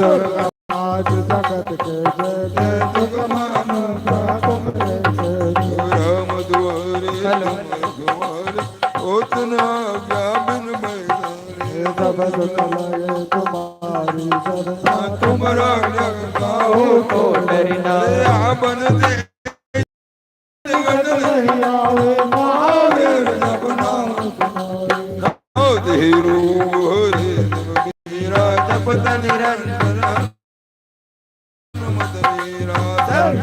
दुर्गा आज जगत के जय जय दुख मानो तुम जैसे राम दुआरे दुआरे उतना क्या बिन बैसारे सब सुख लगे तुम्हारी शरणा तुम्हारा जगता हो तो डरना बन दे नहीं आवे महावीर जब नाम सुनाए धीरू हरे मीरा जपत निरंतर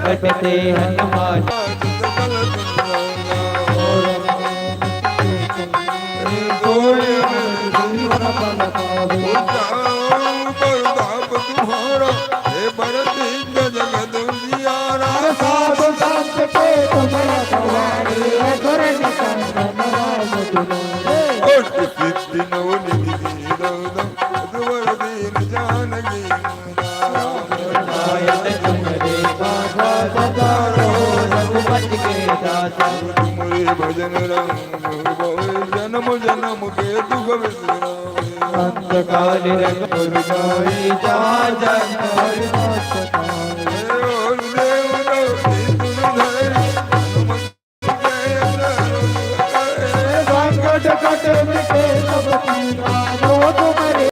कटते हनुमान तुम्हारा हे भरत जगत जियारा साधु संत के तुम्हारा सवारी गुर निकंदन राम दुलारे सिद्धि नवनिधि द्वार दीन जानकी रघुपति के दासा तुमरे भजन रंग जन्म जन्म के दुख विसरावे अंतकाल रघुपुर जाई जा जन और देव लोकी तुम धरे संकट कट मिटे सब पीरा जो तुम्हारे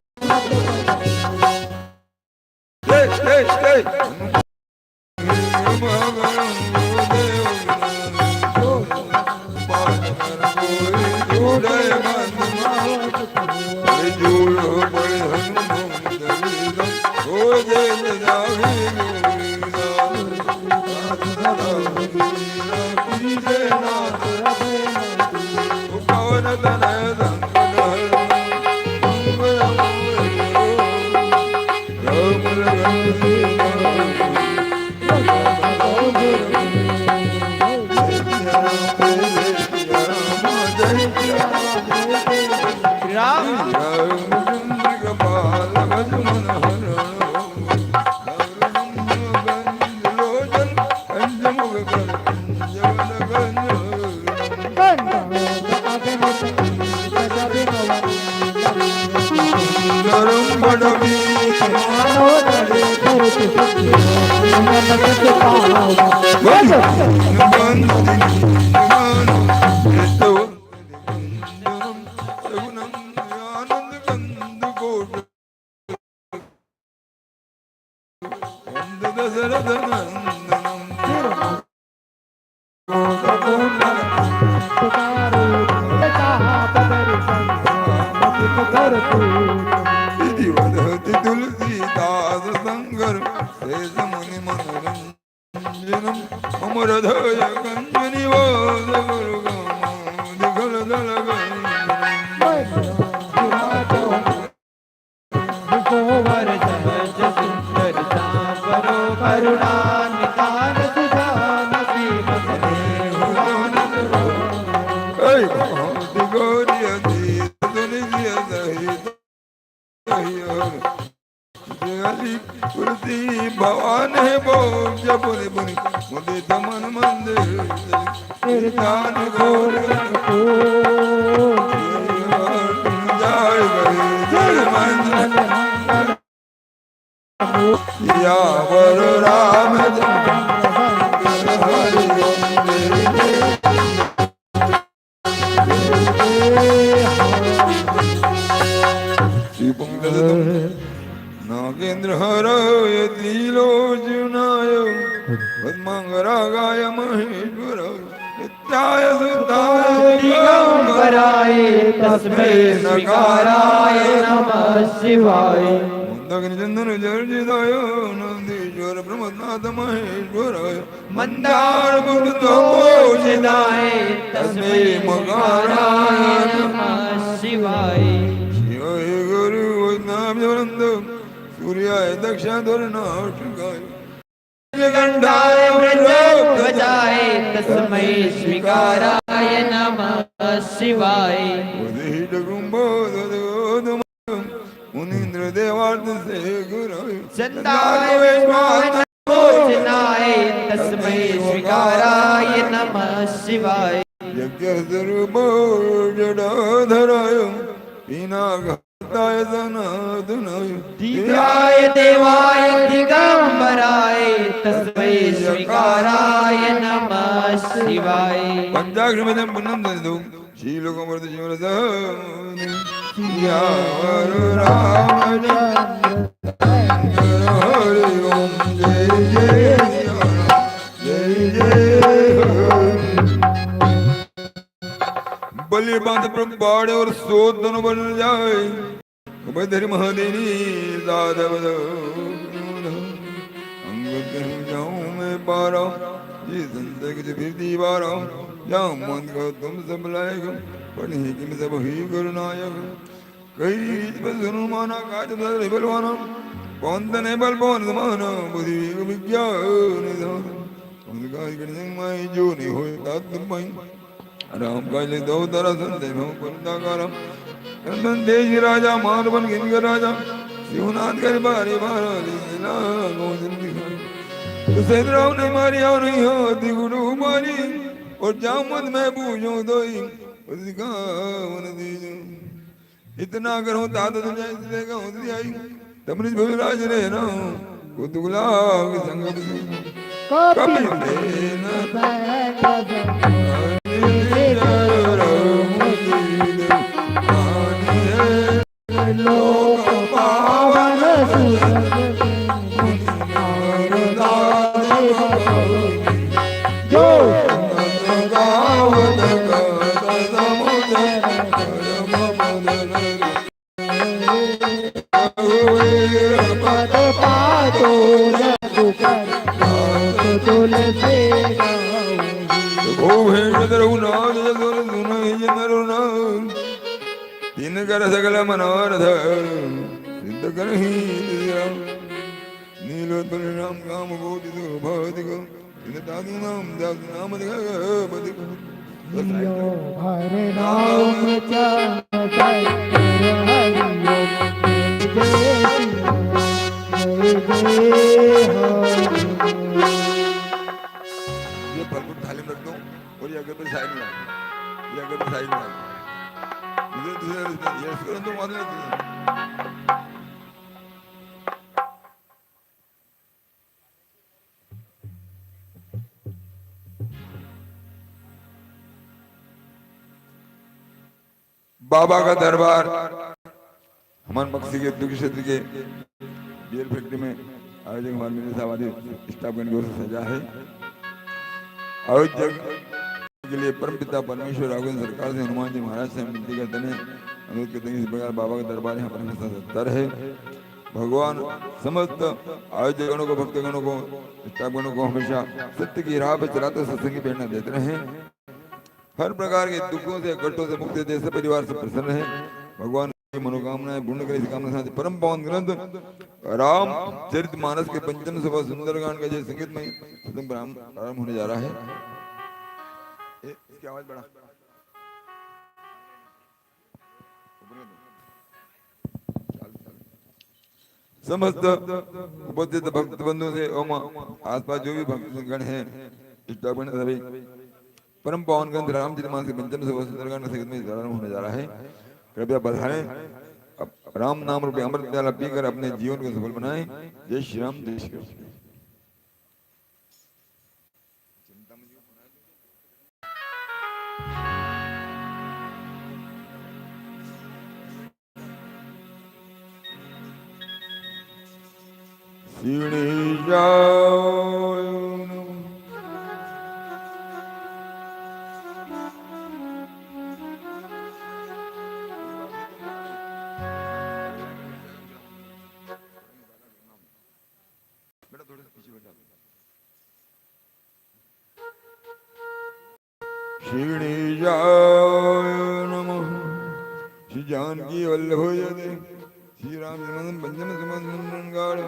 तुलसीदास संगर शेष मुनि मनोरंजनम अमरधय कंजनी बोध गुरु दिखल दल वर सहज सुंदर सावरो करुणा निधान सुधान सीम तुलसी भवान है बोल जपुनि बुनि मुदे दमन मंदिर ध्यान घोर जाय गए जय मंदिर यावर राम नागेंद्र हराय त्रिलोचनाय पद्मांगरागाय महेश्वर नित्याय सुताय दिगंबराय तस्मै श्रीकाराय नमः शिवाय मंदाग्निचंदन जर्जिताय नंदीश्वर ब्रह्मनाथ महेश्वराय मंदार पूजिताय तस्मै मकाराय नमः शिवाय शिवाय गुरु वैष्णव सूर्याय दक्षाधरनाशकाय गंधाय वज्रध्वजाय तस्मै श्रीकाराय नमः शिवाय मुनीन्द्र देवार्थ से गुराय चंदाय वैष्णवाय तस्मै श्रीकाराय नमः शिवाय यज्ञ स्वरूप जडाधराय पिनाक भक्ताय सनातनाय दिव्याय देवाय दिगंबराय तस्मै श्रीकाराय नमः शिवाय पंचाक्षरमदं पुन्नं ददौ शीलोकमर्द जीवनदाने यावर रामचंद्र हरि ओम जय जय जय जय बलि बांध प्रभाड़े और सोत दोनों बन जाए धरि महादेवी दादा अंग जाऊं मैं पारा ये जिंदगी से फिर दीवारा जाऊं मन को तुम सब लाएगा पढ़े कि मैं सब ही गुरुनायक कई सुनो माना काज बलवाना कौन तने बल पवन समाना बुद्धि विज्ञान जो नहीं हो राम काले दो दरसन देव कुंदाकारम देश राजा मारवन गिंग राजा शिवनाथ कर बारे बारा लीला गोविंद तो सैदराव ने मारी और नहीं हो दिगुरु मारी और जामद में पूछो दोई उसका मन दीजो इतना करो ताता दुनिया इसलिए का उतरी आई तमरीज भविराज रे ना कुतुला के संग कपिल देना लोक पावन जो गावत पद पातो तुलसी तीन कर सकल मनोरथ सिद्ध कर नीलोत्पल राम काम कोटि भौतिक नाम नाम हरे नाम ये फलपुर थाली में रख दो और ये अगरबत्ती साइड में ये अगरबत्ती साइड में इधर दूसरे ये इसको तो मार लेते हैं बाबा का दरबार हमारे मक्सी के दुख क्षेत्र के बियर फैक्ट्री में आयोजक हमारे मेरे साहब स्टाफगण की ओर से सजा है आयोजक के लिए परमपिता परमेश्वर राघवेंद्र सरकार से हनुमान जी महाराज से हम विनती करते हैं अनुरोध करते हैं इस प्रकार बाबा का दरबार यहाँ पर हमेशा सत्तर है भगवान समस्त आयोजकगणों को भक्तगणों को स्टाफगणों को हमेशा सत्य की राह पर चलाते सत्संगी प्रेरणा देते रहे हर प्रकार के दुखों से कष्टों से मुक्ति दे सब परिवार से प्रसन्न है भगवान की मनोकामनाएं पूर्ण करे इस कामना साथ परम पावन ग्रंथ राम चरित मानस के पंचम सभा सुंदरकांड का जय संगीत में सदन प्रारंभ होने जा रहा है इसकी आवाज बढ़ा समस्त उपस्थित भक्त बंधु से ओम आसपास जो भी भक्तगण हैं इष्टगण सभी परम पावन ग्रंथ रामचरित मानस के पंचम सभा सुंदरकांड का संगीत में प्रारंभ होने जा रहा है कृपया बधाएं अब राम नाम रूपी अमृत प्याला पीकर अपने जीवन को सफल बनाएं जय श्री राम जय श्री कृष्ण सीढ़ी जाओ श्री नमः श्री जानकी वल्लभ श्री राम पंचम समंगाड़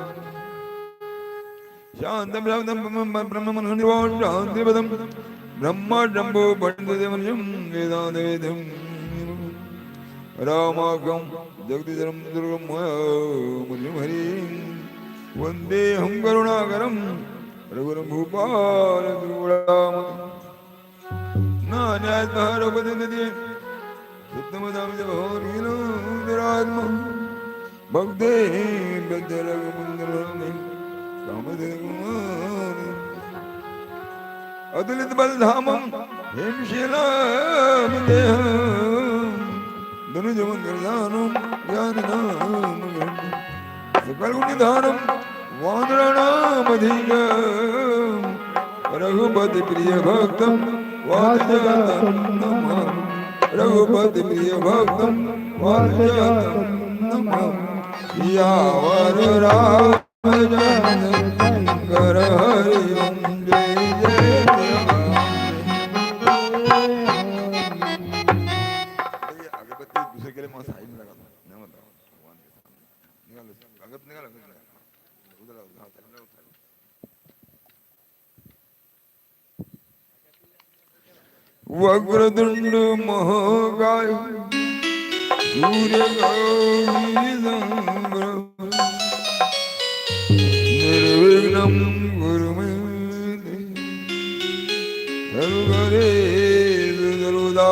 शांतम शांतम ब्रह्म मनोनिवास शांतिपदम ब्रह्मा जम्बो पंडितमनियम वेदांतवेदम रामाकं जगदीशरं दुर्गम मुनिं हरिं वंदे हम करुणाकरं रघुरं भूपालदूराम नान्यायतः रघुपतिनिधि उत्तमदाम जब होरीनो दुरात्मा भक्ते बद्दरग मुंदरने कामदे कुमार अतुलित बलधामम हेमशीलाम देहम धनुज मंगलदानम ज्ञाननाम सकल गुणधानम वानराणाम अधिगम रघुपति प्रिय भक्तम वादजातम नमः रघुपति प्रिय भक्तम वादजातम नमः यावर रामचंद्र शंकर हरि ओम जय जय अगरबत्ती दूसरे के लिए मैं साइड में लगा दूं नहीं मतलब भगवान के सामने निकालो अगरबत्ती निकालो उधर वक्रतुंड महाकाय सूर्य निर्विघ्नं कुरु मे सर्वकारे सर्वदा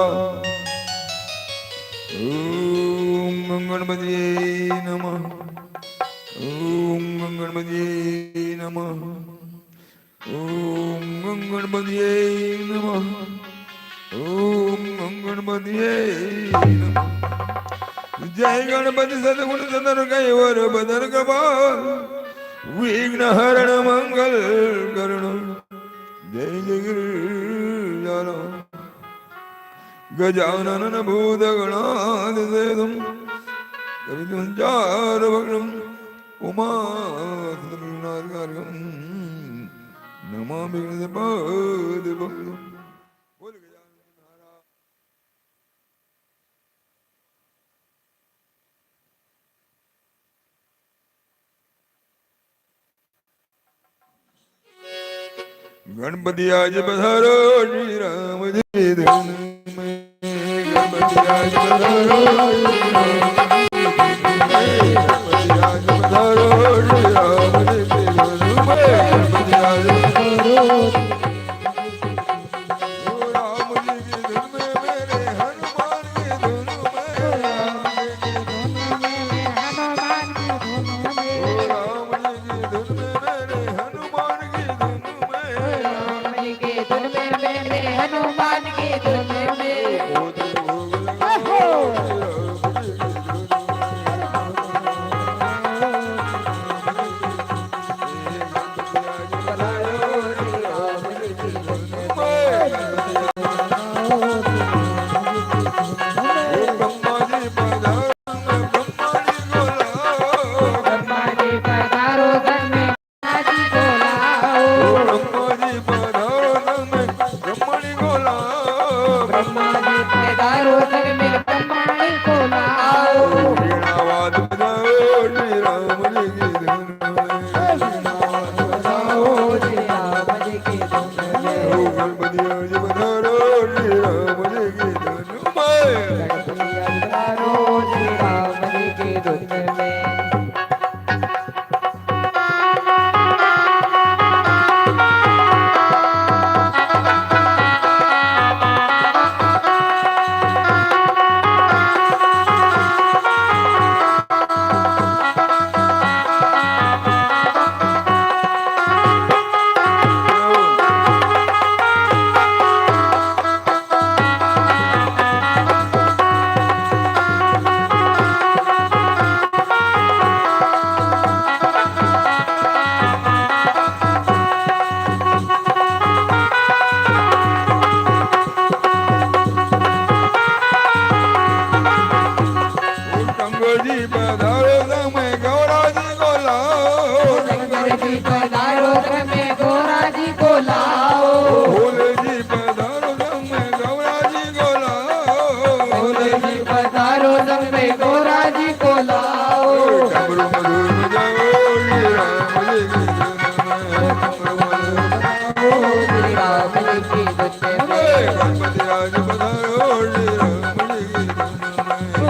ओम गणपतये नमः ओम गणपतये नमः ओम गणपतये नमः ओम गणपतये नमः जय गणपति सद्गुण सदर कैवर बदर कपाल विघ्न हरण मंगल करण जय जय गिरिजाल गजानन भूत गणाद सेदम कवितुंचार भग्नम उमा सदनार्गम नमामि गणपति भक्तम गणपति आज पधारो श्री राम जी धन में गणपति आज पधारो गणपति आज पधारो श्री राम जी धन में गणपति आज पधारो राम जी के धन में मेरे हनुमान के धन में राम जी के धन में हनुमान के धन में राम जी के धन में मेरे हनुमान के धन हनुमान के धुन में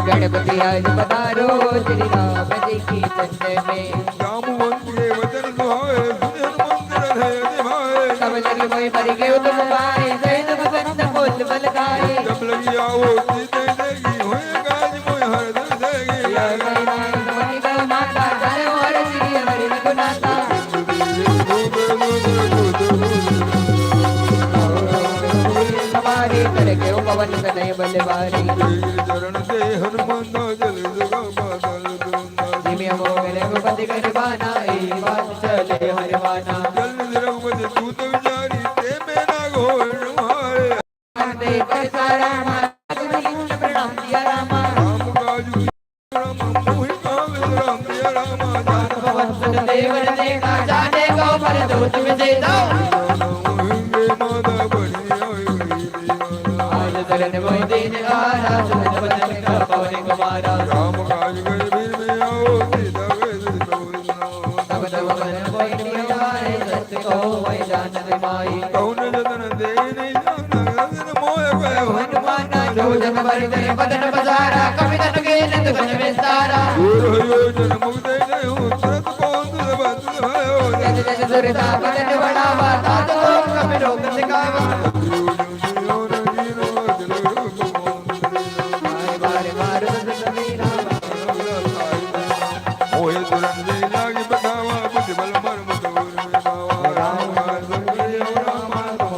गणपति आज पधारो श्री राम जी की धन में जामुवंत के वचन सुहाए सुने मंदिर है निभाए सब लगी मोहि मरि गयो तुम पाए जय दुख बंद बोल बल गाए जब लगी आओ सीते देगी होए तनय बलवारी चरण दे हनुमान जल जगा बादल जिम्य मोगरे गुपति करवाना ए बात चले हरवाना जल रघुपति दूत विचारी ते में ना घोर मारे दे कैसा रामा प्रणाम दिया रामा राम काजू राम मोहि कामिल राम दिया रामा जान भवन सुत देवर देखा जाने को पर दूत विजय दो मोहिंगे माता बड़ी आई दीवाना आज चरण मोहि दीन आरा सुत बदन का पवन कुमारा राम काज गए वीर में आओ सीता गए तब तब बदन कोई निवारे सत्य को वही जानत माई कौन जतन दे नहीं जाना गगन मोह गए हनुमान जो जन बरते बदन बजारा कवि तन के नंद बन विस्तारा दूर हो जन मुक्त गए हूँ तुरंत पहुँच बंद भयो जज जज सुरता बदन बढ़ावा तात को कवि रोग सिखावा बारे मारो समीरा मोहे तुरंत दे लागी बतावा बुद्धि बल मर मुतोर में बावा राम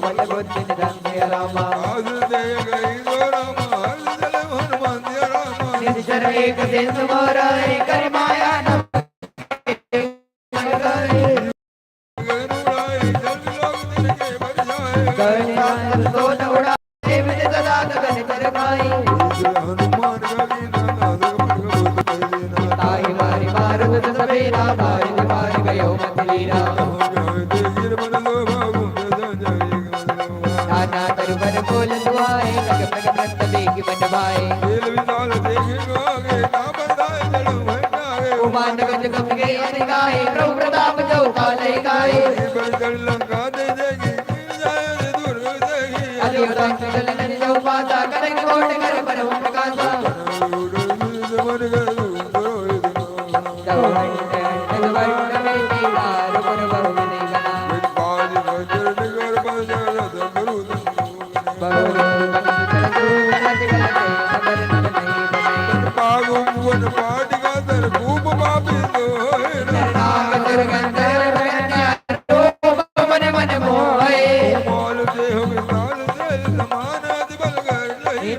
बल बुद्धि निधन दिया रामा आज दे गई दो राम हर जल हनुमान दिया राम निज चर एक दिन मोरा कर माया न तो न उड़ा विद सदा गगन कर गाई ताई मारी मारुत सवेरा मारी मारी गयो मतलीरा नाना तरुवर बोल दुआए लग लग मत देखी मन भाए उमान गज कम गए अनगाए प्रभु प्रताप जो काले गाए अली उदास चलन जो पाता करें कोट कर पर प्रकाशा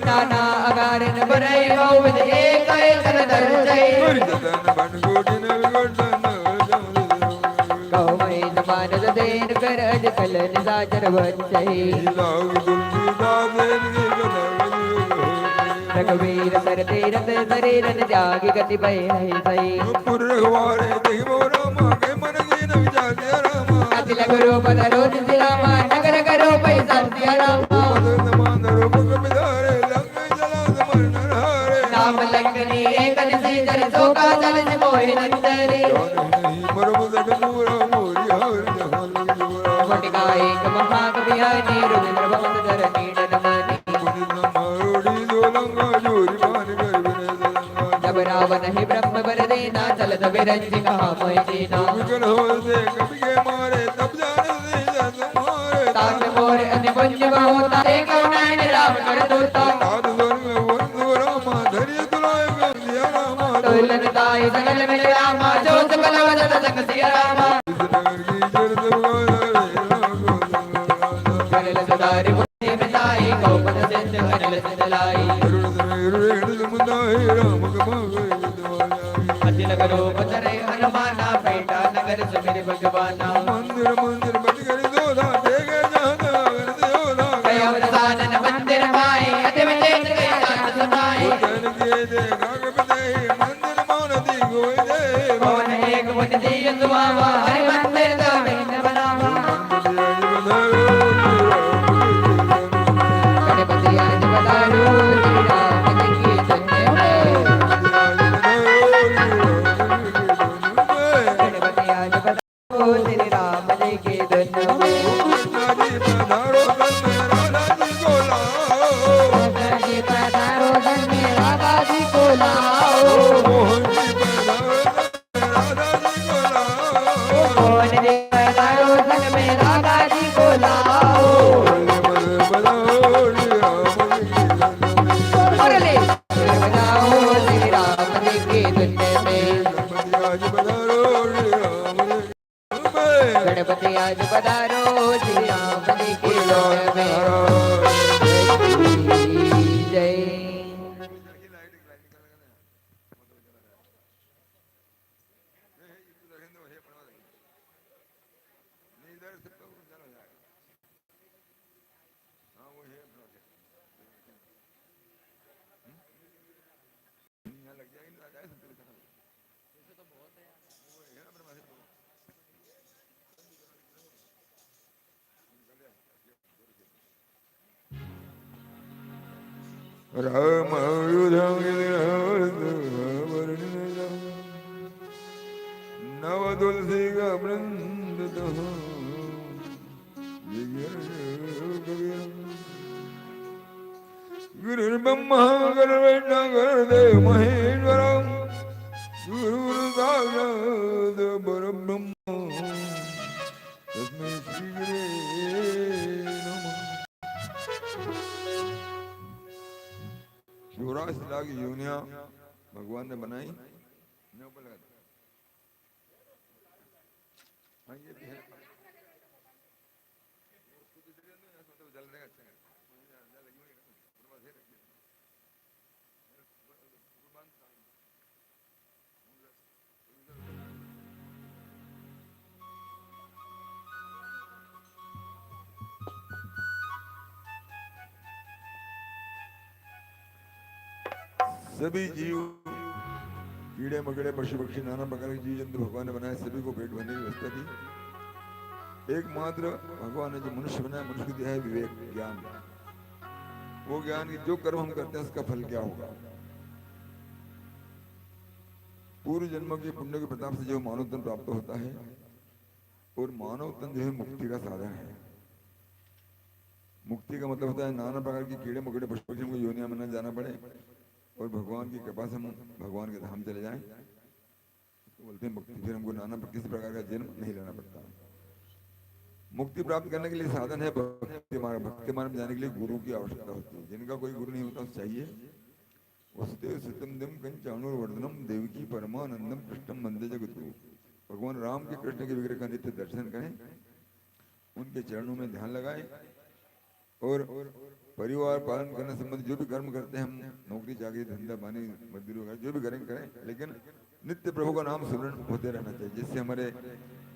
नाना अगारन बरई बहुविध एक एक दर जय कौमई जमानत देन कर अज कल निसाचर बचई रघुवीर सर तीरथ शरीरन जागी गति भय है सही अति लघु रूप धरो निज रामा नगर करो पैसा दिया रामा नाम लंकनी एक निसी जर सोका जल से मोहि नंदरी मोटिका एक महाकवि हनि रुद्र भवन धर नीडन मणि जब रावण ही ब्रह्म वर देना चलत विरंज कहा मोहि दीना ताक मोर अनिपुंज बहुता एक नैन राम कर दूता तुलन ताई सकल मिल रामा जो सकल वदन संग सिया रामा करल सदारि मुनि मिताई कौपन सिंध करल सिंधलाई अतिल करो पतरे हनुमाना बेटा नगर सुमिर भगवाना मंदिर मंदिर बच गई दोधा देगे जाना कयावसानन मंदिर माए अति विचेत गई जात सुनाई कौन एक मुनि दिय सुआवा हरि मंदिर का बिन बनावा गणपति आज पधारो श्री राम जी की धन्य है गणपति आज पधारो श्री राम जी की धन्य है जी पधारो धन्य राधा जी को लाओ मोहन जी पधारो धन में राधा जी को लाओ मुरली बजाओ श्री राम जी की धुन में गणपति आज पधारो श्री राम जी की धुन में सकता हूँ चलो जाएगा। हाँ वो है प्रोजेक्ट यहाँ लग जाएगी ना जाए सकते वो है ना अपने पास राम नव तुलसी का वृंद गुरु ब्रह्मा गुरुर्विष्णु गुरुर्देव महेश्वर गुरु साक्षात् परब्रह्म तस्मै श्री गुरुवे नमः। शिवराज शिला की योनियां भगवान ने बनाई ऊपर लगा हाँ ये भी है जल रहेगा अच्छा सभी जीव कीड़े मकड़े पशु पक्षी नाना प्रकार के जीव जंतु भगवान ने बनाए सभी को पेट भरने की व्यवस्था दी। एकमात्र भगवान ने जो मनुष्य बनाया मनुष्य को दिया है विवेक ज्ञान। वो ज्ञान की जो कर्म हम करते हैं उसका फल क्या होगा। पूर्व जन्मों के पुण्य के प्रताप से जो मानव तन प्राप्त होता है और मानव तन जो है मुक्ति का साधन है। मुक्ति का मतलब होता है नाना प्रकार की कीड़े मकड़े पशु पक्षियों को योनिया में न जाना पड़े और भगवान की कृपा से हम भगवान के धाम चले जाएं तो बोलते हैं मुक्ति। फिर हमको नाना किसी प्रकार का जन्म नहीं लेना पड़ता। मुक्ति प्राप्त करने के लिए साधन है भक्ति मार्ग। भक्ति मार्ग में जाने के लिए गुरु की आवश्यकता होती है। जिनका कोई गुरु नहीं होता चाहिए वसुदेव सुतम दम कंचाणुर्वर्धनम देवकी परमानंदम कृष्णम वंदे जगतगुरु। भगवान राम के कृष्ण के विग्रह का नित्य दर्शन करें उनके चरणों में ध्यान लगाएं और परिवार पालन करने संबंधी जो भी कर्म करते हैं हम नौकरी चाकरी धंधा पानी मजदूरी वगैरह जो भी करें लेकिन नित्य प्रभु का नाम स्मरण होते रहना चाहिए जिससे हमारे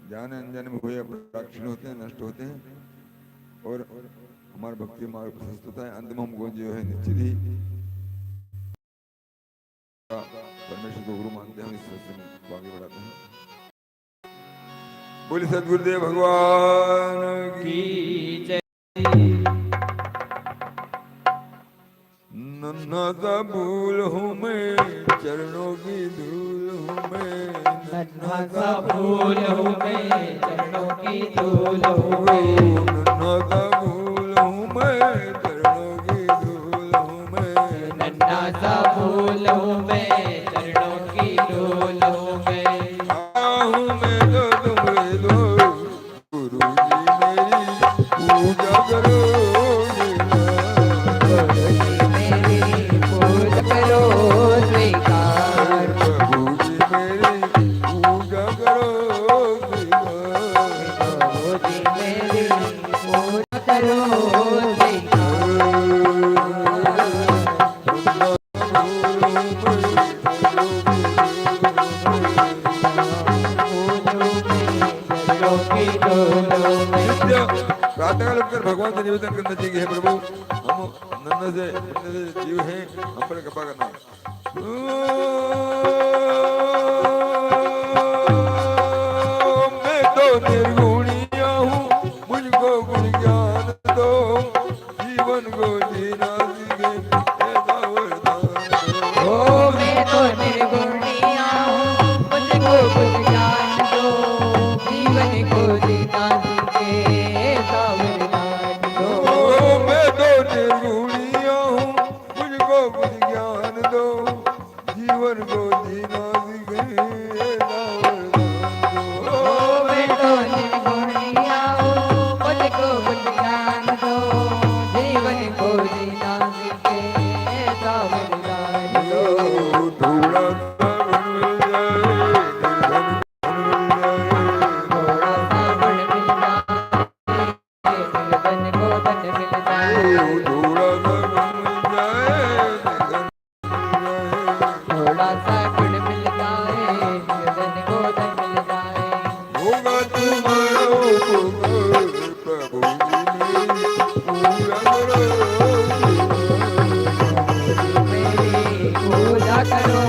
जाने अनजाने में हुए अपराध होते हैं नष्ट होते हैं और हमारा भक्ति मार्ग प्रशस्त होता है। अंत में हमको जो है निश्चित ही परमेश्वर को गुरु मानते हैं इस से आगे बढ़ाते हैं। बोले सदगुरुदेव भगवान की जय। नन्हा सा फूल हूँ मैं चरणों की धूल हूँ मैं। नन्हा सा फूल हूँ मैं चरणों की धूल हूँ मैं। नन्हा सा फूल हूँ मैं चरणों की धूल हूँ मैं। नन्हा सा फूल हूँ मैं चरणों की धूल हूँ मैं। हूँ मैं तो तुम्हारे दो गुरु जी मेरी पूजा करो प्रातःकाल उठकर भगवान से निवेदन करना चाहिए हे प्रभु हम नन्हे से जीव हैं हम पर कृपा करना। मैं तो निर्गुणिया हूँ मुझको गुण ज्ञान दो जीवन को जीना सीखे ऐसा वरदान दो। मैं तो निर्गुणिया हूँ मुझको गुण ज्ञान दो जीवन को जीना सीखे ऐसा वरदान दो। मैं तो निर्गुणिया हूँ मुझको गुण ज्ञान दो जीवन को जीना सीखे ऐसा वरदान दो। मैं तो निर्गुणिया हूँ मुझको गुण ज्ञान दो जीवन को जीना सीखे ऐसा वरदान दो। थोड़ा सा गुण मिल जाए निर्धन गुण मिल जाए। थोड़ा सा गुण मिल होगा तुम्हारा उपकार प्रभु जी पूजा करो मेरी पूजा करो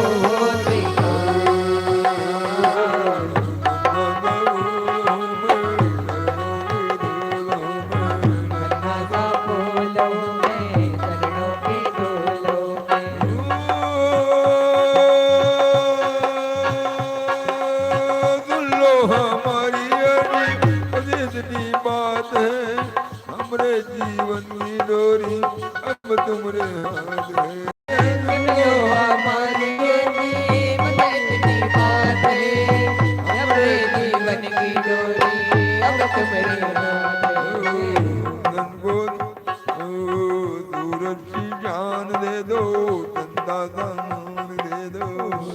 जीवन की डोरी अब तुम्हारे हाथ है हमारे जीवन की बात है हमारे जीवन की डोरी अब तुम्हारे हाथ है सूरज की जान दे दो चंदा सामान दे दो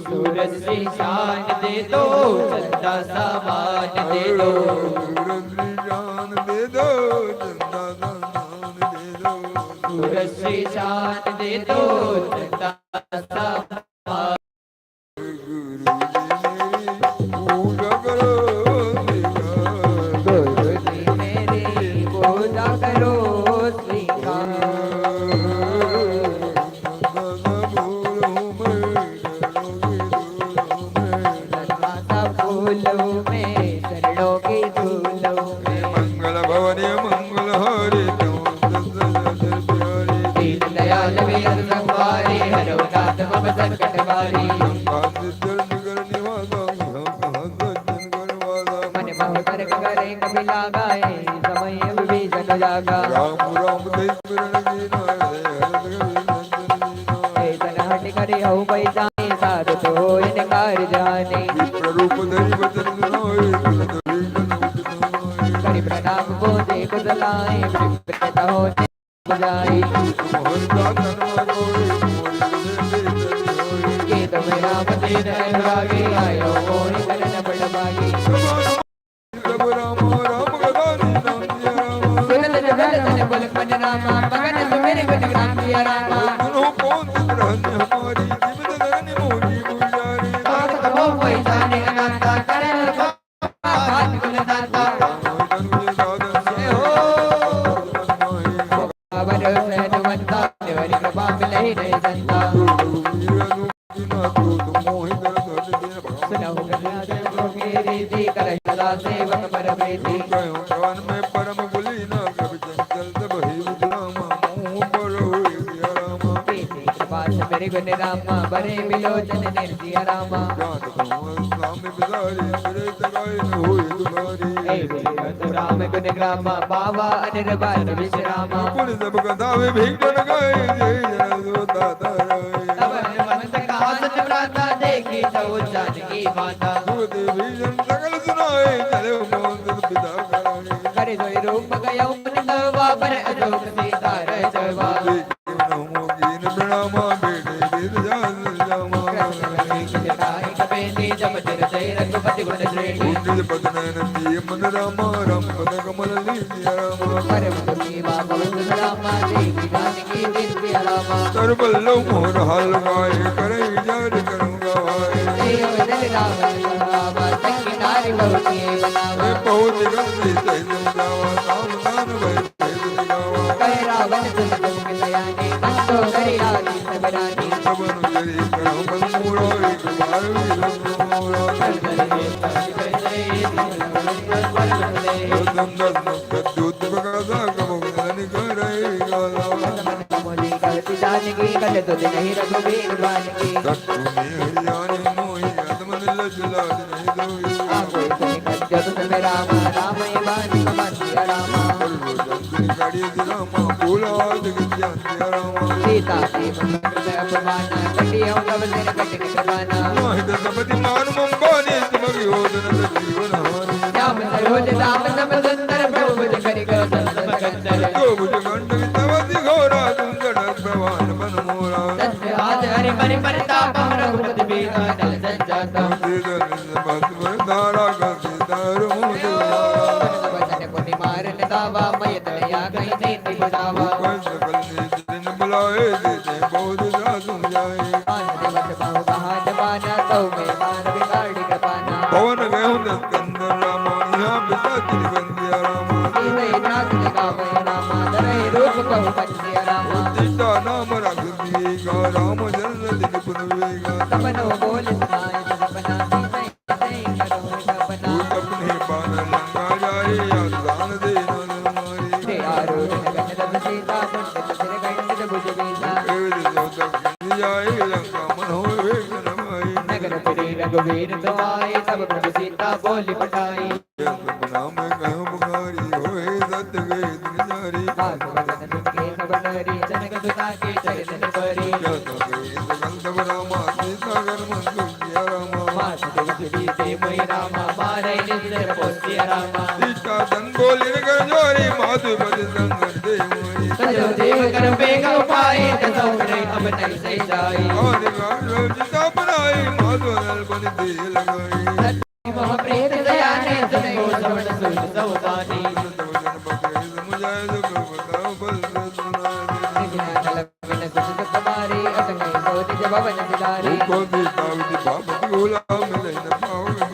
सूरज की शान दे दो चंदा सामान दे दो सूरज की जान दे दो चंदा सामान दे दो सूरज की शान दे दो चंदा सामान गुरु जी मेरी पूजा करो गुरु जी मेरी पूजा करो फूलों में चरणों की धूलों में मंगल भवने मंगल हरे दीन दयाल वीर संवारी हरो नाथ मम संकट वारी मन मोह कर करे कपिला गाए समय भी जग जागा राम राम तन हट करे हो पै जाने साधु तो इनकार जाने रूप धरि वचन सुनाए करि प्रणाम बोधे कुशलाए विप्रता होते बुझाई के तुम्हें राम दीन अनुरागी आयो मोहि करन बड़ भागी सुनत जगत जन बोल पन रामा मगन सुमेर गुण गान किया रामा साथ कबो कोई जाने अनाथा करन भात गुण दाता अवर सैनुवंता देवरी कृपा मिलहि नहीं संता सुनहु कन्या मेरी जी कर सदा सेवक पर प्रीति परम बुली न कवि चंचल सब ही विश्रामा मुँह परो रामा प्रीति कृपा से मेरे गुण रामा बरे बिलोचन निर्जिय रामा हे बिलोचन राम गुण ग्रामा बाबा अनिर्बाण विश्रामा तब मनमत कहा सच भ्राता देखी तो जानकी माता करे सोई रूप गया मन गवा पर अजोक सीता रजवा कपेंदी जब तिर जय रघुपति गुण श्रेणी मन रामा राम पद कमल परम दुखी बाबा रामा देखी जानकी दिव्य रामा तरबल्लो मोर हाल गाए करे विचार करूंगा बहुत गंदी सैन्य जावा सावधान भय रावण सबन जरी करम मूरो एक बार दूत बगासा कबोगनी करे गाला जानकी कल तुझ नहीं रघुवीर बानकी हरियाणी मोही अदमन लजला नहीं दोई जब तुम राम राम बानी कमांडिया रामा गाड़ी रामा बोला जगत्या रामा सीता की अपमान कटियों कब से कट निकलवाना मोहित सबति मान मंबाने तुमगी होदन जीवन हानि राम सरोज राम सब सुंदर प्रभु करि गो संत कंदर जो बुझ गंड तवति घोरा सुंदर भगवान बन मोरा सत्य आज हरि परि परिताप रघुपति बीता नल संजाता दारा गति दार मुझे वचन पुनि मारन दावा मय दया कहीं नीति बुझावा सकल दिन बुलाए देते बहुत साधु जाए मान दिवस बहु कहा जमाना तो में मान बिगाड़ी कृपाना पवन गयो दस्कंदर रामा राम बिसाती बंदिया रामा सीते नाथ गावे रामा धरे रूप कहु बंदिया रामा सीता नाम रख दिएगा राम जन्म दिन पुनवेगा सपनो बोल सुनाए सपना सीते नहीं करो सपना भूत अपने बाण लंका जाए या दान दे नर मारे ते आरोह गण रव सीता पंडित सिर गंड भुज बीता एवं जो तक जाए लंका मन हो वेगन माई नगर फिरे रघुवीर तो आए तब प्रभु सीता बोली पठाई सपना में कहूँ पुकारी होए सत्य गए दिन जारी बात बदन दुखे सब नरी जनक सुता के चरण परी या तो गए गंधव रामा सीता कर मन दुखिया रामा मात देवी से मोहि रामा मारे निसर पोसिया रामा सीता धन बोली कर जोरी माधु पद संगन दे मोरी सजो देव कर बेगा पाए तसो करे अब नहीं से जाई और गालो सीता बनाई माधु नल बन दे लगाई मोह प्रेत दया ने सुने को श्रवण सुन सौदानी जन पकड़े समुझाए जो बताओ बल सुना निजना कलविन कुछ तुम्हारी असंगे सोच जब वन सिधारी को सीता विधि बापति गोला मिले न पाओगे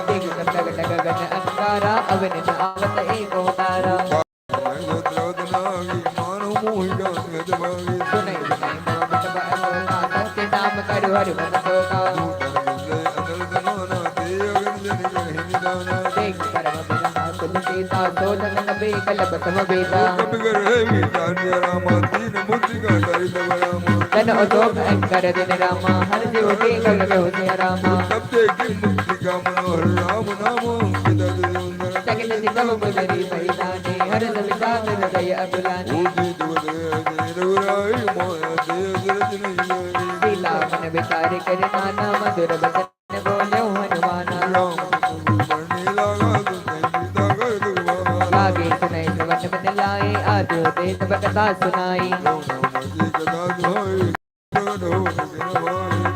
देख टग टग गन अंगारा अवन न आवत एक तारा सुने सुने मोह का सत्य नाम करो हरि मन तो का देख परम बिरहा तुम सीता सोधन कबे कलब सम बेटा जन उदोग अंकर दिन रामा हर जीव के कल होते रामा सकल दिगव बुलरी पैदाने हर सविता हृदय अबुलाने लीला मन विचार कर नाना मधुर बचन बोले हनुमाना लागे सुनाई श्रवण मन लाए आदि होते तब कथा सुनाई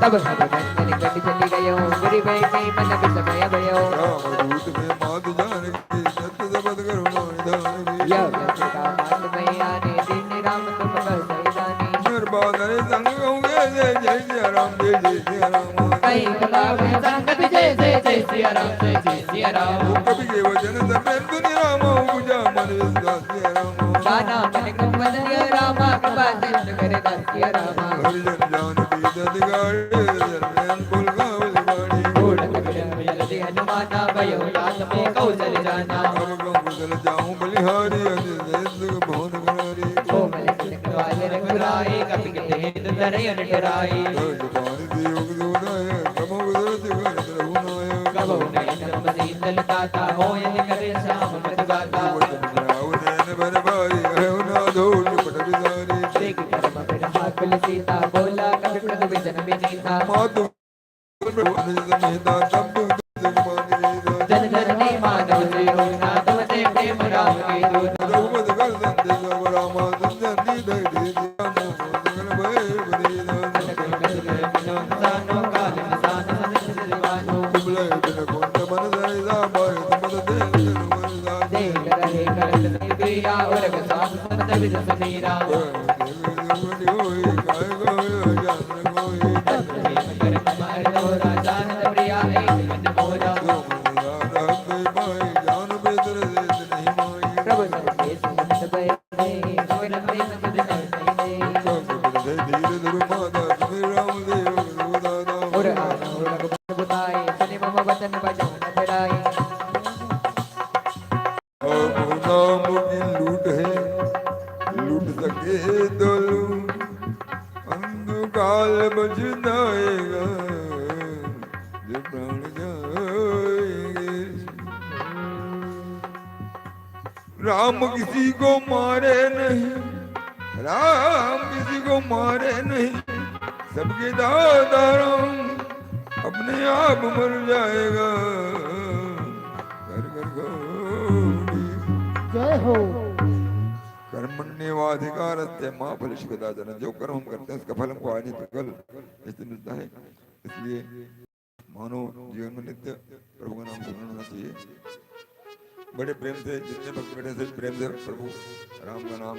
तब भगवान कट चली गयो गुरु गए कई मन विसमय भयो यह का मात में आने दिन राम तुम कह सैदानी कई कला में संगत जय जय जय सिया राम जय जय सिया राम गाना मन क्रमन सिया रामा कृपा चंद्र करे दास सिया रामा घोड़ कबीर मिल दे हनुमाना भयो लाल में कौशल जाना जाऊं बलिहारी बहुत करारी कोमल वाले रघुराई कपि के हेत धरे अनटराई कबो नहीं धर्म सीतल दाता होय करे श्याम मत गाता देख कर्म बिरहा कुल सीता बोला कपि प्रभु विजन विनीता जन जन ने मानव से होना तुम ते प्रेम राम के दूत देख रहे करत प्रिया और साथ संत विद सनीरा प्रभु सबके संत भय कोई न प्रेम तुझ नहीं और आना और रघुपति बुलाए सुनि मम वचन बजाऊं न डराए लूट है लूट सके दोलू अंधकाल बजनाएगा जो प्राण जाएंगे राम किसी को मारे नहीं राम किसी को मारे नहीं सबके दादा राम अपने आप मर जाएगा कर कर जय हो। कर्मण्येवाधिकारस्ते मां फलेषु कदाचन। जो कर्म हम करते हैं उसका फल हमको आने पर कल निश्चित मिलता है। इसलिए मानो जीवन में नित्य प्रभु का नाम स्मरण होना चाहिए। बड़े प्रेम से जितने भक्त बैठे से प्रेम से प्रभु राम का नाम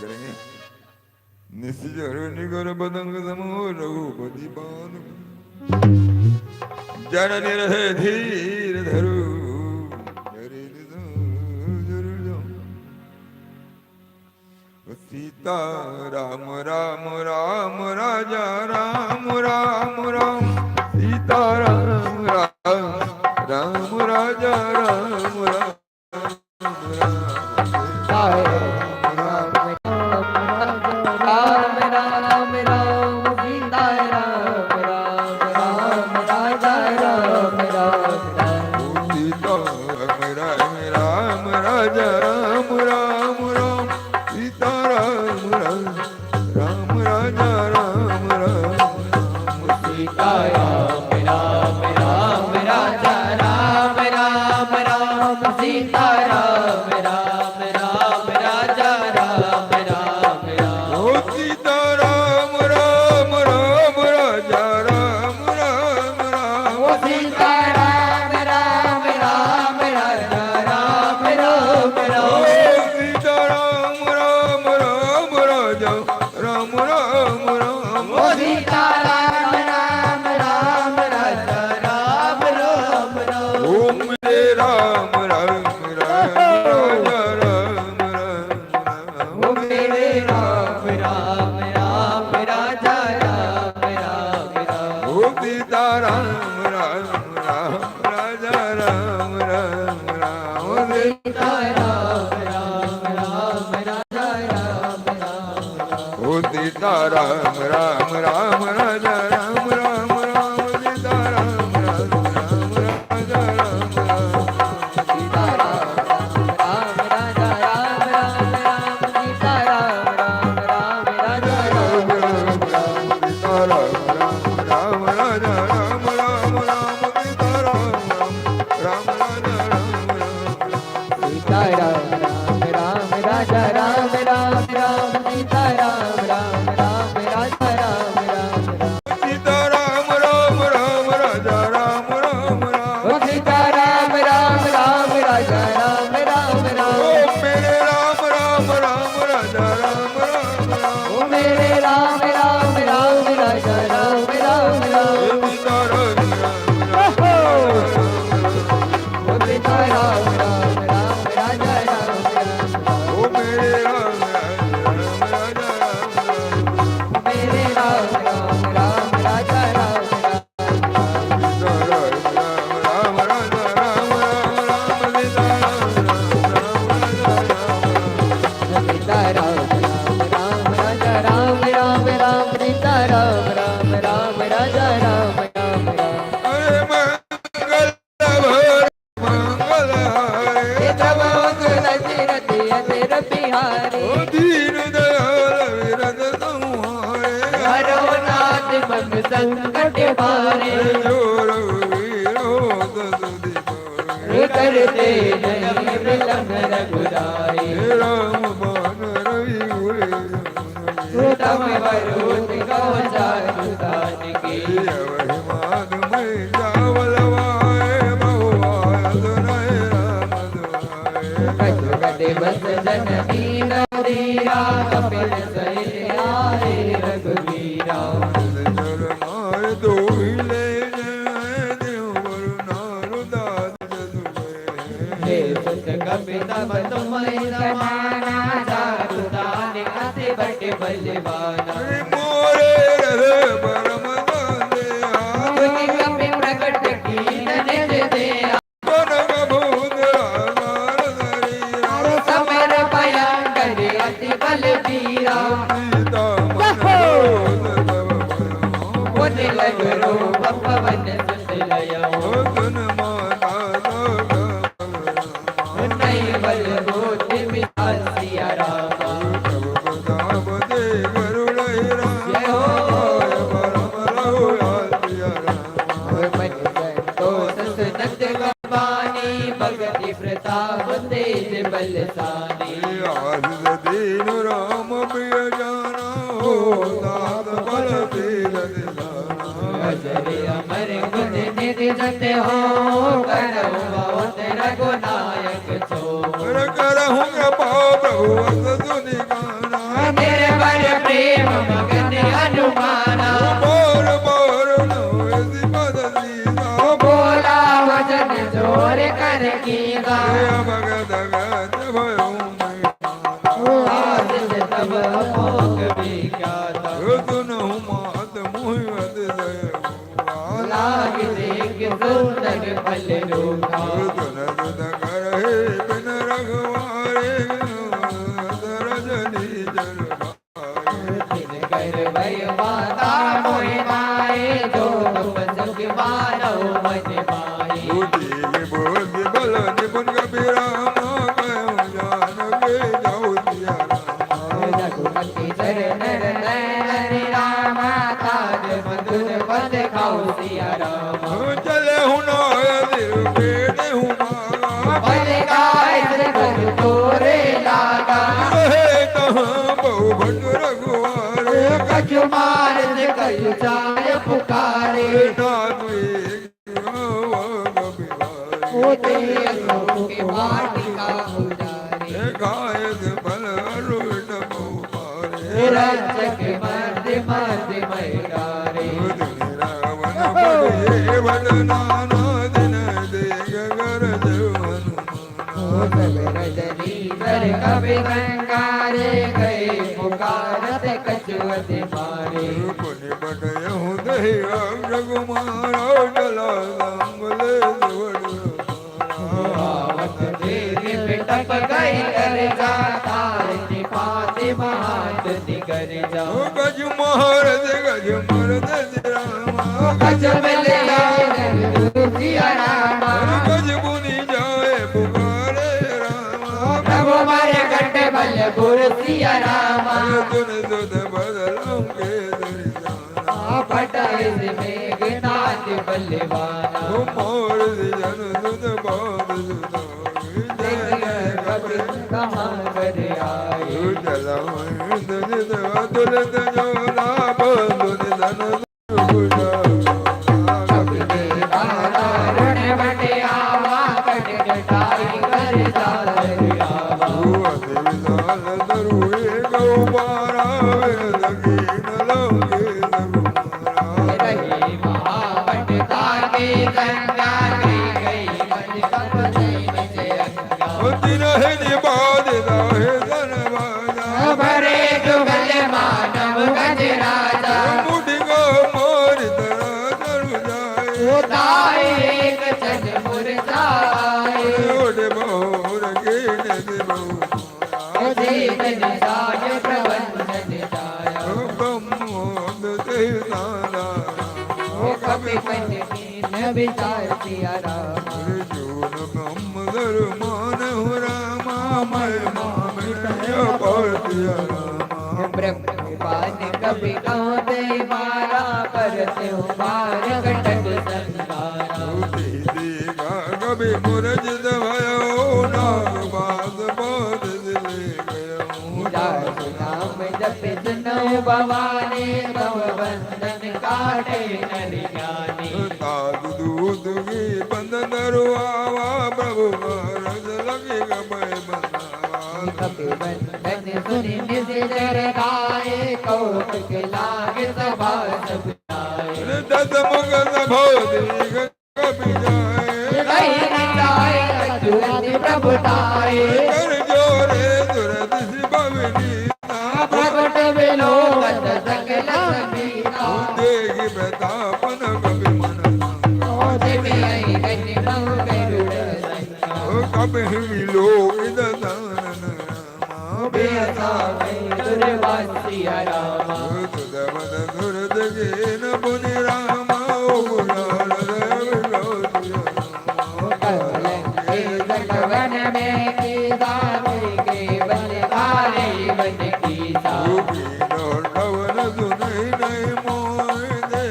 करेंगे। निश्चित निगर बदंग समूह रघुपति बान जननी रहे धीर धरू सीता राम राम राम राजा राम राम राम सीता राम राम राम राजा राम राम राम राम राम राजा राम राम राम सीता राम राम राम राजा राम सीता राम राम राजा राम राम राम सीता राम राम राम राजा राम राम सीता राम राम राम राजा राम राम राम सीता राम राम राजा राम राम सीता राम राम राजा राम राम राम सीता राम राम संकट मारे करते नहीं विलंब रघुराई राम बान रवि तम वरुण गौचान की अवहिमान में जावलवाए बहुआय सुनाए राम दुआए कटे बस जननी नरिया कपिल सहित आए रघुवीरा कपिता तुम्हारा जादू दान अति बड़े बलवाना मोरे रहे परम दाने आदि कपि प्रकट की निज दे कनक भूत आधार धरी समर भयंकर अति बल वीरा सीता मन लग रूप पवन सुत लयो गुण माता प्रताप तेज बलसानी आदित दीन राम प्रिय जाना हो दात बल तेज दिलाना अजरे अमर गुण निधि जते हो करहु बहुत रघुनायक छो करहु कृपा प्रभु अस सुनि गाना तेरे बर प्रेम मगन हनुमाना बोल बोल नो ऐसी पद लीला बोला वचन जो और कर कीगा भगत गत भयो आदित तब मोक भी क्या था सुनहु मात मोहित लाग देख सुंदर फल रूखा सुन सुन कर बिन रघुवारे रजनी जल कर भय माता मोहि माए जो सुख मानो मन माए बुद्धि बल निपुण कबीरा जान के जाऊ दिया रघुपति चरण हरि राम काज मधुर पद खाओ सिया राम चले हुना बेटे हुआ पद गाय कर तोरे लागा बहु भट रघुवारे कछु मार कछु चाय पुकारे होते अशोक के वाटिका उजारे रक्षक मर्द मर्द मैदारे रजनी कर कवि गंगारे गए पुकारत कछुअत मारे आवत देख पिटक गई कर जाता निपात महात निकर जाओ गज महारज गज मरद गज मिले सिया रामा गज बुनी जाए पुकारे रामा प्रभु मारे गड्ढे बल पुर सिया रामा तुन सुध बदलों के दरियाना पटाए से मेघनाथ बल्लेवाना मोर जन सुध बाद सुधारी कभी कहाँ कर आए जलमंद निद अतुल तजोला बंधुन धन सुगुजा कभी देवाना रण बटे आवा कट कटाई कर जाए आवा विशाल दरुए गौ पारा वेद कीन लौके दरुमारा रही महावटता के गंगा गई मन कब नहीं बचे अंगा तिरहे निबाद दाहे सन बाजा भरे जुगल मानव गज राजा मुझ को मोर तरा दरु जाए ताए एक चन मुरझाए ओढ़ मोर के निज बहु जीवन जाय प्रबंधन जाया कम मोद ते नाना ओ कभी कन्या विचार किया राम जून कम दर मान हो रामा मैं मामिया पातिया रामा ब्रह्म पान कभी कहते मारा करते हो मार कटक संसारा देगा कभी मुरज दवायो नाग बात बात दिले गयो जास नाम जप सुनो भवानी तव बंधन काटे नर ज्ञानी साधु दूध की बंद दरुआवा प्रभु महाराज लगे गए बंदावा कपि बंधन सुनि निज जर गाए कौतुक लागे सभा सब आए दस मुगल भोदी कभी जाए कहीं न जाए कछुअत प्रभु ताए कर जोरे दुरद भवनी प्रगट बिलो वत सकल समीता देगी प्रतापन कभी मन देवी आई गति बहु गरुड़ संगा कभी मिलो दानन बेसा में दुर्वासिया रामा तुदमन दुरद गेन पुनि रामा गुलाल कलंके जगवन में की दावे के बलिहारी बन की सा वन सुनई नहीं मोह दे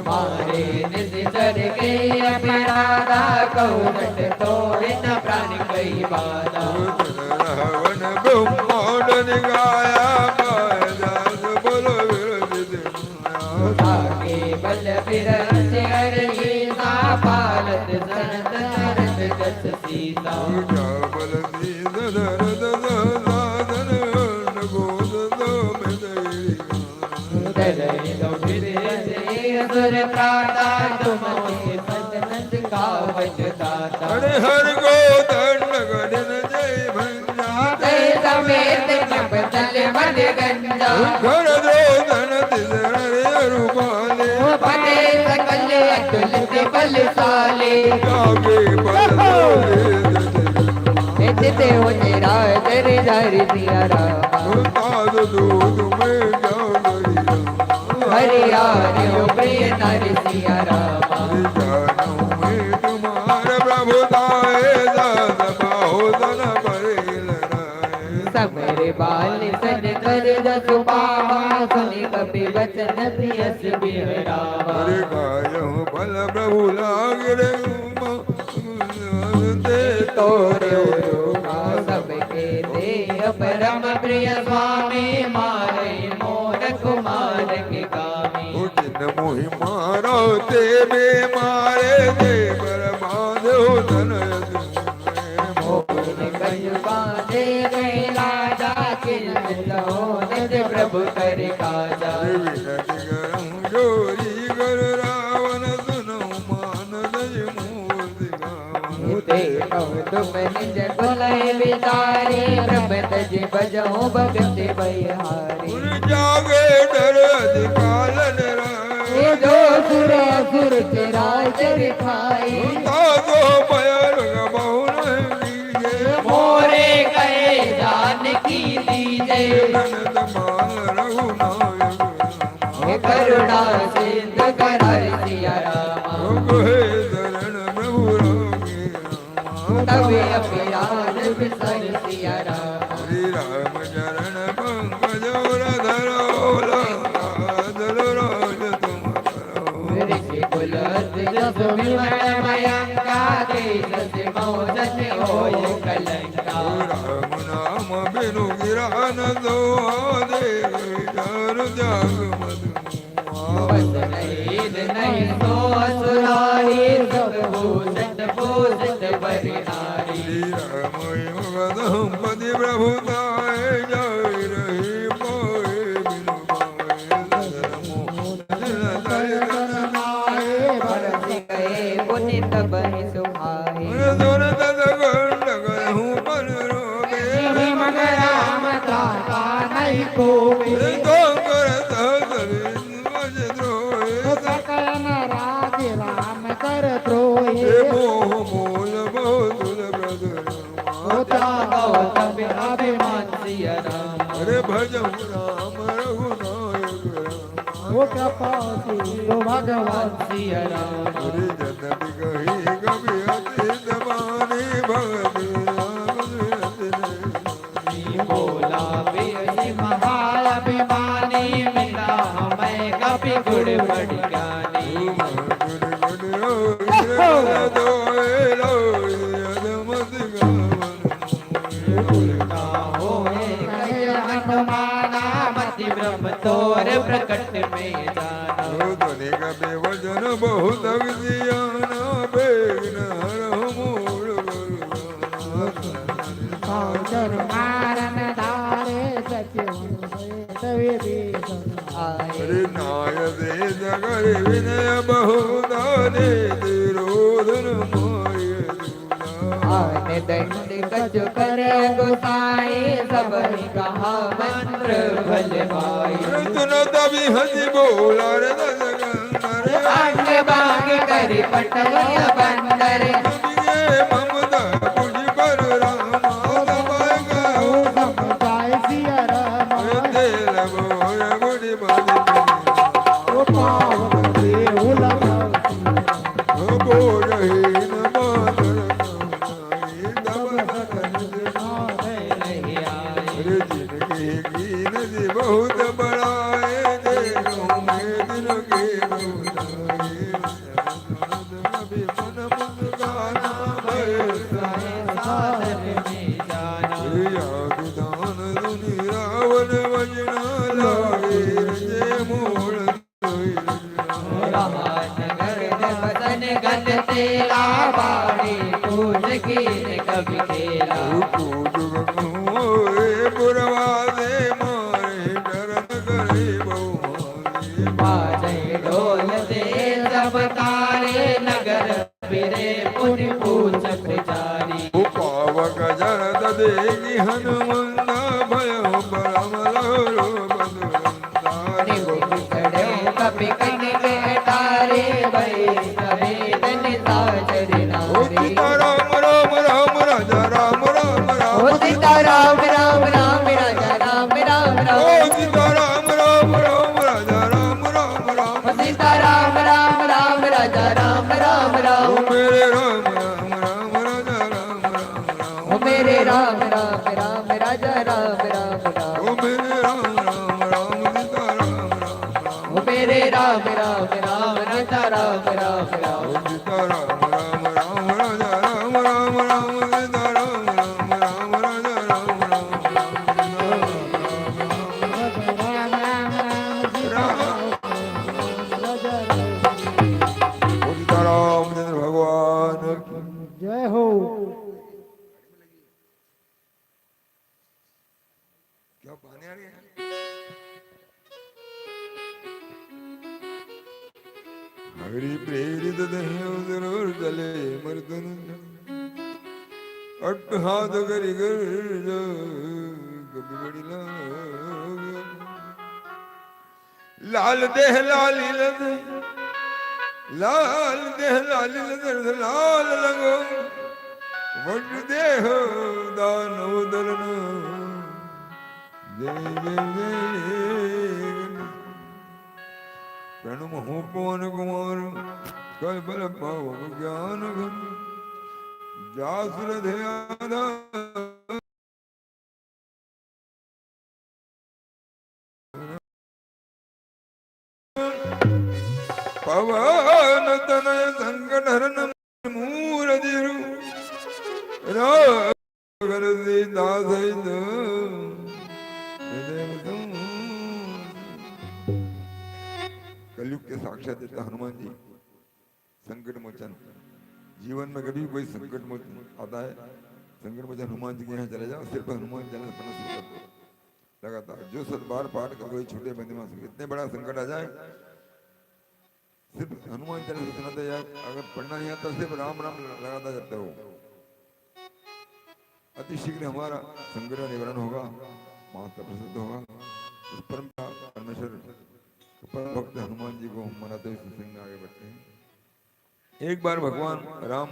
मारे निज जर के अपराधा कौरट तोड़ न प्राण कई बाधा रावण ब्रह्मांड निगाया दास बोलो विरोध आगे बल बिरच हर सा पालत संत सरत गच सीता बल साधन गोद दरई दो फिर असुर प्राता तुम अरे हर को दंड गण जय भंजा जय समेत नपतल मद गंजा घर दो धन तिजरे रूपाले पते सकल अतुलित बलशाली जागे बल जिते हो तेरा दर दर सिया रामा ताद दूध में जागरिया हरियारी ओ प्रिय नर सिया रामा जानू में तुम्हारे प्रभुताए दास बाहो धन बरेल राय समरे बाल सन कर जस पावा सुनि कपि वचन प्रियस बिहरावा अरे गायो बल प्रभु लागे दे तोरे सबके देह परम प्रिय स्वामी मारे मोर कुमार के गामी जिन मोहि मारो ते बे मारे दे बर्बाद हो धन मोर कयु बांधे गए लाजा किल्लो निज प्रभु कर काजा विनति करम जोरी कर रावण सुनो मान दय मूर्ति गावा देखो तुम निज कुलय विचारे प्रभत जी बजो भगत बहिहारी जागे डर अधिकालन राय जो सुर असुर तेरा चर खाई तागो पयर बहुन लीजे मोरे कहे जान की दीजे ननद माल रघुनायक करुणा सिंधु करार सिया रामा गोहे शरण प्रभु रामे तबे अपिराज बिसर सिया रामा श्री राम चरण पंकज धरो राज तुम करो ऋषि कुल जस विमल मयंका देश से मौजस होय कलंका राम नाम बिनु गिरा न दो देव चारु जाग बस नहीं सो असुरारी सब भूषण भूषित बरिहारी श्री राम योग दंपति प्रभुताय जय रही पाए बिनु पाए बरस गए पुनित बहि सुहाए सुर तद गंड गहूँ पर रोगे मग राम ताता नहीं को कर वज द्रोहे सकल राज राम कर द्रोहे हे मोह मोल बहुल ब्रदरमा गौतम अभिमान सिया राम अरे भजम राम रघुनायक राम वो कृपा सिंधु भगवान सिया राम अरे जन कही कभी अति दबानी भगति राम बोला बेसी महाअभिमानी मिला हमें कपि गुड़ बड़ी ज्ञानी होए कहे हनुमाना मति ब्रह्म तोर प्रकट में जाना वजन बहुत विद्याना बेन हर मूल सागर मारन धारे सचिव अरे नाय दे जगर विनय बहुदाने रोधन माय आन दंड कछु कर गुसाई सब कहा मंत्र भल भाई तुन तभी हंसी बोला रे दगंदर आग बाग करी पटवय बंदर ममता कुछ पर रामा दबाए गो समुदाय सिया राम तेल बोल बुढ़ी बाली वो पावन देहुला बोलहीन बादल नहीं आए अरे जिनकी कीन जी बहुत बड़ाए देखो मैं दिल के बहुताए कभी मन मुस्काना साधन में जाना यागदान दुनि रावण वजना लागे जय मोड़ नगर बदन गल तेला बाड़ी पूज की कभी खेला पुरवादे मारे डरन करे बहु बाजे ढोल दे सब तारे नगर फिरे पुनि पूछत जारी पावक जरद देगी हनुमंत भयो परम लहरो बंधुरंदारी खड़े कपि कनि बेटारे भई कभी तन साजर नारी सीताराम राम राम राजा राम राम राम ओ सीताराम राम राम राजा राम राम ओ राम सीताराम राम राम राजा राम राम राम ओ सीताराम राम राम राजा राम राम राम ओ मेरे राम राम राम राजा राम राम राम ओ मेरे राम राम राम राजा राम राम राम ओ मेरे राम राम राम सीताराम राम राम ओ मेरे राम राम राम राजा राम राम राम ओ सीताराम राम राम राजा राम राम राम सीताराम राम राम राजा राम राम ओ सीताराम चंद्र भगवान की जय हो। क्या पानी आ रही है हरि प्रेरित दहियो जरूर चले मर्दन अट हाथ करी कर जो कभी बड़ी लाल देह लाली लद लाल देह लाली लद लाल लगो वट देह दानव दलन जय जय जय प्रणम हो पवन कुमार कल बल पाव ज्ञान घन जासुर ध्यान पवन तनय संकट हरन मूर दिरु रागर दास कलयुग के साक्षात देता हनुमान जी संकट मोचन जीवन में कभी कोई संकट मोचन आता है संकट मोचन हनुमान जी के यहाँ चले जाओ सिर्फ हनुमान चला पढ़ना शुरू कर दो लगातार जो 7 बार पाठ कर कोई छोटे बंदी मास इतने बड़ा संकट आ जाए सिर्फ हनुमान चालीसा सुनाते या अगर पढ़ना नहीं आता सिर्फ राम राम लगातार जपते हो अति शीघ्र हमारा संकट निवारण होगा माता प्रसिद्ध होगा उस परम परमेश्वर परम भक्त हनुमान जी को मनाते हुए सत्संग में आगे बढ़ते हैं। एक बार भगवान राम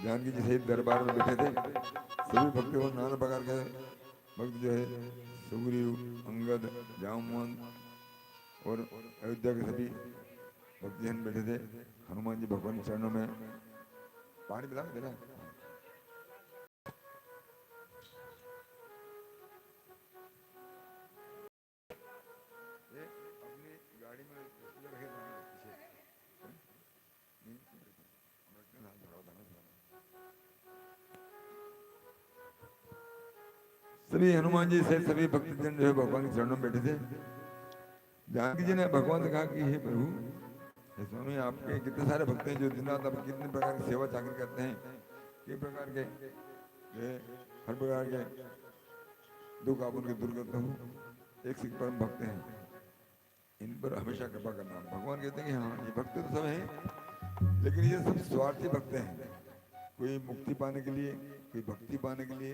जानकी जी सहित दरबार में बैठे थे सभी भक्तों को नाना प्रकार के भक्त जो है सुग्रीव अंगद जामवंत और अयोध्या के सभी भक्तजन बैठे थे। हनुमान जी भगवान के चरणों में पानी पिला दे रहा है। सभी हनुमान जी से सभी भक्तजन जो है भगवान के चरणों में बैठे थे। जानकी जी ने भगवान से कहा कि हे प्रभु हे स्वामी आपके कितने सारे भक्त हैं जो दिन रात आप कितने प्रकार की सेवा चाकरी करते हैं किस प्रकार के हर प्रकार के दुख आप उनके दूर करते हो एक सिख परम भक्त हैं इन पर हमेशा कृपा करना। भगवान कहते हैं कि हाँ ये भक्त तो सब हैं लेकिन ये सब स्वार्थी भक्त हैं। कोई मुक्ति पाने के लिए कोई भक्ति पाने के लिए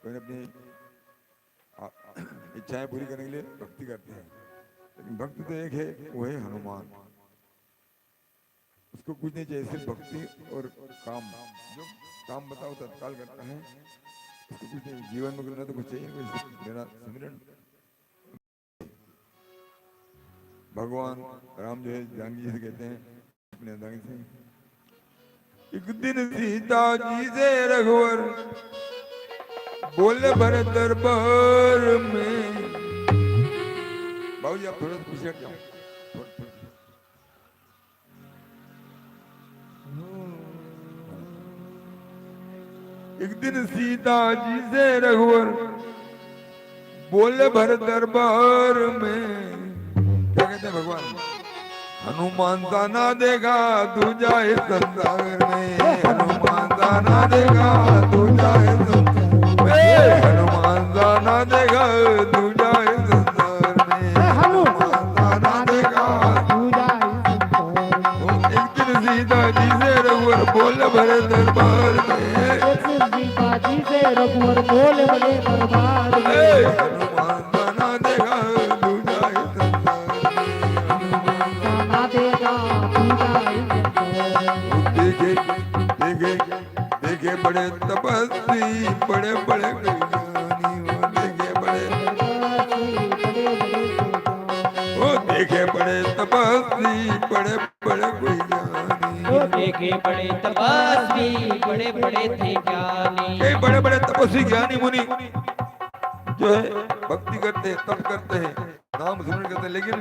कोई अपनी इच्छाएं पूरी करने के लिए भक्ति करते हैं लेकिन भक्त तो एक है वो है हनुमान। उसको कुछ नहीं चाहिए सिर्फ भक्ति और काम जो काम बताओ तत्काल करता है उसको कुछ नहीं जीवन में करना तो कुछ चाहिए मेरा सिमरन। भगवान राम जो है जानकी जी से कहते हैं अपने अंदाज से एक दिन सीता जी से रघुवर बोले भरत दरबार में बाबूजी आप थोड़ा पीछे हट जाओ। एक दिन सीता जी से रघुवर बोले भरत दरबार में क्या कहते हैं भगवान हनुमान सा ना देगा तू जाए संसार में हनुमान सा ना देगा तू जाए हनुमान सा ना देगा तू जाए संसार में हनुमान सा ना देगा तू जाए। एक दिन सीता जी बाजी से रघुवर बोल भरे दरबार में। सिद्धि बाजी से रघुवर बोल बड़े दरबार में। हनुमान दाना देगा दूजा इस संसार में। दाना देगा दूजा इस संसार में। देखे देखे देखे बड़े तपस्वी बड़े बड़े ज्ञानी हो। देखे बड़े ओ देखे बड़े तपस्वी बड़े बड़े कोई ज्ञानी। देखे बड़े तपस्वी बड़े बड़े थे ज्ञानी। कई बड़े बड़े तपस्वी ज्ञानी मुनि जो है भक्ति करते हैं, तप करते हैं, नाम स्मरण करते हैं, लेकिन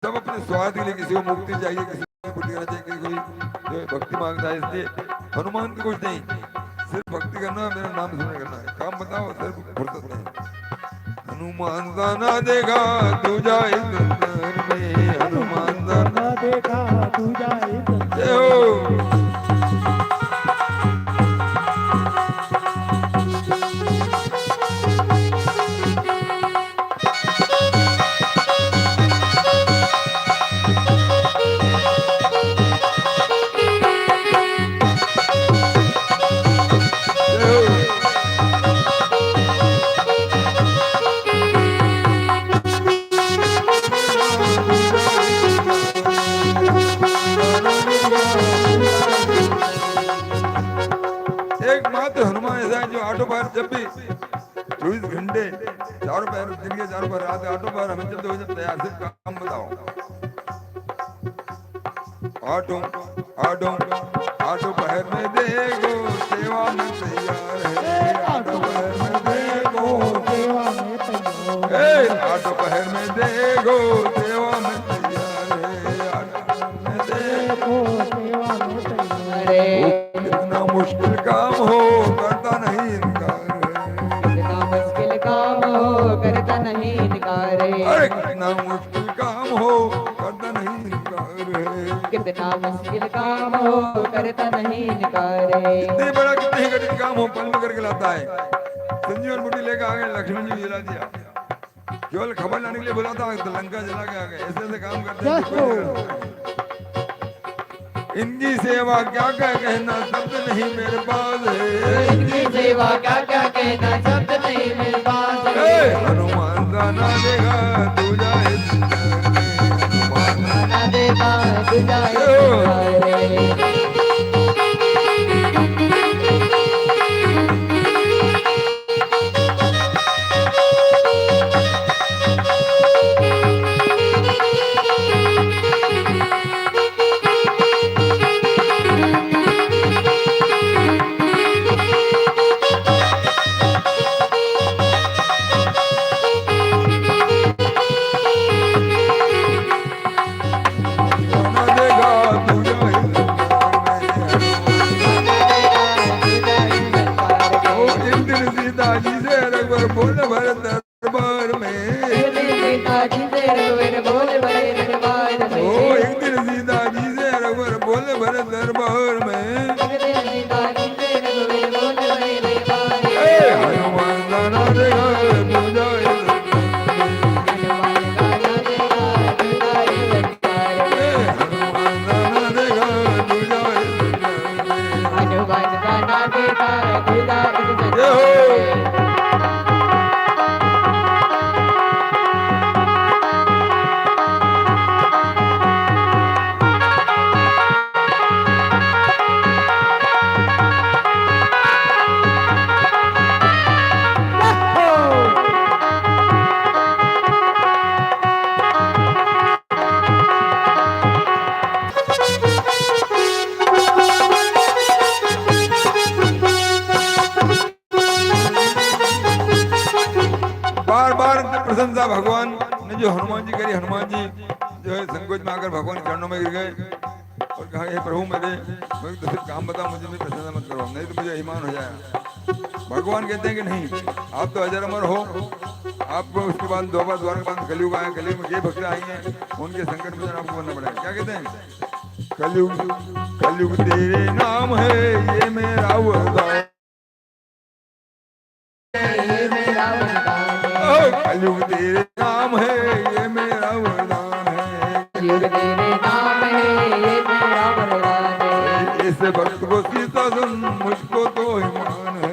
सब अपने स्वार्थ के लिए, किसी को मुक्ति चाहिए, किसी को बुद्धि करना चाहिए, किसी को जो है भक्ति मांगता है। इसलिए हनुमान को कुछ नहीं, सिर्फ भक्ति करना, मेरा नाम स्मरण करना है। काम बताओ, सिर्फ फुर्सत नहीं। हनुमान दाना देगा दूजा इस संसार में। हनुमान दाना देगा दूजा इस संसार जय हो। एकमात्र हनुमान ऐसा है जो आठों बार जब भी 24 घंटे चारों पैर दिन के चारों पैर रात के आठों बार हमें जब तैयार से काम बताओ। आठों आठों आठों पहर में देखो सेवा में तैयार है। आठों पहर में देखो सेवा में तैयार। आठों पहर में देखो सेवा में तैयार है। आठों में देखो सेवा में तैयार। कितना मुश्किल काम हो करता नहीं इनकार है। कितना मुश्किल काम हो करता नहीं इनकार है। अरे कितना मुश्किल काम हो करता नहीं इनकार है। कितना मुश्किल काम हो करता नहीं इनकार है। कितने बड़ा कितने ही कठिन काम हो पल में करके लाता है। संजीवन बूटी लेकर आ गए, लक्ष्मण जी जला दिया, केवल खबर लाने के लिए बोला था तो लंका जला के आ गए। ऐसे ऐसे काम करते हैं। इनकी सेवा क्या क्या कहना शब्द नहीं मेरे पास है। इनकी सेवा क्या क्या कहना शब्द नहीं मेरे पास है। हनुमान दाना देगा दूजा इस संसार में। हनुमान दाना देगा दूजा इस संसार में। प्रशंसा भगवान ने जो हनुमान जी करी। हनुमान जी जो है संकोच में आकर भगवान के चरणों में गिर गए और कहा हे प्रभु मेरे तो सिर्फ काम बताओ, मुझे भी प्रशंसा मत करो, नहीं तो मुझे अभिमान हो जाएगा। भगवान कहते हैं कि नहीं, आप तो अजर अमर हो, आपको उसके बाद दोबारा द्वार के बाद कलयुग आया, कलयुग में ये भक्त आई हैं, उनके संकट में आपको बनना पड़ेगा। क्या कहते हैं? कलयुग कलयुग तेरे नाम है ये मेरा वरदान, कलयुग तेरे नाम है ये मेरा वरदान है, कलयुग तेरे नाम है ये मेरा वरदान ऐसे भक्त को सीता सुन मुझको तो ईमान है।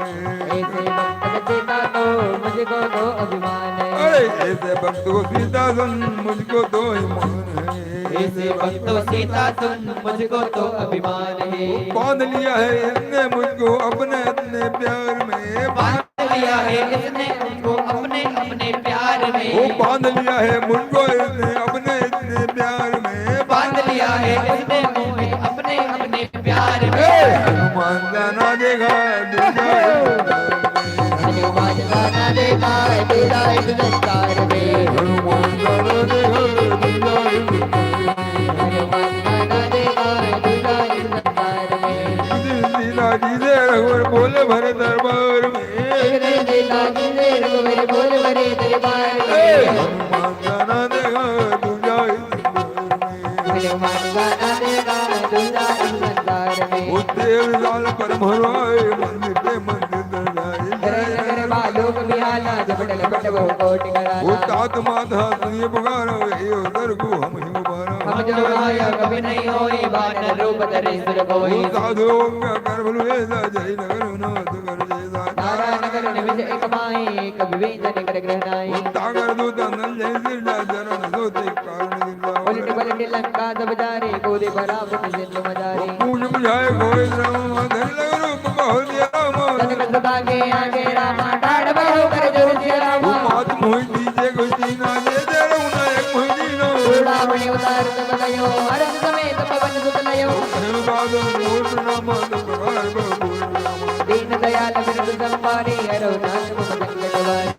ऐसे भक्त सीता तो मुझको तो अभिमान है। अरे ऐसे भक्त को सीता सुन मुझको तो ईमान है। ऐसे भक्त सीता सुन मुझको तो अभिमान है। बांध लिया है इसने मुझको अपने अपने प्यार में। बांध लिया है इसने मुझको अपने अपने प्यार में। वो बांध लिया है मुझको इसने अपने अपने प्यार में। बांध लिया है इसने मुझे अपने अपने प्यार में। हनुमान जाना देखा हनुमान जाना देखा तेरा इस संसार में। हनुमान जाना देखा हनुमान जाना देखा तेरा इस संसार में। लीला जी से रघुवर बोले भरे दरबार में। लीला जी से रघुवर बोले भरे दरबार में। हनुमान जाना देखा दूजा हनुमान जाना देखा दूजा इस संसार में। वो देव लाल पर भरवाए मंदिर पे मंदिर दर्शाए। बालोक बिहाला जबटल बटवो कोटि वो कराला। तात माता सुनिए पुकारो ये उधर को हम ही उबारा। हम जो आया कभी नहीं होई बानर रूप धरे सुर कोई। वो साधु का कर भलु ऐसा जय नगर नाथ कर जैसा। तारा नगर निमिष एक माई कभी भी जन कर ग्रहणाई। वो तागर दूत नल जय सिरजा चरण सोते कारण गिरजा। पलट पलट लंका सब जारे कोदे भरा पुन सिंधु मदारी। पूज बुझाए गोविंद राम धन लग रूप बहुत दिया राम। तन सदा के आगे रामा ठाड़ बहु कर जोर दिया वो रामा। मात मोहि दीजे गुस्ती ना दे दे रहुना एक मोहि दीनो। चूड़ामणि उतार तब गयो हर्ष समेत पवन सुत लयो। धन बाद मोर नाम प्रकार बहु राम। दीन दयाल बिरद संवारी हरो नाथ मुख संकट वारी।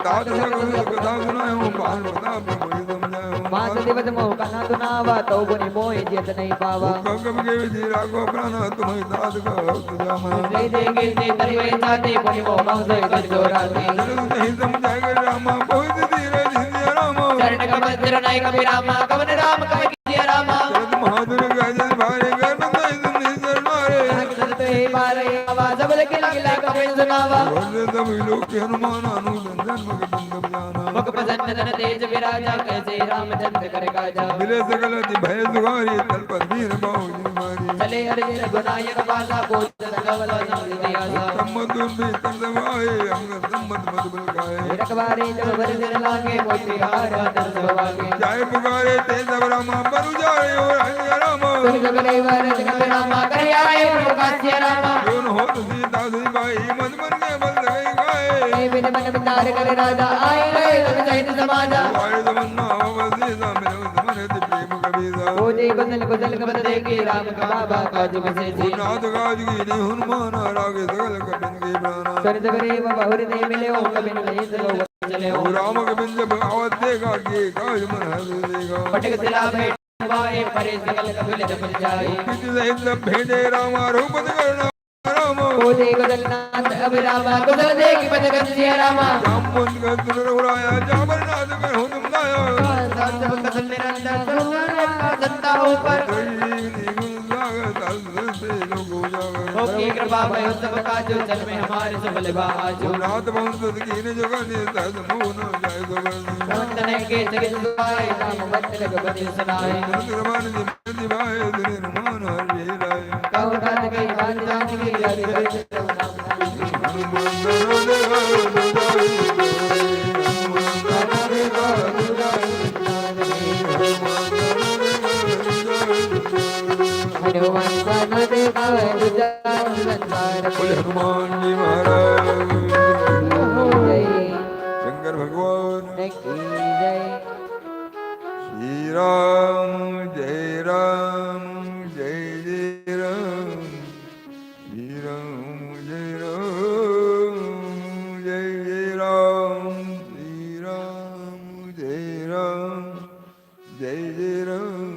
तात सगुन कथा सुनायो बाल प्रताप मोहि समझायो। मात दिवस मोह कना दुनावा तो गुनि मोहि जेत नहीं पावा। कब के विधि राखो प्राण तुम्हें दाद का तुझा मन। जय देगे ते तरिवे जाते गुनि मोह मौसै गजो राते। नहीं समझाए रामा बहुत धीरे धीरे रामा। चरण कमल तिरुनाई कपि रामा कवन राम कवि कीजिए रामा। चरत महादुर गजल भारे गर्भ नहीं सुनी सरनारे। हे मारे आवाज सबल किला किला कपि सुनावा। वर्षे तब लोक के हनुमान अनुसंधान मग बंद बजाना। मुख प्रसन्न धन तेज विराजा कैसे रामचंद्र कर काजा। मिले सकल अति भय सुगारी तल पर वीर बाहु मारी। चले अर्जुन गुनायक बाला कोच सकल दियासा। सम्मत भी तंदवाए अंग सम्मत मत बल गाए। रखवारे जब भर दिन लागे मोती हार दर सवागे। जाय पुकारे ते सब रामा बरु जाए और हरि रामा। सुन सबले वर जगत रामा कर आए प्रकाश्य रामा। जोन हो सीता सी बाई मन मन के बल गई गाए। हे बिन मन विचार कर राजा आए गए तुम सहित समाजा। वाय तमन्ना वसीता मेरे मन ते प्रेम कबीरा। ओ जी कुशल कुशल कबत देखे राम का बाबा काज विशेषी। नाथ गाज की ने हनुमान रागे सकल कपिन के प्राणा। कर जगरे बहुर दे मिले ओ कबिन नहीं सलो चले ओ। राम के बिंद आवत देगा के काज मन हर देगा। पटक सिला भेट वाए परे सकल कपिल जपल जाए। कित सहित भेटे रामा रूप करना राम। ओ जी कुशल नाथ अब रामा कुशल देख पद गंजिया रामा। राम बंद कर तुर उड़ाया जाबर नाथ कर हो तुम दाया। सात कुशल निरंतर सर्वलोक सत्ता ऊपर। की कृपा भयो सब काजो जन में हमारे सबल बाजो। नाथ बहुत कीन जगने सहज मोहन जाय गोवर्धन। वंदन के जगत सुभाए नाम वंदन रघुपति सुनाए। रमान जी भाई दिन मान हरि राय। कहो तात के बात जान की याद करे हनुमान जाना देखा दूजा संसार बोले में। हनुमान जी महाराज जय शंकर भगवान की जय। श्री राम जय राम जय जय राम। श्री राम जय राम जय जय राम। श्री राम जय राम जय जय राम।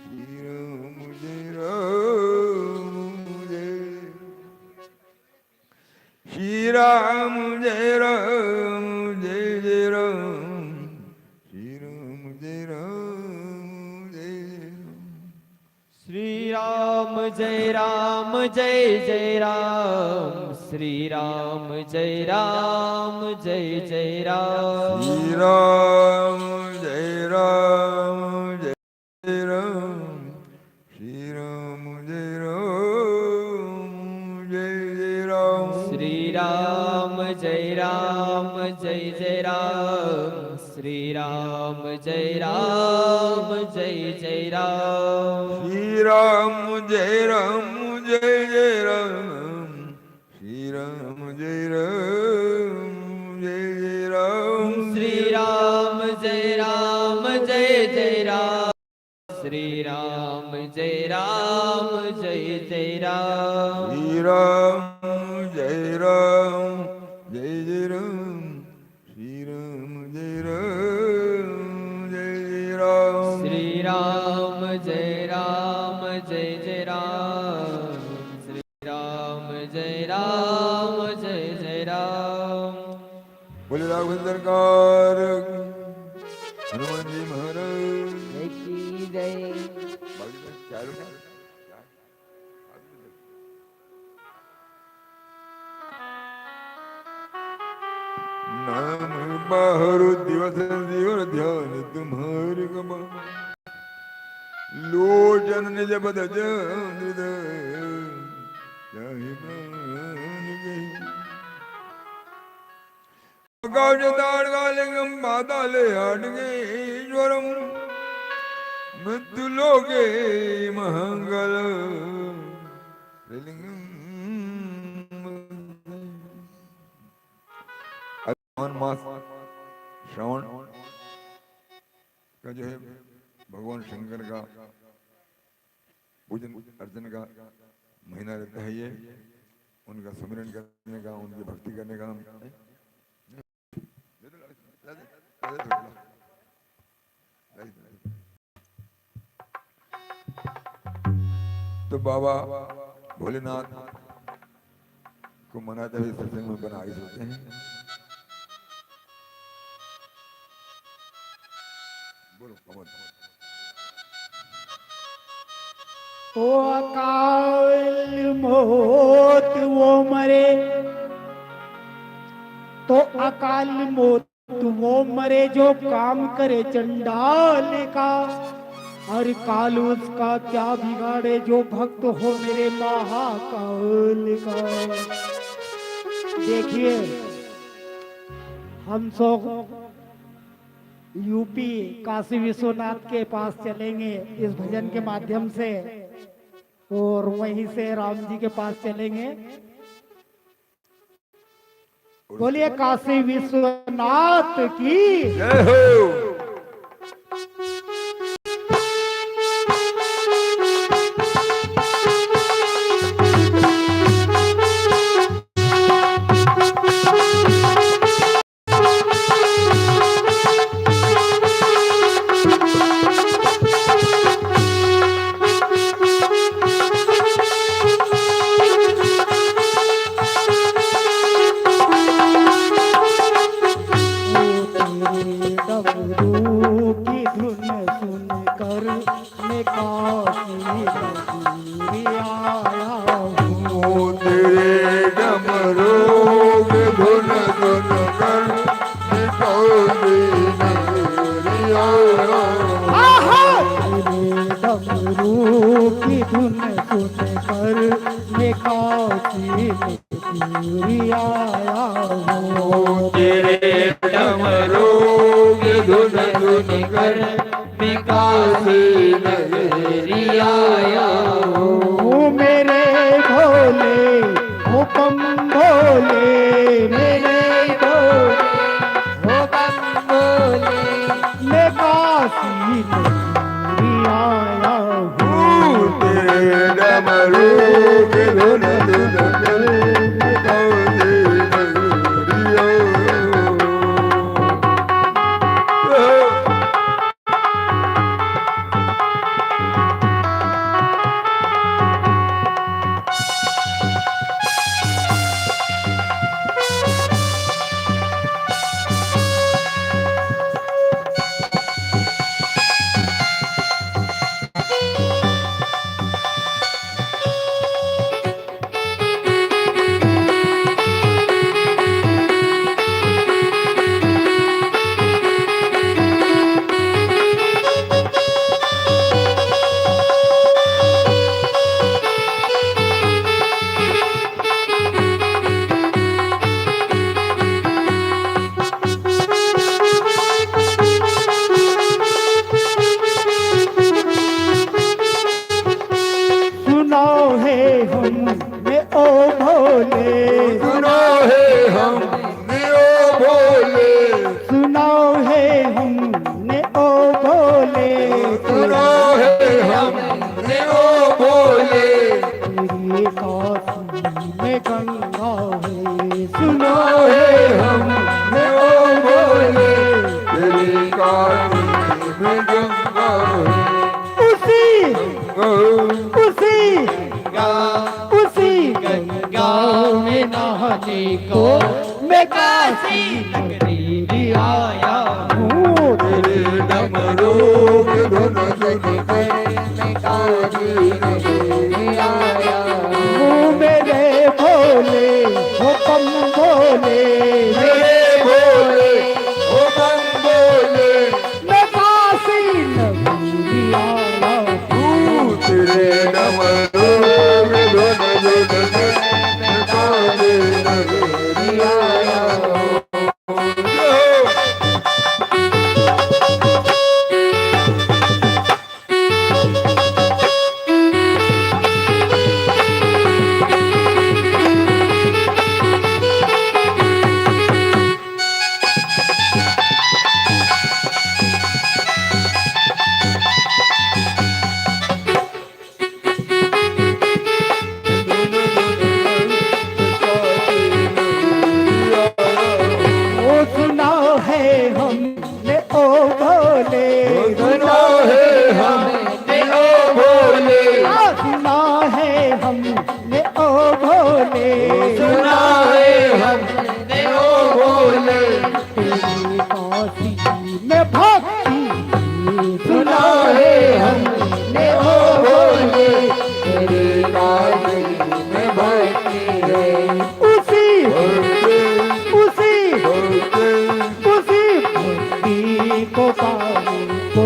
श्री राम जय राम जय। श्री राम जय राम जय जय राम। श्री राम जय राम जय राम। श्री राम जय राम जय जय राम। श्री राम जय राम जय जय राम। श्री राम जय राम जय राम। श्री राम जय राम जय जय राम श्री राम जय राम जय जय राम श्री राम जय राम जय जय राम श्री राम जय राम जय जय राम श्री राम जय राम जय जय राम श्री राम जय राम जय जय राम श्री राम जय राम जय जय राम श्री राम जय राम जय जय राम श्री राम जय राम जय जय राम श्री राम जय राम जय जय राम श्री राम जय राम जय जय राम बोले राघव सरकार हनुमान जी महाराज जय की जय नाम बाहर दिवस दिवर ध्यान तुम्हारे कबा लोचन निज पद लिंगम पाताले आडगे ईश्वरम मृत्यु लोके महंगल मास श्रावण का जो है भगवान शंकर का पूजन अर्चन का महीना रहता है ये उनका सुमिरन करने का उनकी भक्ति करने का तो बाबा भोलेनाथ को मनाते हुए सत्संग में बना आगे चलते हैं बोलो कमल ओ अकाल मौत वो मरे तो अकाल मौत वो मरे जो काम करे चंडाल का हर काल उसका क्या बिगाड़े जो भक्त हो मेरे महाकाल का। देखिए हम सब यूपी काशी विश्वनाथ के पास चलेंगे इस भजन के माध्यम से और वहीं से राम जी के पास चलेंगे। बोलिए काशी विश्वनाथ की जय हो। सुनो है हमने ओ भोले, सुनो है हमने ओ भोले, सुनो है हमने ओ भोले, सुनो है हमने ओ भोले, तेरी काशी में गंगा है, सुनो है हमने ओ भोले, तेरी काशी में गंगा है, उसी गंगा में नहाने को मैं काशी नगरी भी आया हूँ, तेरे डमरू के धुन सुन कर मैं काशी नगरी आया हूँ। मेरे भोले हुक्म भोले, मेरे भोले ओ बम भोले, मैं काशी नगरी भी आया हूँ, तेरे डमरू के धुन सुन कर मैं काशी नगरी आया हूँ। हमने ओ भोले, सुना है हमने ओ भोले, सुना है हमने ओ भोले, सुना है हमने ओ भोले, तेरी काशी में भक्ति सुना है हमने ओ भोले, तेरी काशी में भक्ति है, उसी उसी भक्ति उसी भक्ति को पाने को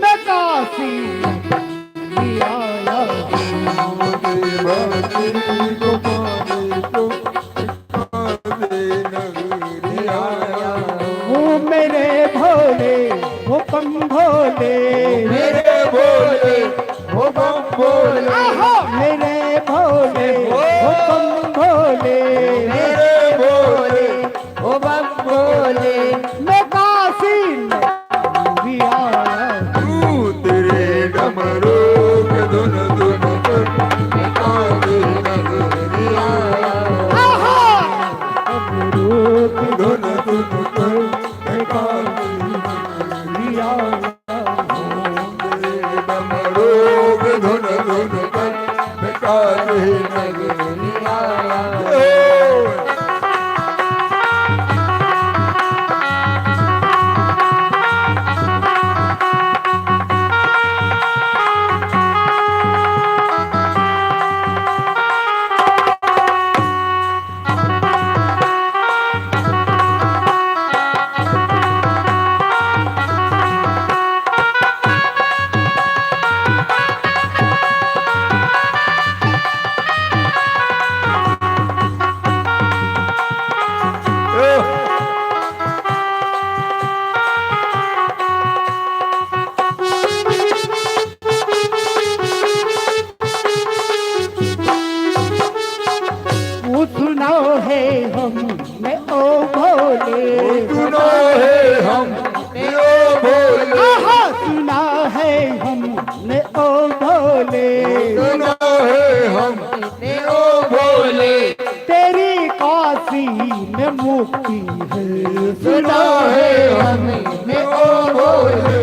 मैं काशी नगरी आया हूँ। भक्ति को पाने को काशी नगरी आया वो मेरे भोले हुक्म भोले, मेरे भोले ओ बम भोले, आहा मेरे भोले हुक्म भोले, मेरे भोले ओ बम भोले, मैं काशी नगरी आया हूँ। तेरे डमरू के धुन धुन कर काशी नगरी आया आहा धुन धुन कर काशी नगरी आया तेरे डमरू के धुन धुन कर काशी नगरी आया। वो सुना है हमने ओ भोले, सुनो है हमने ओ भोले, आहा सुना है हमने ओ भोले, सुनो है हमने ओ भोले, तेरी काशी में मुक्ति है, सुना है हमने ओ भोले,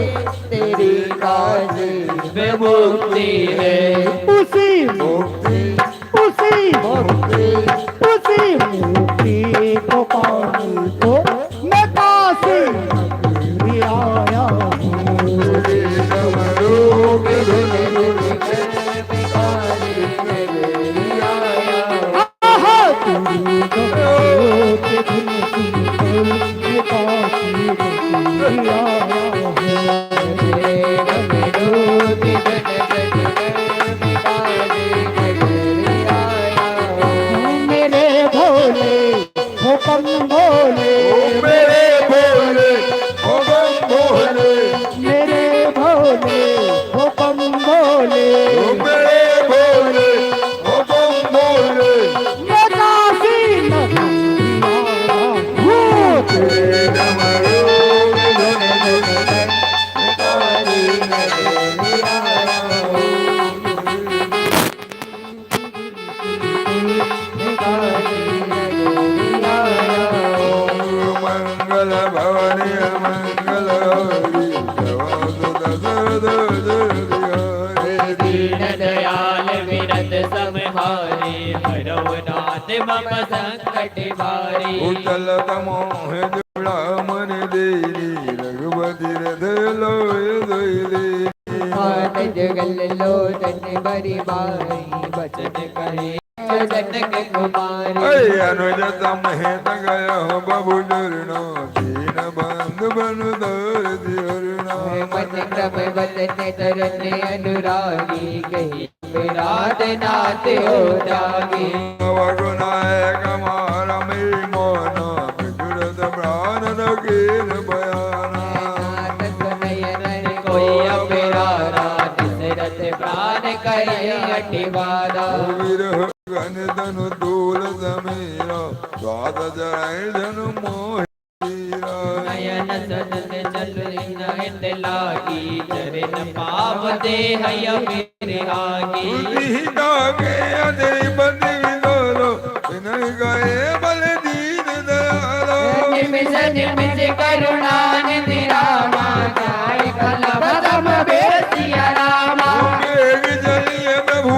तेरी काशी में मुक्ति है, उसी मुक्ति उसी मुक्ति उसी मुक्ति को पाने को मैं काशी नगरी आया हूँ। तेरे डमरू के धुन धुन कर काशी नगरी आया। आहा तेरी गंगों के धुन सुन कर मैं काशी नगरी आया हूँ। तेरे डमरू के धुन धुन कर मैं काशी हरौ नाथ मम संकट भारी उचल मोह जुड़ा मन देरी रघुपति हृदय लोय दोयरी हाथ जगल लोचन बरी बारी बचन करे जनक कुमारी अनुज समेत गयो बबु चरणो दीन बंधु बनु दर दियरना मन क्रम वचन चरण अनुरागी कही विराट नाथ हो जागी वगुनायक मार मे मोन विदुरद प्राण नगीर बयाना नाथ सुनयन कोई अपिरारा दशरथ प्राण करे अटिवारा विरह गन धनु दूल समीरा स्वाद जय धनु मोहीरा नयन सदन चल नयन लागी चरण पाव दे हय मेरे आगी उदिता के अधिपति विदोलो विनय गए बल दीन दयालो निमिष निमिष करुणा निधि रामा जाय कल बदम बेसिया रामा वेग जलिय प्रभु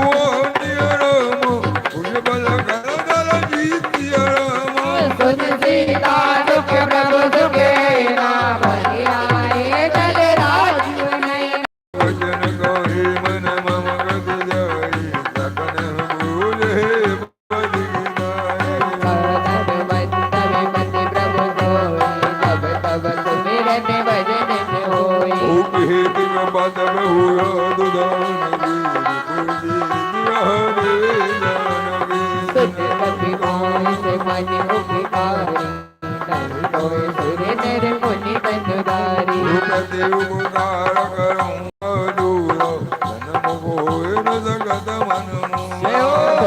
दियो रामो उन बल कर दल जीतियो रामो सुन सीता दुख प्रभु दुखे राम आए चल राजू नयन वचन कहे मन मम गत जाई सकन भूल हे बद गिनाई तब बंदव मति प्रभु सोई तब तब सुमिरन भजन होई ओके तिम बद बहु दुदान वीर पूजी जानवी सुन कपि मोहि से मन उपकारी धन होय सुर नर मुनि बनुदारी रूपति उपकार करूं अदूरो जन्म होय न जगत मन मोह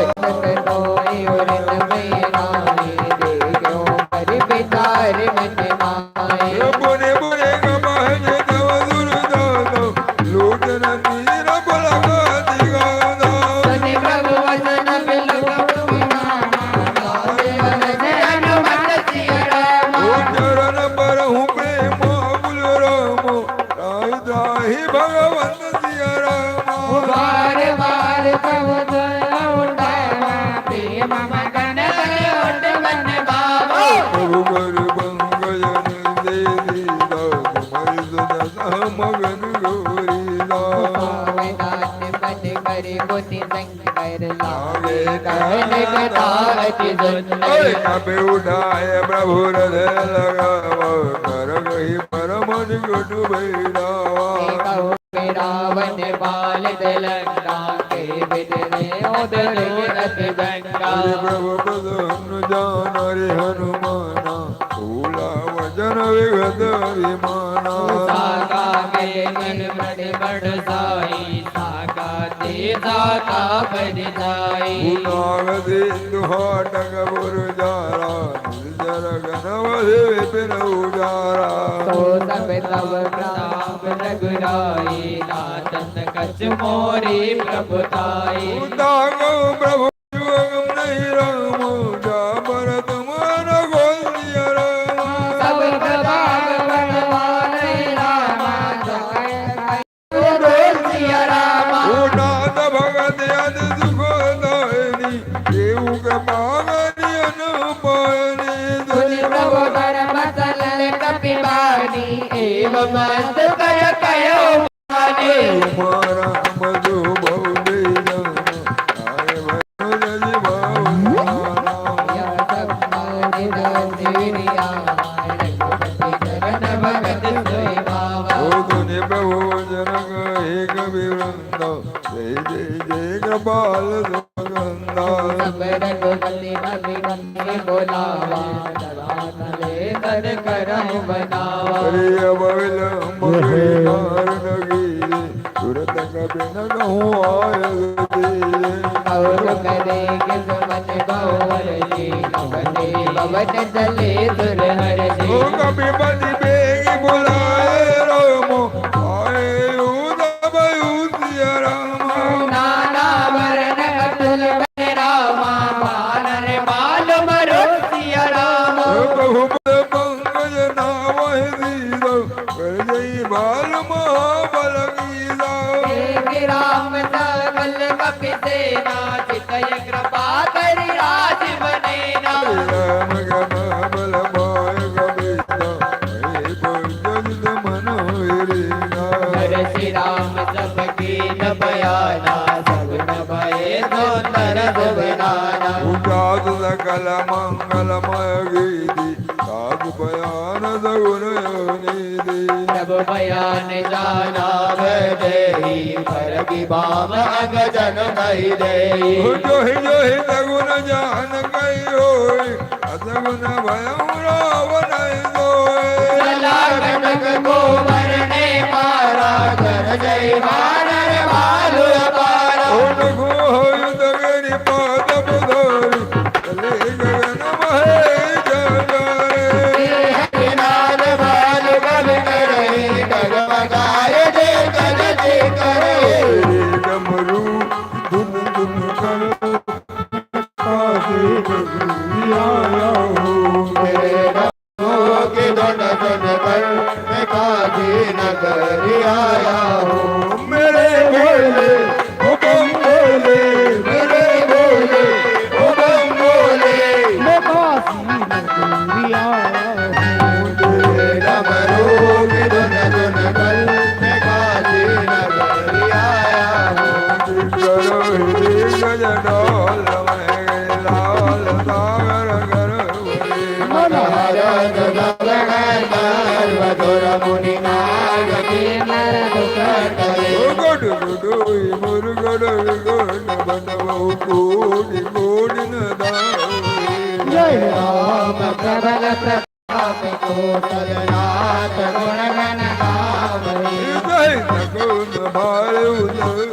भजन होय और नमय नारी देखो पर विचार मन माय बुरे बुरे गबह तव दुर्दानो लोचन तीर बलगा दिगानो सुन प्रभु वचन बिलुक विनाना अनुमत सिय रामा चरण पर हूँ प्रेम बुल रामो राय त्राहि भगवंत सिया रामो बार बार प्रभु दया उठावा प्रेम मगन भय उठ मन बाबो प्रभु कर पंकजन दे दीदा तुम्हारी सुदशा मगन गोरीदा पावनान मन करे मुनि शंकर लागे कहन कथा अति सुंदर कपे उठाए प्रभु हृदय लगावा कर गही परम निकट बैरावा कहो के रावण बाल लंका के बिदरे उदर अति गंगा हरि प्रभु प्रसन्न जान हरि हनुमाना भूला वचन विगत अभिमाना साका के मन बड़ बड़ साई साका ते साका बड़ जाई नाग सिंधु हाटक बुरजारा निर्जर गणवधि विपिन उजारा तो सब तब प्रताप रघुराई नातन कछ मोरी प्रभुताई उदागो प्रभु जुगम नहीं रामो जा पर तुमान गोल दिया रामा सब प्रभाग बनवाले रामा जय बोल सिया रामा नाथ भगत यद सुख दायनी देव कृपागनि अनुपायनी सुन प्रभु धर्म चल कपि बानी एवं मस्त कर कयो माने मारा मधु बहु जाना आय भजन जि भावना या सब माने देविया रघुपति चरण भगत सोई बाबा ओ तुने प्रभु जनक एक विवृंद जय जय जय कृपाल सुगंधा सब रघुपति नबी बोलावा तले कर करहु बनावा हरे अविलंब कारण गिरे तुरत कभी न कहूँ आय दिए और करे किस मन गौर जी बने पवन चले सुर हर जी ओ कभी बदि बेगी बुलाए रामो आए उदब उसिया रामा नाना वरण अतुल बन रामा बानर बाल मरो सिया रामा कहु बल पंकज नावहि दीदो कर जई बाल महाबल गीदा देव राम सकल कपि सेना चितय कृपा सुंदर सुविधाना उजात सकल मंगलमय गीति साधु बयान सगुण निधि जब बयान जाना देही पर की बाम अग जन कही देही जो ही सगुण जान कही होय असगुण भयं रावण सोय कनक को मरने मारा कर जय वानर भालु पारा उनको युद्ध गिरि पाद बुधोरी चले गगन महे जगरे नाद भालु बल करे डगमगाए दे कल दे करे डमरू धुन धुन कर काहे आया हो मेरे रंगों के धुन धुन कर मैं काजी नगर आया हूँ मेरे भोले ओ बम भोले मेरे बोले ओ बम बोले मैं काशी नगरी आया हूँ। डमरू की धुन धुन कर मैं काशी नगर आया हूँ करो हिरी गज डोल में लाल सागर गरवरे महाराज गगन मधुर मुनि नाग की मरद करे गुड गुडोई मुरगड गुड बनवो कोटि कोटि न दावे जय राम प्रबल प्रताप को सलनाथ गुण गण गावे जय नकुल भार उदय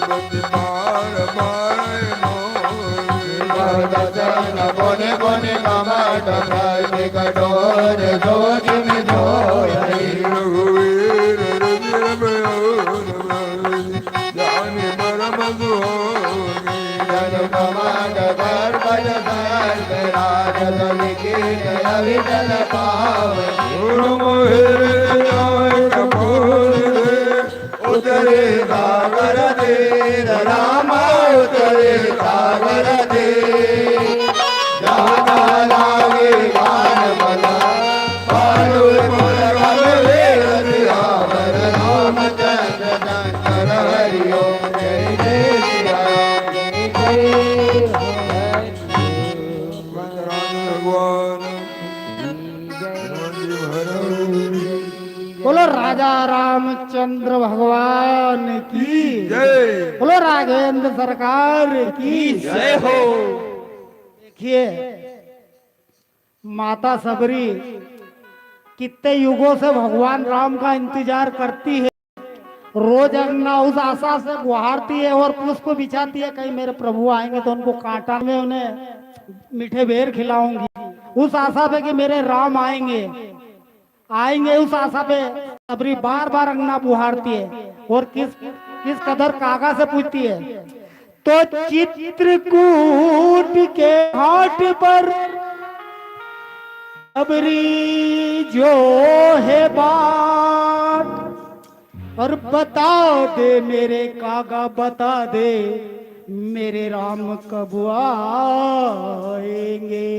बंद मार मारे मोर गगन बोने बोने कमट भर कठोर जोग में जोई रघुवीर रुधिर बयोर जाने परम सुहोनी जन कमट भर बल भर राज लिखी रवि जल पावे गुरु मोहिरे जाय कपूर दे उतरे सागर दे रामा उतरे सागर दे जाना लागे गान बना बालु मोर गले रामर रामचंद्र शंकर हरि ओम जय जय श्री राम जय भगवान बोलो राजा रामचंद्र भगवान की जय बोलो राघवेंद्र सरकार की जय हो देखिए माता सबरी कितने युगों से भगवान राम का इंतजार करती है, रोज अंगना उस आशा से गुहारती है और पुष्प बिछाती है, कहीं मेरे प्रभु आएंगे तो उनको कांटा में उन्हें मीठे बेर खिलाऊंगी, उस आशा पे कि मेरे राम आएंगे आएंगे, उस आशा पे सबरी बार बार अंगना बुहारती है और किस कदर कागा से पूछती है। तो चित्रकूट के घाट पर सबरी जो है बात, और बता दे मेरे कागा बता दे मेरे राम कब आएंगे।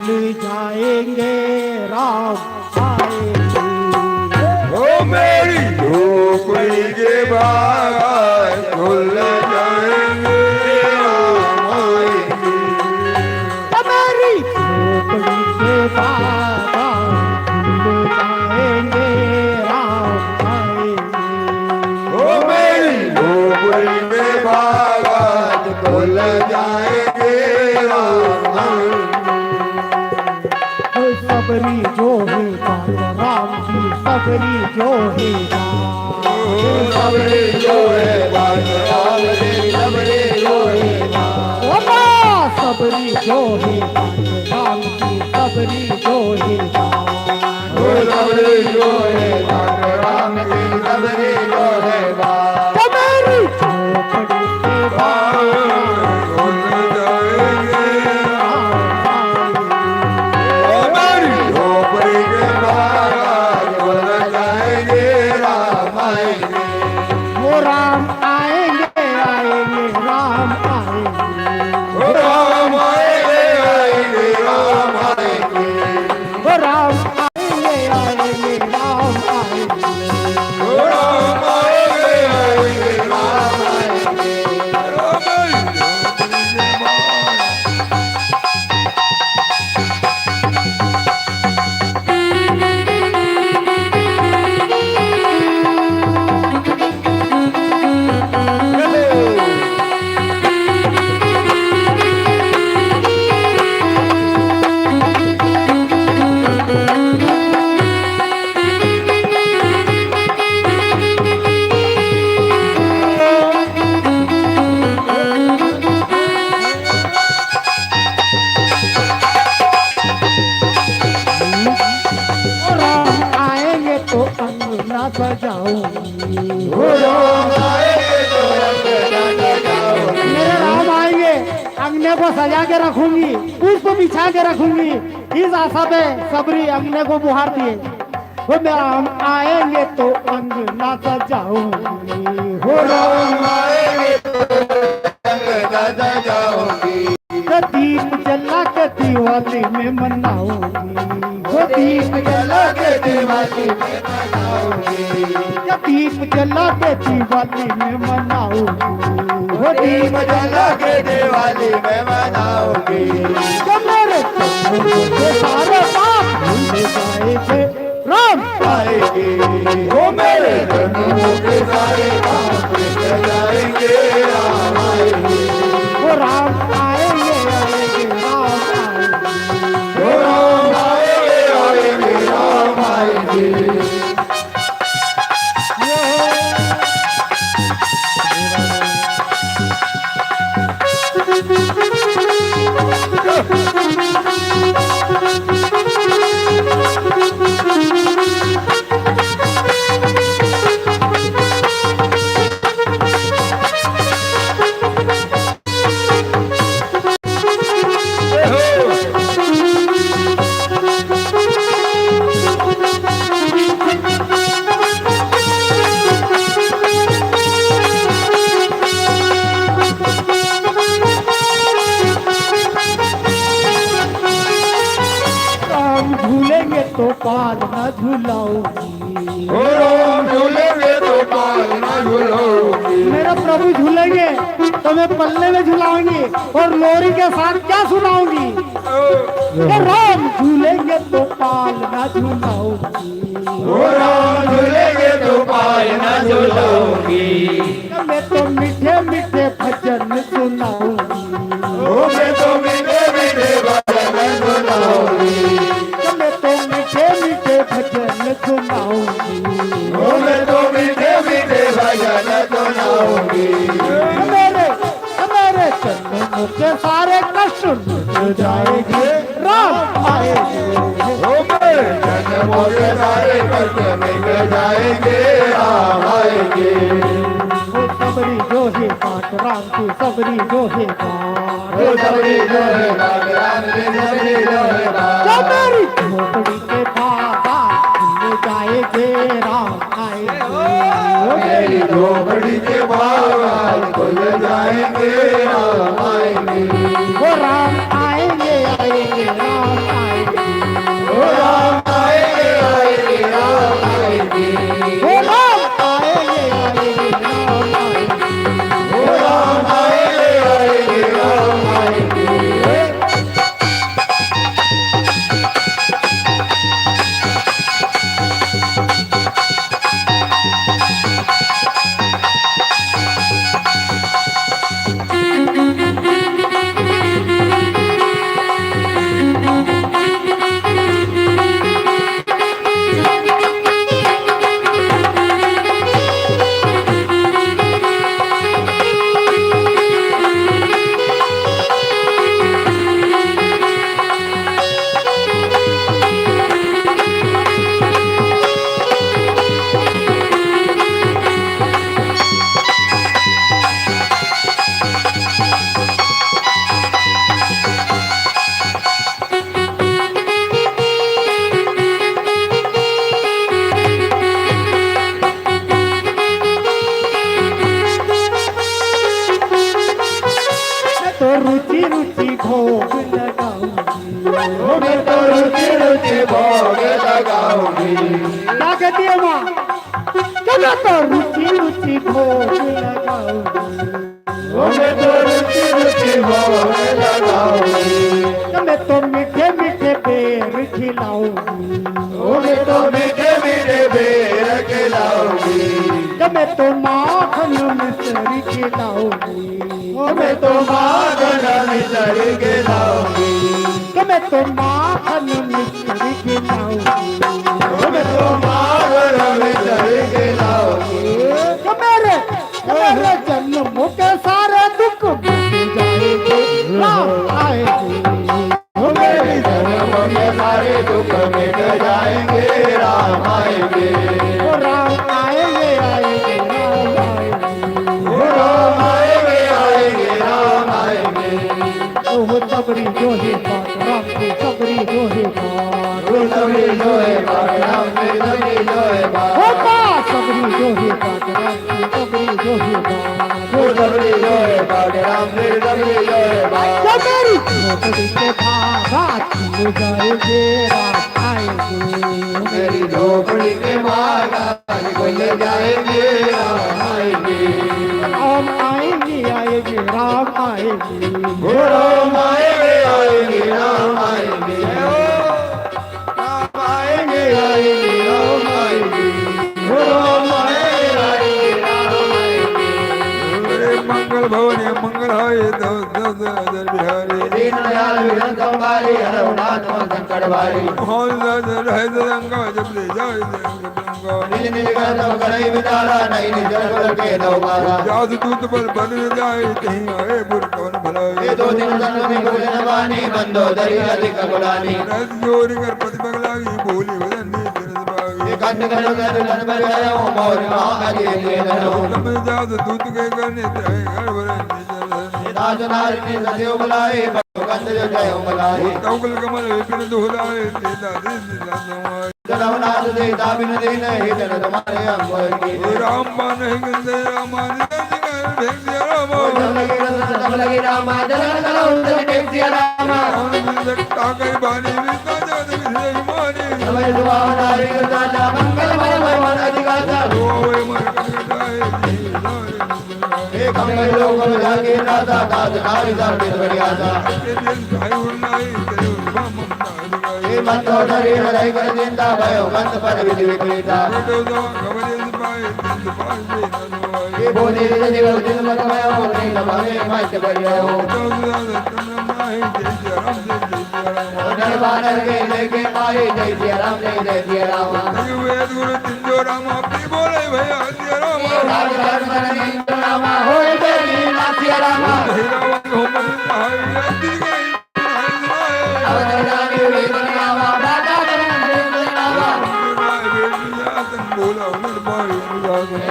मिल जाएंगे राम आएंगे। ओ मेरी झोपड़ी के बाहर खुल जाएंगे राम आएंगे। हमारी झोपड़ी के बाहर खुल जाएंगे राम आएंगे। ओ मेरी झोपड़ी के बाहर खुल जाएंगे राम आएंगे। सबरी जो है बात राम की सबरी जो है बात, सबरी जो है बात राम की सबरी जो है बात, ओ माँ सबरी जो है बात राम की सबरी जो है बात, ओ सबरी जो है बात राम की सबरी जो है बात। तुम्हारी झोपड़ी के बाहर खुल जाएंगे राम आएंगे। ओ मेरी झोपड़ी के बाहर खुल जाएंगे राम आएंगे। वो राम आएंगे आएंगे राम आएंगे। ओ राम आएंगे आएंगे राम आएंगे। वो राम आएंगे आएंगे राम सजाऊंगी। हो राम आएंगे तो अंगना सजाऊंगी। मेरे राम आएंगे, अंगने को सजा के रखूंगी, पुष्प बिछा के रखूंगी। इस आशा पे सबरी अंगने को बुहार दिए। वो राम आएंगे तो अंगना सजाऊंगी। हो राम आएंगे तो अंगना सजाऊंगी। दीप जला के दिवाली में मनाऊंगी। वो दीप जला के दिवाली में मनाऊंगी। दीप जला के दिवाली में मनाऊंगी। वो दीप जला के दिवाली में मनाऊंगी। मेरे सारे पाप भूल जाएंगे, राम आएंगे। वो मेरे जन्मों के सारे पाप मिट जाएंगे। राम आएंगे। वो राम आएंगे, आएंगे राम आएंगे। वो राम आएंगे, आएंगे राम आएंगे। झूलेंगे तो पाल न झूलाऊंगी। हो राम झूलेंगे तो पाल न झूलाऊंगी। मेरा प्रभु झूलेंगे तो मैं पल्ले में झूलाऊंगी और लोरी के साथ क्या सुनाऊंगी। राम झूलेंगे तो पाल न झूलाऊंगी। हो राम झूलेंगे तो पाल न झूलाऊंगी। मैं तो मीठे मीठे भजन सुनाऊंगी। मैं तो मीठे मीठे भजन सुनाऊंगी। मैं तो मीठे मीठे भजन सुनाऊंगी। मैं तो मीठे मीठे भजन सुनाऊंगी। मेरे जन्मों के सारे कष्ट मिट जाएंगे। राम आएंगे। मेरे जन्मों के सारे कष्ट मिट जाएंगे। राम आएंगे। वो सबरी जो है बात राम की, सबरी जो है बात, वो सबरी जो है बात राम की, सबरी जो है बात। जो मेरी झोपड़ी के बाबा मिल जाएंगे। राम आएंगे। मेरी झोपड़ी के बाबा खुल जाएंगे। राम आएंगे। वो राम आएंगे, आएंगे राम आएंगे। वो राम आएंगे, आएंगे राम आएंगे। वो राम आएंगे, आएंगे राम आएंगे। वो राम आएंगे, आएंगे राम आएंगे। तो रुचि रुचि भोग लगाऊंगी। मैं तो रुचि रुचि भोग लगाऊंगी। क्या कहती है माँ? तो मैं तो रुचि रुचि भोग लगाऊंगी। मैं तो रुचि रुचि भोग लगाऊंगी। तो मैं तो मीठे मीठे बेर खिलाऊंगी। मैं तो मीठे मीठे बेर खिलाऊंगी। तो मैं तो माखन मिश्री खिलाऊंगी। मैं तो माखन मिश्री खिलाऊंगी। तो मैं तो माखन मिश्री खिलाऊंगी। मैं तो माखन मिश्री खिलाऊंगी। तो मेरे जन्मों के सारे दुख मिट जाएंगे। राम आएंगे। मेरे जन्मों के सारे दुख मिट जाएंगे। राम आएंगे। राम सबरी जो है बात राम की सबरी जो है बात सबरी जो है बात राम की सबरी जो है बात सबरी जो है बात राम की सबरी जो है बात सबरी जो है बात राम की सबरी जो है बात सबरी झोपड़ी के बात खुल जाएंगे रात आएंगे मेरी झोपड़ी के बाहर खुल जाएंगे राम आएंगे राम आएंगे आएंगे राम आएंगे राम आएंगे आएंगे राम आएंगे राम आएंगे आएंगे राम आएंगे राम आएंगे आएंगे राम आएंगे मंगल भवन मंगल हाय बिहारी दीन दयाल विघ्न संहारी हरनाथ संकट भारी गंगा जब ले जाए निज निज कर सब करई विचारा नहीं निज बल के नौकारा जादू दूत पर बन जाए कहीं आए बुर कौन भलाई ये दो दिन संग में भोजन बानी बंदो दरी अधिक गुलानी रस जोर कर पति पगलागी बोली वदनी ये कंठ करो कर धन भर आयो मोर महाजी के धनो तम जादू दूत के करने जाए घर भरे दास नारी ने सदैव बुलाए भगवंत जो जय बुलाए तौकल कमल विपिन दोहलाए तेला दे दिलाए जलवनाथ दे दाबिन दीन हे जन तुम्हारे अंबर की राम बान है गंदे रामान कर भेज दिया राम तब लगे रामा जलन करो उतर टेक दिया रामा जट्टा कर बानी विता जद विजय मानी समय दुआ नारी करता मंगलमय भगवान अधिकाता रोए मर कटाए हे मंगल लोक जाके राधा दास नारी दास बढ़िया सा के दिल भाई उड़नाई तेरे बाम हे मंदोदरी हृदय कर जिंदा भयो गंध पर विधि विक्रीता तो दो खबर इस पाए दिल पाए नवाई हे बोले दिल दिल मत भयो नहीं लभावे मत बढ़ियो तो नाई जय राम दरबार के लेके आए जय सिया राम जय सिया राम वेद गुरु तिंजो राम अपनी बोले भैया जय राम राम राम राम होए जय सिया राम हिरा मोहम्मद भाई दिल गई अवतारी वेदना बाबा बोला उन्हें भाई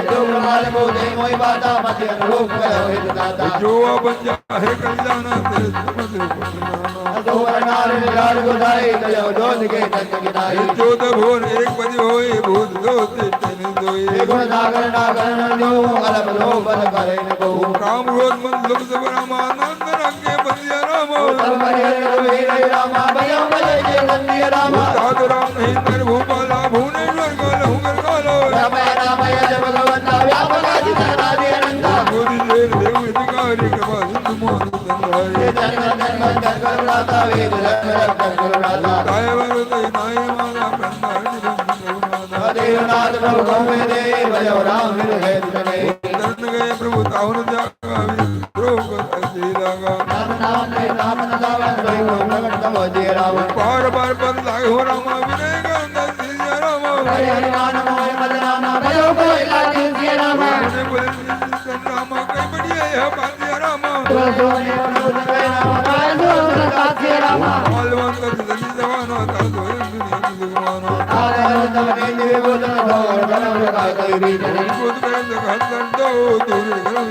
जो कमाल बोले मोई बाता मत अनुरूप करो हे दाता जो बन जाए कल्याण तेरे समझ तो नार निराल गुदाई तो जोत के तन गिनाई जो भोर एक बजे होए भूत दो तेन दोए गुण सागर नागर जो अलग लो बल करे न को काम रोज मन लुक सबरामानंद रंगे बंदिया राम सब करे वीर राम भयो बले जय बंदिया राम साधु राम नहीं कर भूपाला भुवनेश्वर का लहुगर कालो राम राम जय भगवंता व्यापक जितादि अनंत गोदी देव देव अधिकारी के बाद तुमान ये तंगाई जन्म जन्म जन्म करुणाता वेद रत्न करुणाता काय वरते नाय माना ब्रह्मांड ब्रह्मनाथ देवनाथ प्रभु गौवे दे भयो राम हृदय तने तन गए प्रभु तावन जागा रोग अति लगा नाम ने नाम नदावन कोई को प्रकट तमो जय राम पार पार पर लागे हो राम विनय गंगा सिया राम हरि हरि नाम मोहि मद नाम भयो कोई लागे जय राम ने बोले राम कई बढ़िया है बातिया राम जो ने अनुद जय राम काय जो जय राम मालवन का जनी जवानो ता दो दुनिया आले तम ने दिवे बोलन भवर धन का कोई भी नहीं खुद करे जगत दो दूर गई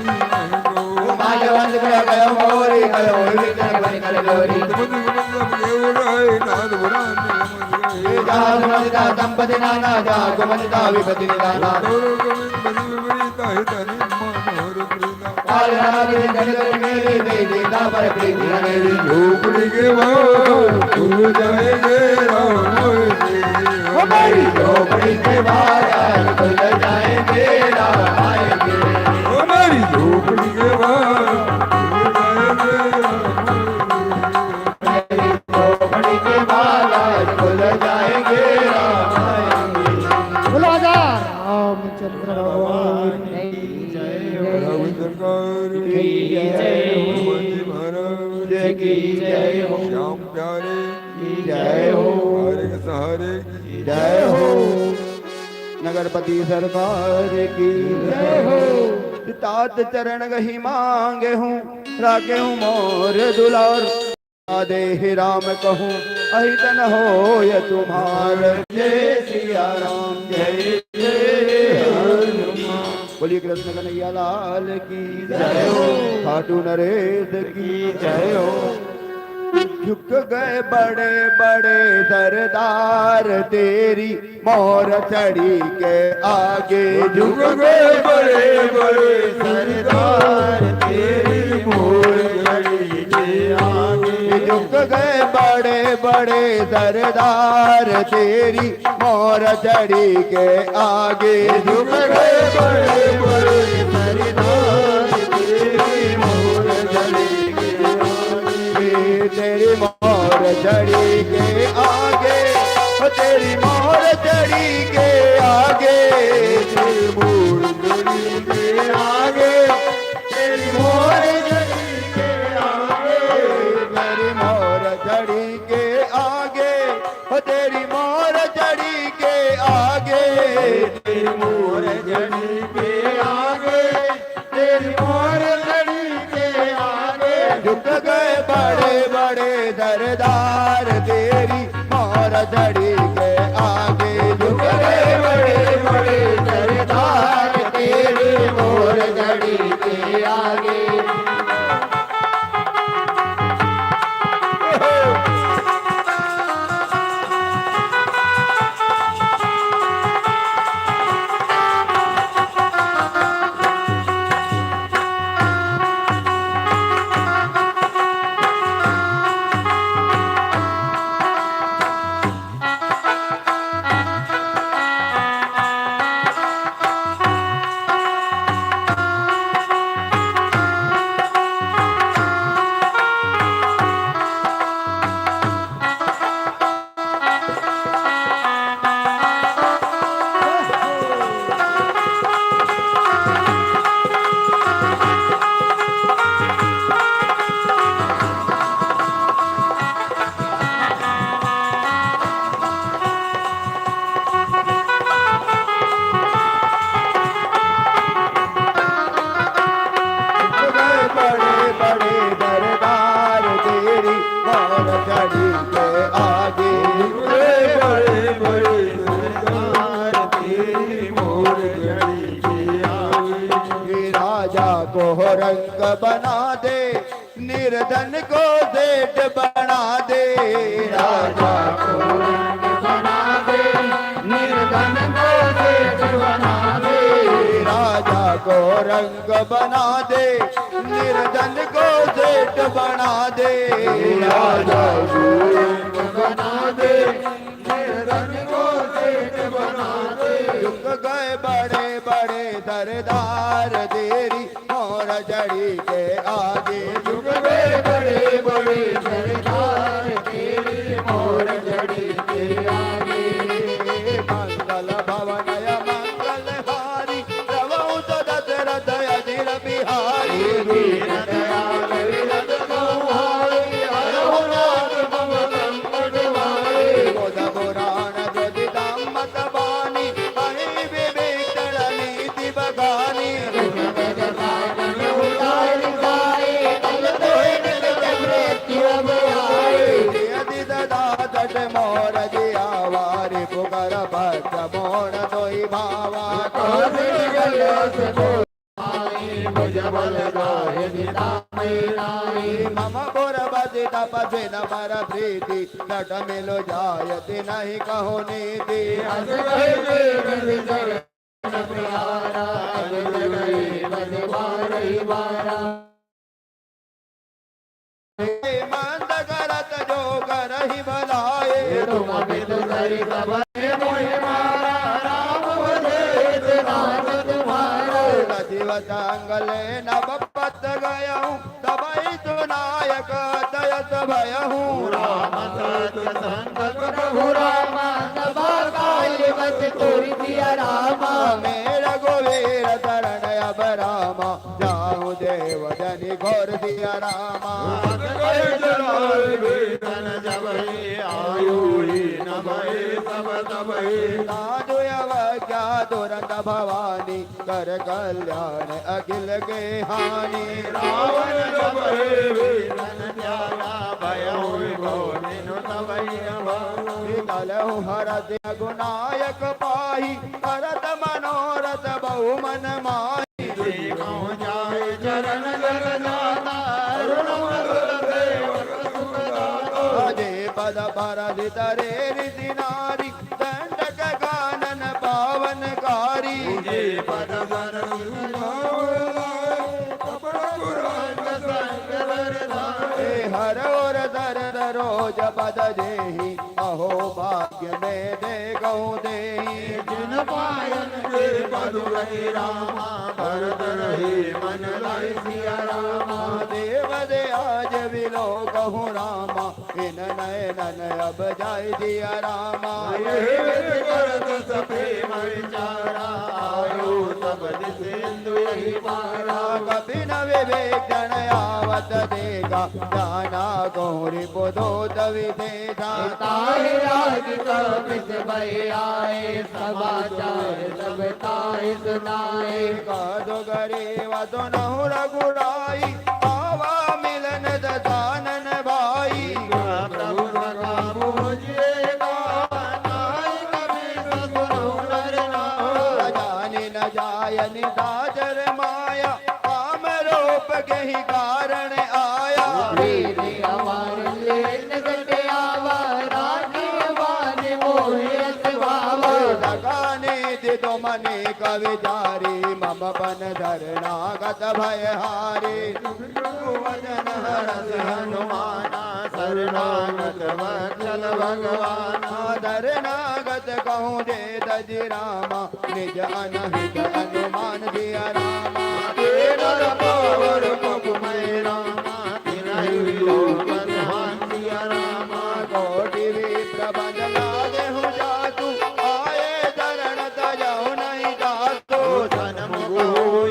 मायवंत करे गयो मोरी गयो विचन बनि करे लोरी बुद्ध मतलब के उराए नाद बुरान ये जहाज मदिता संपत्ति नाना जा गुमनिता विपत्ति निदाना दोरो गोविंद बनी विपरीता हितनि मनोहर प्रीता आल राग जगत मेरे बेजीता पर प्रीति मेरी झोपड़ी के बाहर तू जाएंगे राम हमारी झोपड़ी के बाहर खुल जाएंगे राम आएंगे हमारी झोपड़ी के बाहर झोपड़ी के बाहर खुल जाएंगे राम आएंगे बोलो आजा रामचंद्र भगवान की जय हो सरकार की जय हो महाराज की जय हो श्याम प्यारे की जय हो हरे के सहारे की जय हो नगरपति सरकार की जय हो तात चरण गही मांगे हूँ रागे हूँ मोर दुलार आदे ही राम कहूँ अहितन हो ये तुम्हार जय सिया राम जय जय हनुमान बोलिए कृष्ण कन्हैया लाल की जय हो खाटू नरेश की जय हो झुक गए बड़े बड़े सरदार तेरी मोर चढ़ी के आगे झुक गए बड़े बड़े सरदार तेरी मोर चढ़ी के आगे झुक गए बड़े बड़े सरदार तेरी मोर चढ़ी के आगे झुक गए बड़े बड़े सरदार तेरी मोर चढ़ी के आगे तेरी मोर चढ़ी के आगे तेरी मोर चढ़ी के आगे तेरी मोर चढ़ी के आगे तेरी मोर चढ़ी के आगे तेरी मोर चढ़ी के आगे तेरी मोर चढ़ी के आगे तेरी मोर चढ़ी के आगे तेरी मोर चढ़ी के आगे झुक गए बड़े बड़े सरदार तेरी मोर चढ़ी के आगे झुक गए बड़े बड़े सरदार तेरी मोर चढ़ी के आगे रंग बना दे निर्धन को सेठ बना दे राजा को रंग बना दे निर्धन को सेठ बना दे राजा को रंग बना दे निर्धन को सेठ बना दे राजा को रंग बना दे निर्धन को सेठ बना दे झुक गए बड़े बड़े सरदार तेरी मोर चढ़ी के आगे झुक गए बड़े बड़े सरदार तेरी मोर चढ़ी के आगे मंगल भवनय मंगल हारी प्रभु तो दशरथ अधीर बिहारी वीर दयाल विरद गौहारी हरहु नाथ मम संकट हारी बोध पुराण ज्योतिषामत बानी अहि विवेक नीति बगानी मोर दिया वारी पुकार भक्त मोर दोई भावा मम पुर बदित पसिन पर प्रीति नट मिलो जायति नहीं कहो नीति मंद करत जो करहि भलाए तुम बिद करि सबने मोहि मारा राम बधेत नाम तुम्हारा नदिवत अंगले नभ पत गयहूँ तबहि सुनायक दयस भयहूँ राम सत संकट प्रभु रामा सभा काल बस तोरि दिया रामा मेरा गोवीर शरण अब रामा जाऊँ देव जनि घोर दिया रामा दुरंत भवानी कर कल्याण अखिल के हानि रावण कलहु हरत गुनायक पाही भरत मनोरथ बहु मन माही जाय चरण जगन्नाथ अधित रे ऋषि नारी दंडक कानन पावनकारी पद मन हर और दर रोज पद जेहि अहो भाग्य में दे गौ दे जिन पायन के मधुरई रामा भरत रही मन लाई सिया रामा देव दे आज विलो कहूँ रामा इन नयन अब जाय दिया रामा करत सफे विचारा आयो सब सिंधु यही पारा कभी न विवेक जन आवत देगा जाना गौरी बुधो तवि देता ताहि राज कपिस भय आए समाचार सब ताहि सुनाए कादो गरीब तो नहु रघुराई आवा मिलन दसानन भाई प्रभु सखा पूजिएगा ताहि कपिस सुनो नर नाम जानी न जाय निदाजर माया काम रूप के ही कारण आया वीरि अमर लेन गटे आवा रानी वान मोहित भावा लगाने दिदो मने कविचारी मम बन धरणागत भय हारी वजन हरस हनुमाना शरणागत वत्सल भगवाना धरणागत कहूँ दे दज रामा निज अनहित हनुमान दिया रामा नर पावर पपुमय रामा तिनहि विलोकन हासिया रामा कोटि विप्र बंद लागे हूँ जातु आए चरण तजहु नहीं जातु जन्म को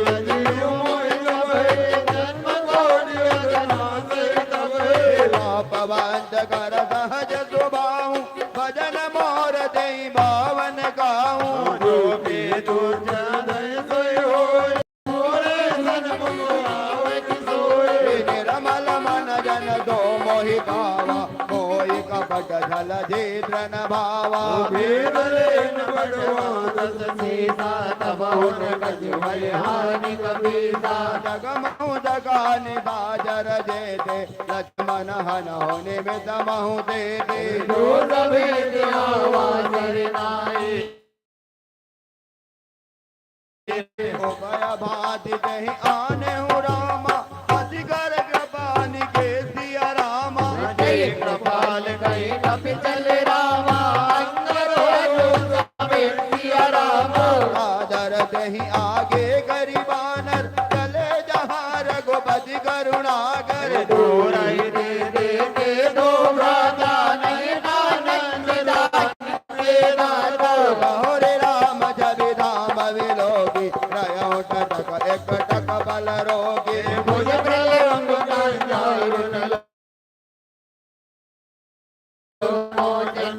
यदि मोहि भय जन्म कोटि अगना से तबे पवंत कर सहज सुबाहु भजन मोर दई बावन गाऊं जो पे दुर्जय सोय होय मोरे जन्म को आवे किसोय निर्मल मन जन दो मोहि पावा मोहि कपट छल जीद्रन भावा भेद लेन बड़वा दस सीता तब हुन कछ भय हानि कबीसा जगमहु जगानि बाजर जेते लक्ष्मण हन होने में समहु देते जो सभे आवाज नाई भय भाति कहीं आने हूँ रामा अधिकर कृपानि के सिया रामा जय कृपाल कई कपि चल रामा अंगरो समेत सिया रामा आदर कहीं आगे गरीबानर चले जहाँ रघुपति करुणागर दूरहि दे दो भ्राता नहीं नानंद दान दाता गौरे राम जबि धाम विलोकी रयो टटक एक टक बल रोगी भुज प्रलंब कंजारुन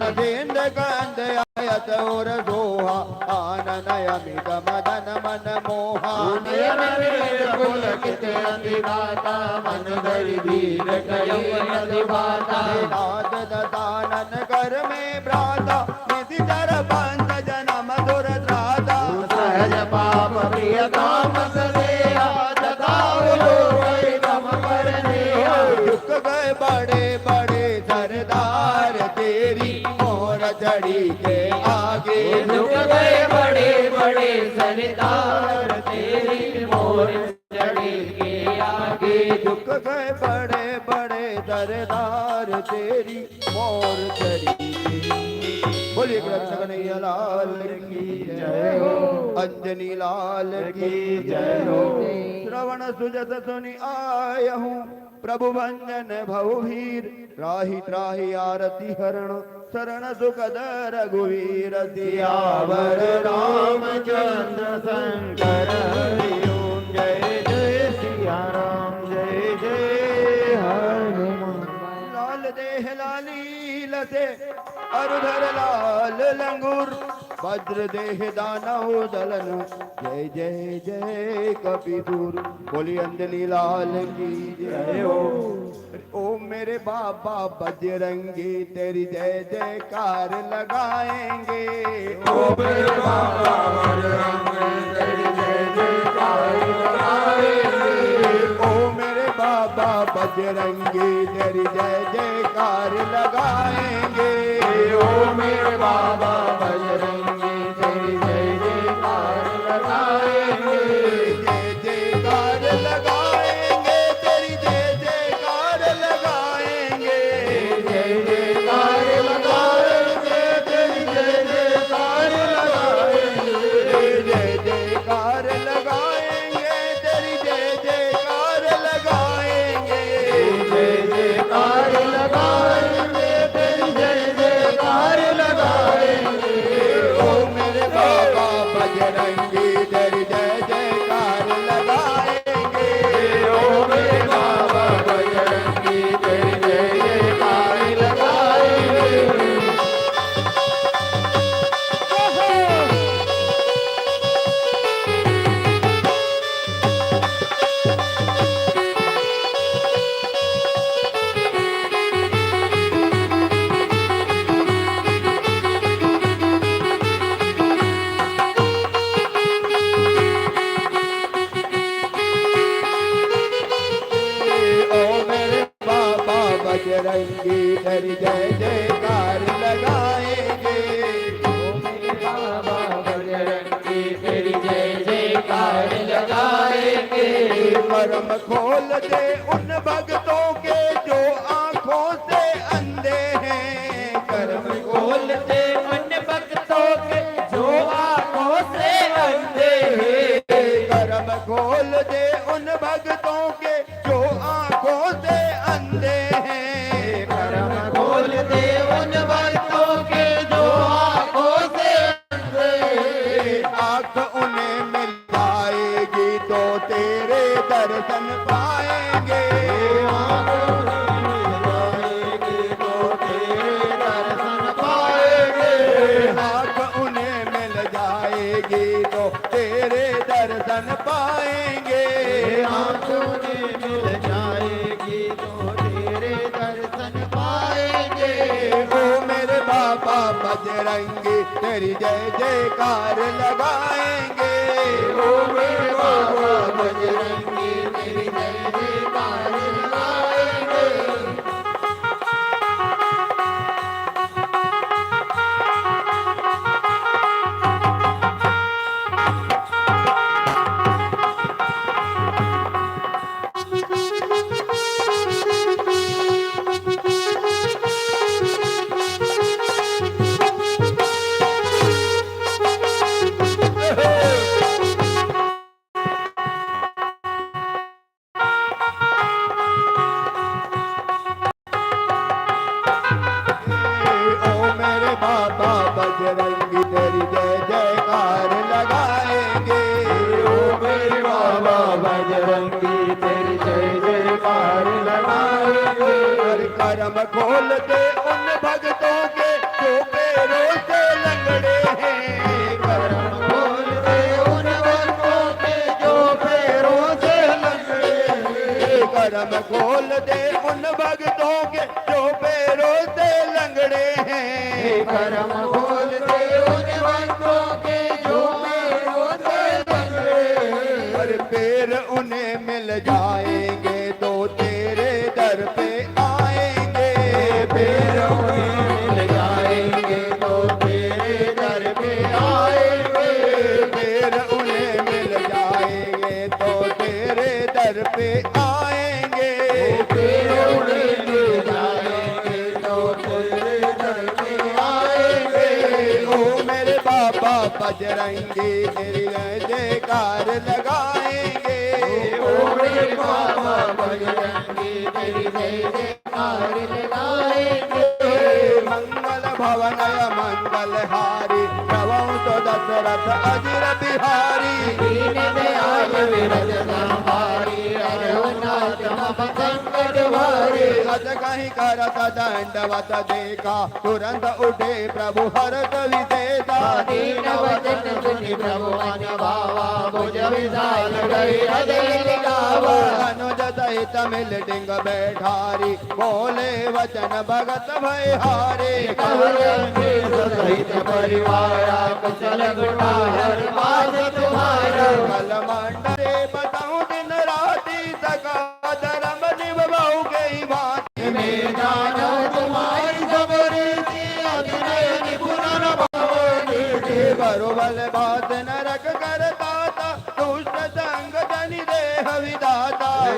अधीन्द्र कंद आयत और दोहा आनन अमित मदन मन मोहा नयन वीर पुलकित अतिदाता मन धरि धीर कई अधिभाता नाद ददानन कर में भ्राता निधि धर पंथ जन्म दुर त्राता सहज पाप प्रिय काम सदेहा तथाव लोक कम पर नेहा झुक गए बड़े बड़े सरदार तेरी मोर चढ़ी के आगे झुक गए बड़े बड़े सरदार तेरी मोर चढ़ी के आगे झुक गए बड़े बड़े सरदार तेरी मोर चढ़ी के बोलिए कृष्ण कन्हैया लाल की जय हो अंजनी लाल की जय हो श्रवण सुजत सुनि आयहूँ प्रभु भंजन भवभीर राही त्राही आरती हरण शरण सुखद रघुवीर सियावर रामचंद्र शंकर हरि ओम जय जय सिया राम जय जय हनुमान लाल देह लालील से अरुधर लाल लंगूर वज्र देह दानव दलन जय जय जय कपिधुर बोली अंजनी लाल की जय हो ओ मेरे बाबा बजरंगी तेरी जय जयकार लगाएंगे ओ मेरे बाबा बजरंगी तेरी जय जयकार लगाएंगे ओ मेरे बाबा बजरंगी तेरी जय जयकार लगाएंगे। ओ मेरे बाबा बजरंगी तेरी जय जयकार लगाएंगे। जय जयकार लगाएंगे तेरी जय जयकार लगाएंगे। जय जयकार लगाएंगे तेरी जय जयकार लगाएंगे। जय जयकार लगाएंगे तेरी जय जयकार लगाएंगे। जय जयकार लगाएंगे तेरी जय जयकार लगाएंगे। ओ मेरे बाबा बजरंगी तेरी जय जयकार लगाएंगे। ओ मेरे बाबा बजरंगी तेरी जय जयकार लगाएंगे। ओ मेरे बाबा बजरंगी तेरी जय जयकार लगाएंगे। ओ मेरे बाबा बजरंगी तेरी जय जयकार लगाएंगे। कर्म खोल दे उन भक्तों के जो आंखों से अंधे हैं। कर्म खोल दे उन भक्तों के जो आंखों से अंधे हैं। कर्म खोल दे उन भक्तों के जो आंखों से अंधे हैं। कर्म खोल दे उन भक्तों के जो आंखों से अंधे हैं। आंख उन्हें मिल जाएगी तो तेरे दर्शन पाएंगे। आंख उन्हें मिल जाएगी तो तेरे दर्शन पाएंगे। आंख उन्हें मिल जाएगी तो तेरे दर्शन पाएंगे। आंख उन्हें मिल जाएगी तो तेरे दर्शन पाएंगे। ओ मेरे बाबा बजरंगी तेरी जय जयकार लगाएंगे। ओ मेरे बाबा बजरंगी तेरी जय जयकार लगाएंगे। ओ मेरे बाबा बजरंगी तेरी जय जयकार लगाएंगे। ओ मेरे बाबा बजरंगी तेरी जय जयकार लगाएंगे। कर्म खोल दे उन भक्तों के जो पैरों से लंगड़े हैं। कर्म खोल दे उन भक्तों के जो पैरों से लंगड़े हैं। कर्म खोल दे उन भक्तों के जो पैरों से लंगड़े हैं। कर्म खोल दे उन भक्तों के जो पैरों से लंगड़े हैं। और पैर उन्हें मिल जाएंगे तो तेरे दर पे आएंगे। पैर उन्हें मिल जाएंगे तो तेरे दर पे आएंगे। पैर उन्हें मिल जाएंगे तो तेरे दर पे आएंगे। पैर उन्हें मिल जाएंगे तो तेरे दर पे आएंगे। ओ मेरे बाबा बजरंगी तेरी जय जयकार लगाएंगे। ओ मेरे बाबा बजरंगी तेरी जय जयकार लगाएंगे। मंगल भवनय मंगल हारी प्रभु तो दशरथ अजिर बिहारी। दीन दयाल विरज संहारी रघुनाथ मम संकट भारी। अज कहीं करत दंडवत देखा तुरंत उठे प्रभु हरत विशेषा। दीन वचन सुनि प्रभु मन भावा भुज विशाल गई हृदय गावा। अनुज सहित मिल डिंग बैठारी बोले वचन भगत भय हारे। सहित परिवार कुशल गुठार पास तुम्हारा। कल मंडले बताऊं दिन राति सका धर्म निभ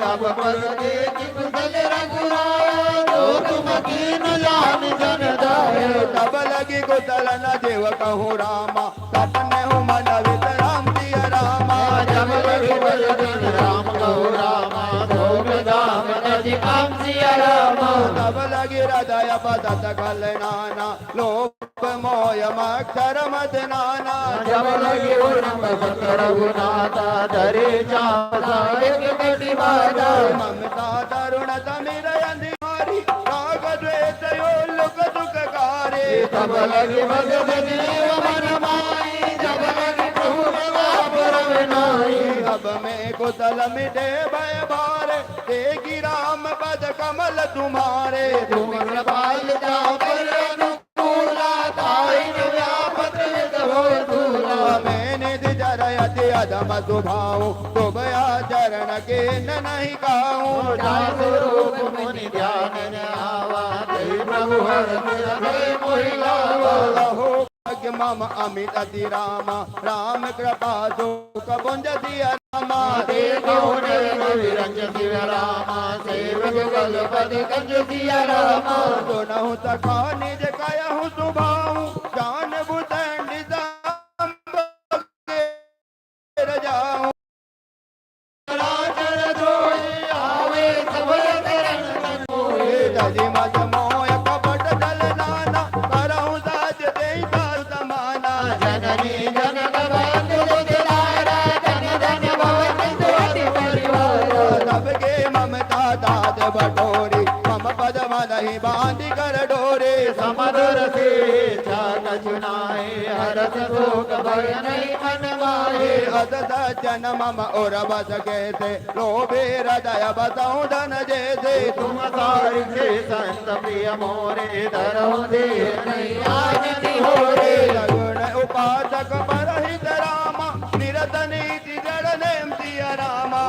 सब पद देख कुशल रघुराया जो तुम कीन जान जन जाए तब लगी कुशल न देव कहूँ रामा सपने हूँ मन वित राम सिया रामा जब लगी बल दिन राम कहूँ रामा धोम धाम नदी काम सिया रामा तब लगी हृदय बदत कल नाना लोक मोय मक्षर मद नाना जब लगी उर्म भक्त रघुनाथा धरे चासा एक कटी बाजा ममता तरुण समीर अंधिमारी राग द्वेष यो लोक दुखकारी तब लगी भगत देव मन माई जब लगी प्रभु परम नाई अब में कुशल मिटे भय भारे देखी राम पद कमल तुम्हारे तुम कृपाल जाओ पर अनुकूला ताई व्यापत हो दूला मैंने जरयति अधम सुभाऊ तुभया चरण के नहीं काऊं स्वरूप मुनि ध्यान आवा प्रभु हर मोहि लावा हो मम अमित अति रामा राम कृपा सुख पुंज दिया रामा देखो विरंज शिव रामा सेवक गलपति कंज दिया रामा सुनहु सखा निज कहूँ सुभाऊ जान बुझ जाऊं राजर जोई आवे सब चरण मोहे दजी मज मोय कपट जल नाना करहु साज देई दार समाना जननी जनक बंधु दुलारा जन जन भवन तुअति परिवार सबके ममता दाद बटोरी मम पद मदहि बांधि कर डोरे समदर से चाक चुनाए हरस शोक भय नहीं मन माहे अद सज्जन मम और बस कैसे लोभे हृदय बसऊं धन जैसे तुम सारि से संत प्रिय मोरे धरो दे नहीं आनति हो रे लगुण उपासक परहित रामा निरत नीति जड़ नेम सिया रामा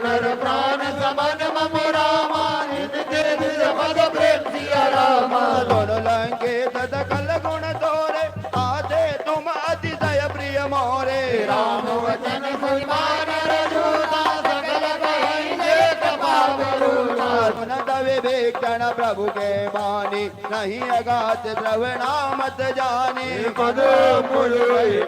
नर प्राण समन मम रामा इनके दिल पद प्रेम सिया रामा दोनों लंके सकल गुण तोरे आदे तुम अतिशय प्रिय मोरे राम वचन सुमान रजूना सकल कहिने कृपा करुणा सुन तवे बेक्षण प्रभु के बानी नहीं अगात श्रवणामत जानी पद मुल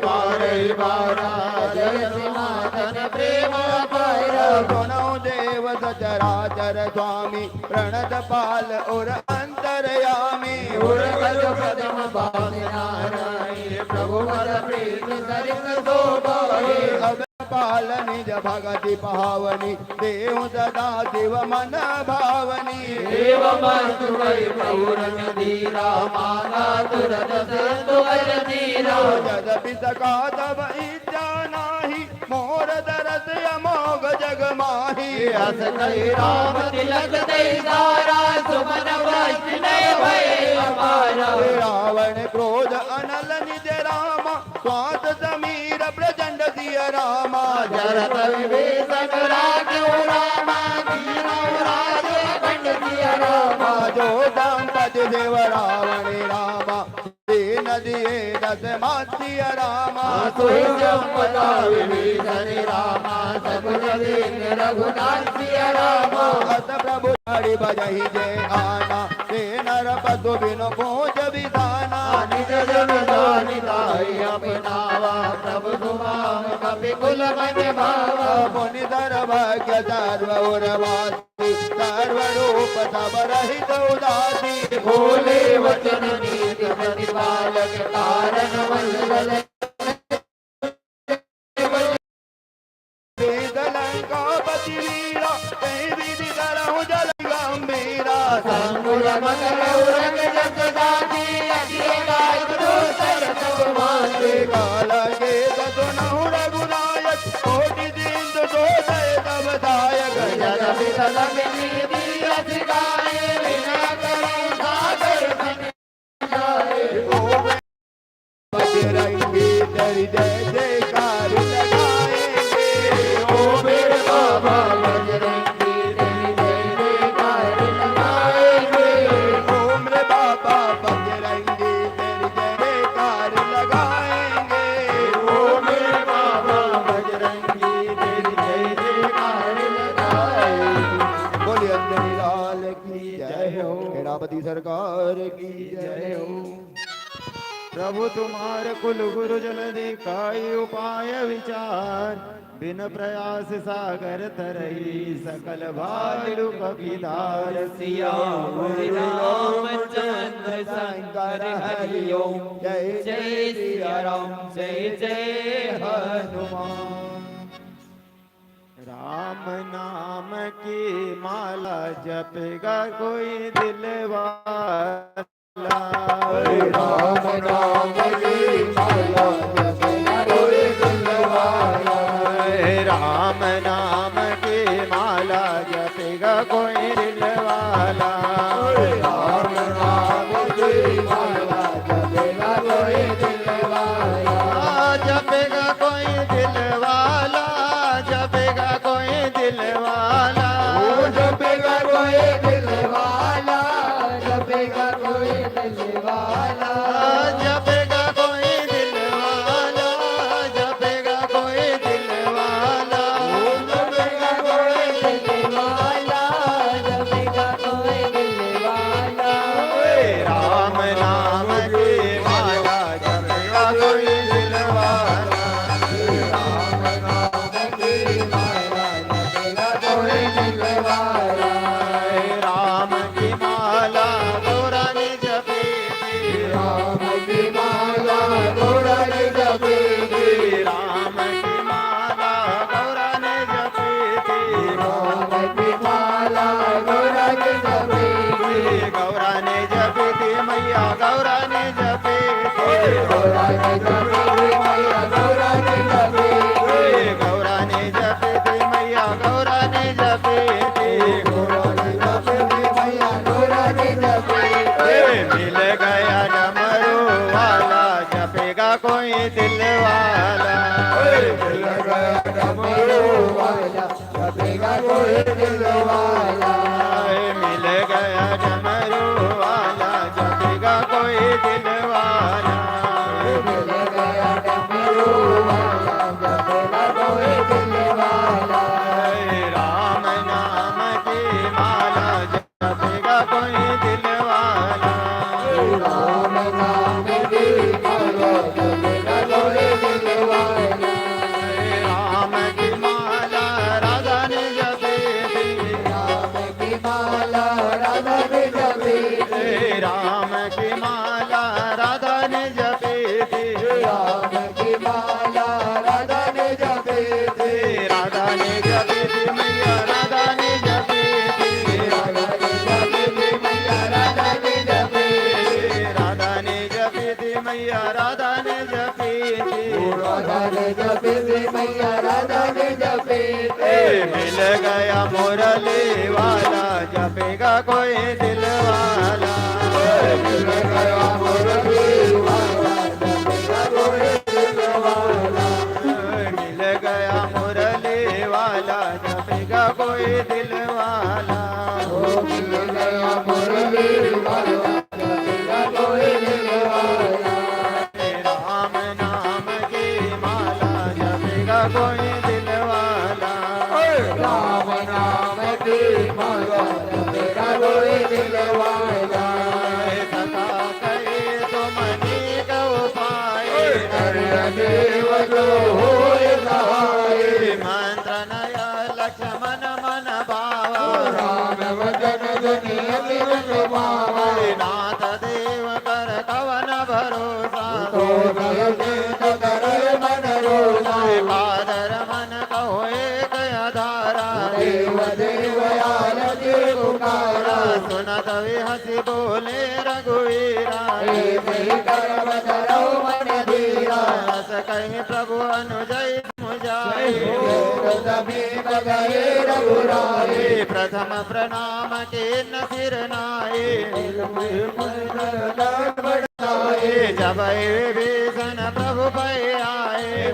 पारे बारा जय सिंहासन प्रेम पारा सुनो देव सचराचर स्वामी प्रणत पाल और अंतरयामी और कल कदम बांध नारायण प्रभु वर प्रीत सरित शोभाए अब पाल निज भगति पावनी देव सदा शिव मन भावनी देव मंत्र वै प्रभुरन धीरा माना तुरत सिंधु वर धीरा जदपि सका तब इच्छा नाही मोर दरस अमोघ जग माही हस कही राम तिलक दई सारा सुमन वैष्णव भय अपारा रावण क्रोध अनल निज रामा स्वात समीर प्रचंड सिय रामा जरत विभीषण राघव रामा कीनव राज अखंड सिय रामा जो दंपति देव रावण रामा दीन दिए दस मासिय रामा सोई संपदा विभीषण रामा सब जगीन रघुनाथ सिय रामा अस प्रभु हरि बजहि जय आना ते नर पशु बिनु पूज विधाना निज जन जानिताई अपनावा प्रभु सुभाव कपि कुल मन भावा मुनि सर्वज्ञ सर्व उर्वासी सर्वरूप सब रहित उदासी भोले वचन नीति प्रतिपालक कारण मंगल लंकापति वीरा कहीं विधि करहु जल गंभीरा संकुल मंगल उरग जग दाती अखिल दूसर सब माते काल के सुनहु रघुनायक कोटि दीन दोषय तब दायक जग विठल विनीति अस गाए बिना करे सागर बन जाए ओ बजरंगी तेरी जय जयकार लगाएंगे ओ मेरे बाबा बजरंगी तेरी जय जयकार लगाएंगे ओ मेरे बाबा बजरंगी तेरी जय जयकार लगाएंगे ओ मेरे बाबा बजरंगी तेरी जय जयकार लगाएंगे सरकार की जय हो। प्रभु तुम्हारे कुल गुरु जल दिखाई उपाय विचार, बिन प्रयास सागर तरही सकल भालु कपिधार। सियावर रामचंद्र शंकर हरि ओम। जय जय सिया राम जय जय हनुमान। राम नाम की माला जपेगा कोई दिलवाला। राम नाम की माला जपेगा कोई दिलवाला। राम नाम की माला जपेगा कोई दिलवाला। राम नाम की माला जपेगा कोई दिलवाला। जपेगा कोई दिलवाला, जपेगा कोई दिलवाला। जपेगा कोई दिलवाला, जपेगा कोई दिलवाला। जपेगा कोई दिलवाला, जपेगा कोई दिलवाला। जपेगा कोई दिलवाला, जपेगा कोई दिलवाला। राम नाम की माला जपेगा कोई दिलवाला। राम नाम की माला जपेगा कोई दिलवाला। राम की माला गौरा ने जपी थी। राम की माला गौरा ने जपी थी। राम की माला गौरा ने जपी थी। राम की माला गौरा ने जपी थी। गौरा ने जपी थी मैया गौरा ने जपी थी। गौरा ने जपी थी मैया गौरा ने जपी थी। गौरा ने जपी थी मैया गौरा ने जपी थी। गौरा ने जपी थी मैया गौरा ने जपी थी। मिल गया डमरू वाला जपेगा कोई दिल वाला। मिल गया डमरू वाला जपेगा कोई दिलवाला। मिल गया डमरू वाला जपेगा कोई दिल वाला। मिल गया डमरू वाला जपेगा कोई दिलवाला। राम नाम की माला जपेगा कोई दिल वाला। राम नाम की माला जपेगा कोई दिलवाला। राम की माला राधा ने जपी थी। राम की माला राधा ने जपी थी। राम की माला राधा ने जपी थी। राम की माला राधा ने जपी थी। राधा ने जपी थी मैया राधा ने जपी थी। राधा ने जपी थी मैया राधा ने जपी थी। राधा ने जपी थी मैया राधा ने जपी थी। राधा ने जपी थी मैया राधा ने जपी थी। मिल गया मुरली वाला जपेगा कोई दिल वाला। मिल गया मुरली वाला जपेगा कोई दिलवाला। मिल गया मुरली वाला जपेगा कोई दिल वाला। मिल गया मुरली वाला जपेगा कोई दिलवाला। राम नाम की माला जपेगा कोई दिल वाला। राम नाम की माला जपेगा कोई दिलवाला। सखा कहे तो मनी गौ पाए। देव जो होय सहाय। मंत्र नय लक्ष्मण मन भावा। राम वचन धनी अति सुभावा। नाथ देव कर कवन भरोसा। तो भय तो करय मन रोसा। कादर मन कहो एक आधारा। देव देव आरती पुकारा। सुनत हसी बोले रघुवीरा। सही कर्म करो मन धीरा। रस कहीं प्रभु अनुजय मुझाए। समीप गए रघुराए। प्रथम प्रणाम के न सिर नाए। जब विभीषण प्रभु पै आए।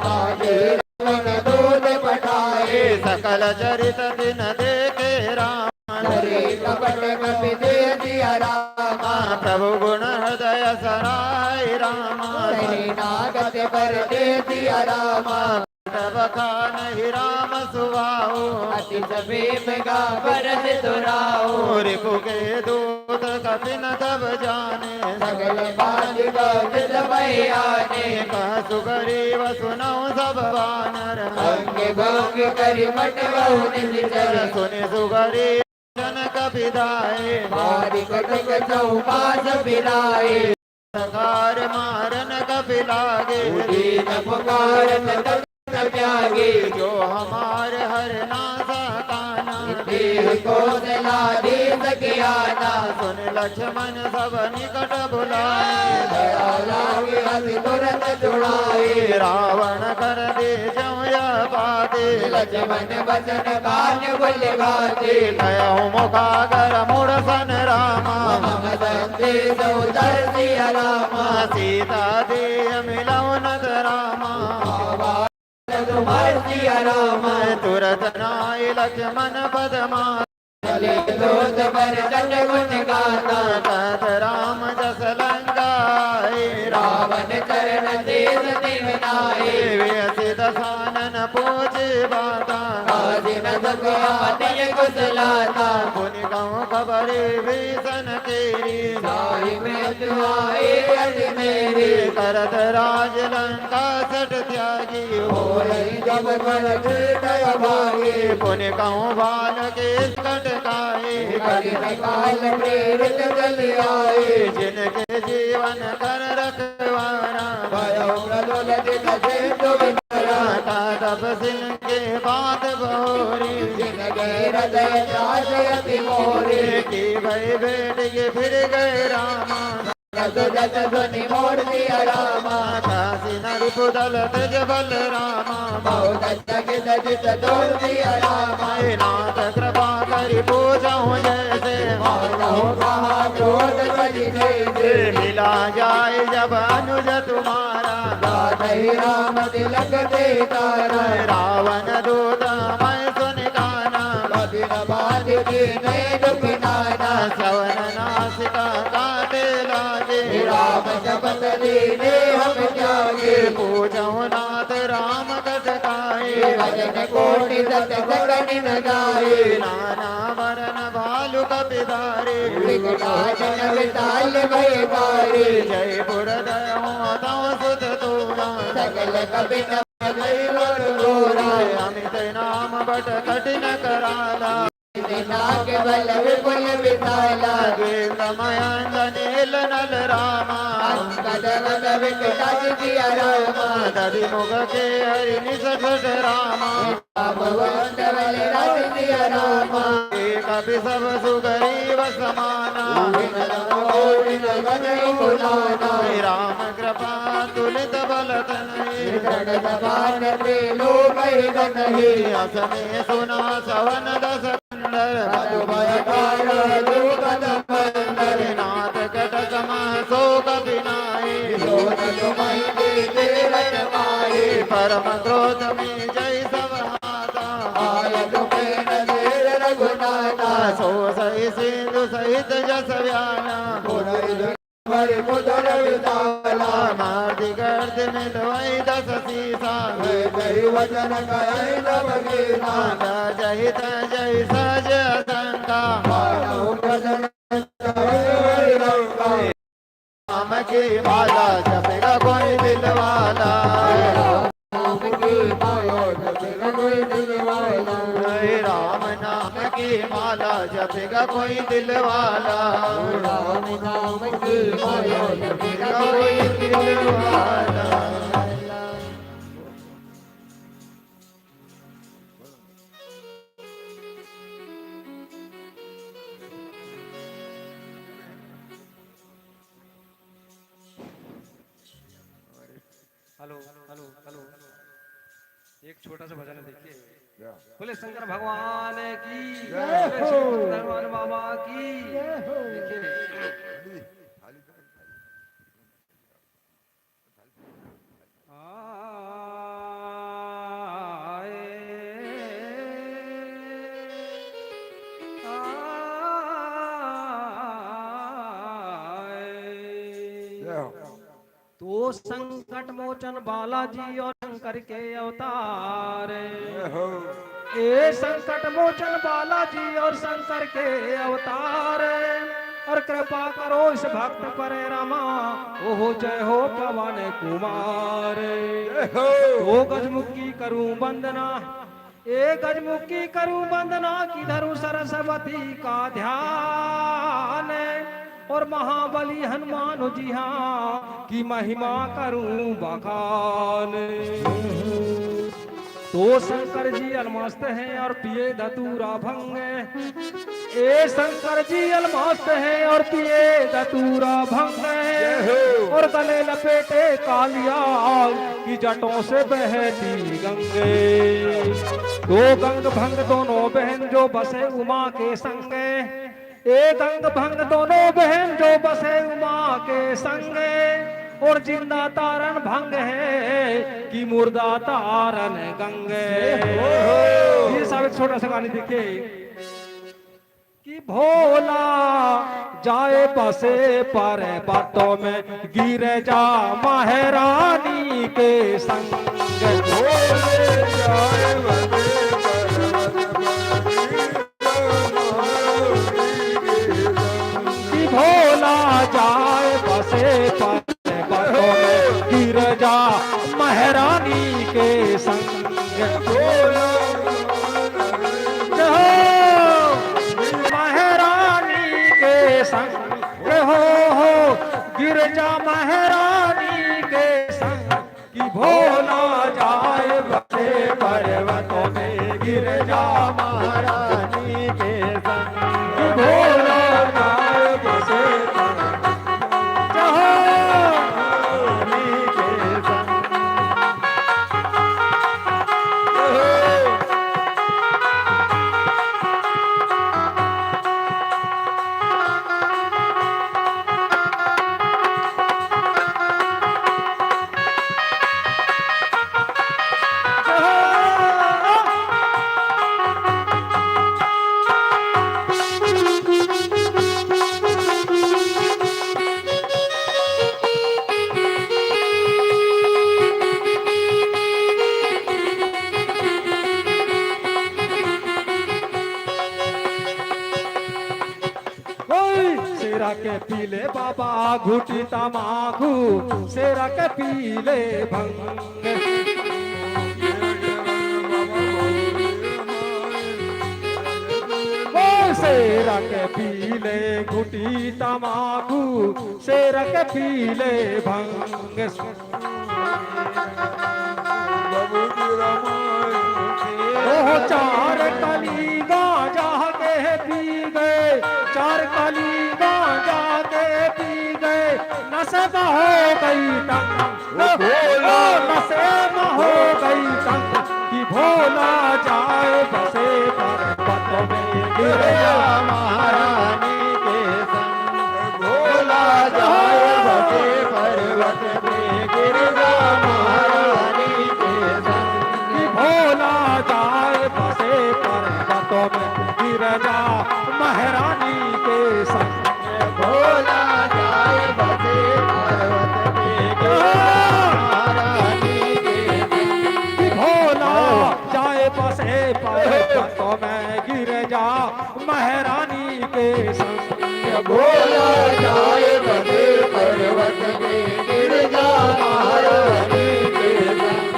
दूध पठाए। सकल चरित दिन देखे राम। कपट कपि दे दिया रामा। प्रभु गुण हृदय सराय रामा। नागत पर दे दिया रामा। तब खान ही राम सुवाओ अति समीप का भरत दुराओ रिपु के दूत कपिन तब जाने सगल बात का विद भयाने कह सुग्रीव सुनौ सब वानर अंग भंग करि मट बहु निश्चर सुनि सुग्रीव जनक विदाए मारि कटक चौपास बिराए संहार मारन कपि लागे दीन पुकारत तत त्यागे जो हमार हर नासा काना देह को दिलाधीश कियाना सुन लक्ष्मण सब निकट बुलाए दया लागे अति तुरंत जुड़ाए रावण कर दे जय पाते लक्ष्मण वचन कान बोल गाते कयहु मुखागर मूढ़ सन रामा मम संदेश उतर सिया रामा सीता दे मिलौ नत रामा तुम्हार सिया रामा तुरत नाय लक्ष्मण पदमा चले दोष पर चंड गुण गाता तत राम जस लंकाए रावण चरण देश निवनाए व्यसित सानन पूज बाता आदिन सखिया कुशलाता पुनि गाँव खबरे भीषण केरी साई में तुआए अति मेरी करत राज लंका सट त्यागी हो रही जब कर दय भागे पुनि गाँव बाल के कटकाए करि काल प्रेरित जल आए जिनके जीवन कर रखवारा भयो प्रज्वलित सिंधु वितरा तब सिंह के बात बहोरी जिनके हृदय अति मोरे की भई बेट के फिर गए रामा जस जस ध्वनि मोर दिया रामा काशी नरिपुदल तेज बल रामा बहुत चकित चित तोड़ दिया रामा नाथ कृपा करि पूजहु जैसे मानव कहा क्रोध करि जैसे मिला जाए जब अनुज तुम्हारा गाधई राम तिलक दे तारा रावण दूत मैं सुन गाना कबिन बाध दीने दुख नाना सवन नासिका काटे लागे राम शपथ लीने हम त्यागे पूजहु नाथ राम कटकाए भजन कोटि सत सकनि न गाए नाना वरन भालु कपिधारे विकटाचन विशाल भय पारे जयपुर दयो तव सुत तोरा सकल कबिन भय वर गोरा अमित नाम बट कठिन कराला नाग बल विपुल विशाला मयंदनील नल रामा अंगद विकटाच दिया रामा दधि मुख के हरि निसठ रामा भगवंत बल राज दिया रामा कपि सब सुगरीव समाना राम कृपा तुलित बल तनय असमे सुना सवन दस कंदर नाथ कटक सो कपिनाए परम क्रोध में जय सब हाथा सो सही सिंधु सहित जस व्याना मार्दि गर्द मिलवाई दस सीसा वचन जहित जय सज शंका राम की माला जपेगा कोई दिलवाला राम नाम की माला जपेगा कोई दिलवाला राम नाम की माला जपेगा कोई दिलवाला हेलो हेलो हेलो एक छोटा सा भजन है, देखिए। बोले शंकर भगवान की जय, बोले श्री हनुमान बाबा की देखिए। तो संकट मोचन बालाजी और शंकर के अवतार हो ए संकट मोचन बालाजी और शंकर के अवतार और कृपा करो इस भक्त पर रमा ओहो जय हो पवन कुमार दो गजमुखी करूं वंदना ए गजमुखी करूं वंदना की धरूं सरस्वती का ध्यान और महाबली हनुमान जी हाँ की महिमा करूं बखान तो शंकर जी अलमस्त हैं और पिए धतूरा भंग ए शंकर जी अलमस्त हैं और पिए धतूरा भंग और गले लपेटे कालिया की जटों से बहती गंगे दो गंग भंग दोनों बहन जो बसे उमा के संग ए गंग भंग दोनों बहन जो बसे उमा के संग और जिंदा तारन भंग है कि मुर्दा तारन गंगे ये सब एक छोटा सा गाने देखिए कि भोला जाए बसे पर बातों में गिर जा महारानी के संग भोले जाए बसे कि भोला जाए बसे पर गिर जा महारानी के संग महारानी के संग हो गिर जा महारानी के संग कि भोला जाए बसे पर्वतों में गिर जा महारानी के संग कि भोला जाए बसे के पीले बाबा घुटी तमाकू सेरा के पीले भंग सेरा के पीले घुटी तमाकू सेरा के पीले भंग ओह चार कली गांजा के पी गए चार कली गांजा के पी गए नशे में हो गई तंग नशे में हो गई तंग कि भोला जाए बसे पर्वतों में गिर जा महारानी के संग भोला जाए बसे पर्वत में गिर जा महारानी के संग कि भोला जाए बसे पर्वतों में गिर जा महारानी के संग भोला जाए बसे पर्वत में गिर महारानी के संग भोला जाए बसे पर्वतों में गिर जा महारानी के संग भोला जाए बसे पर्वत में गिर जा महारानी के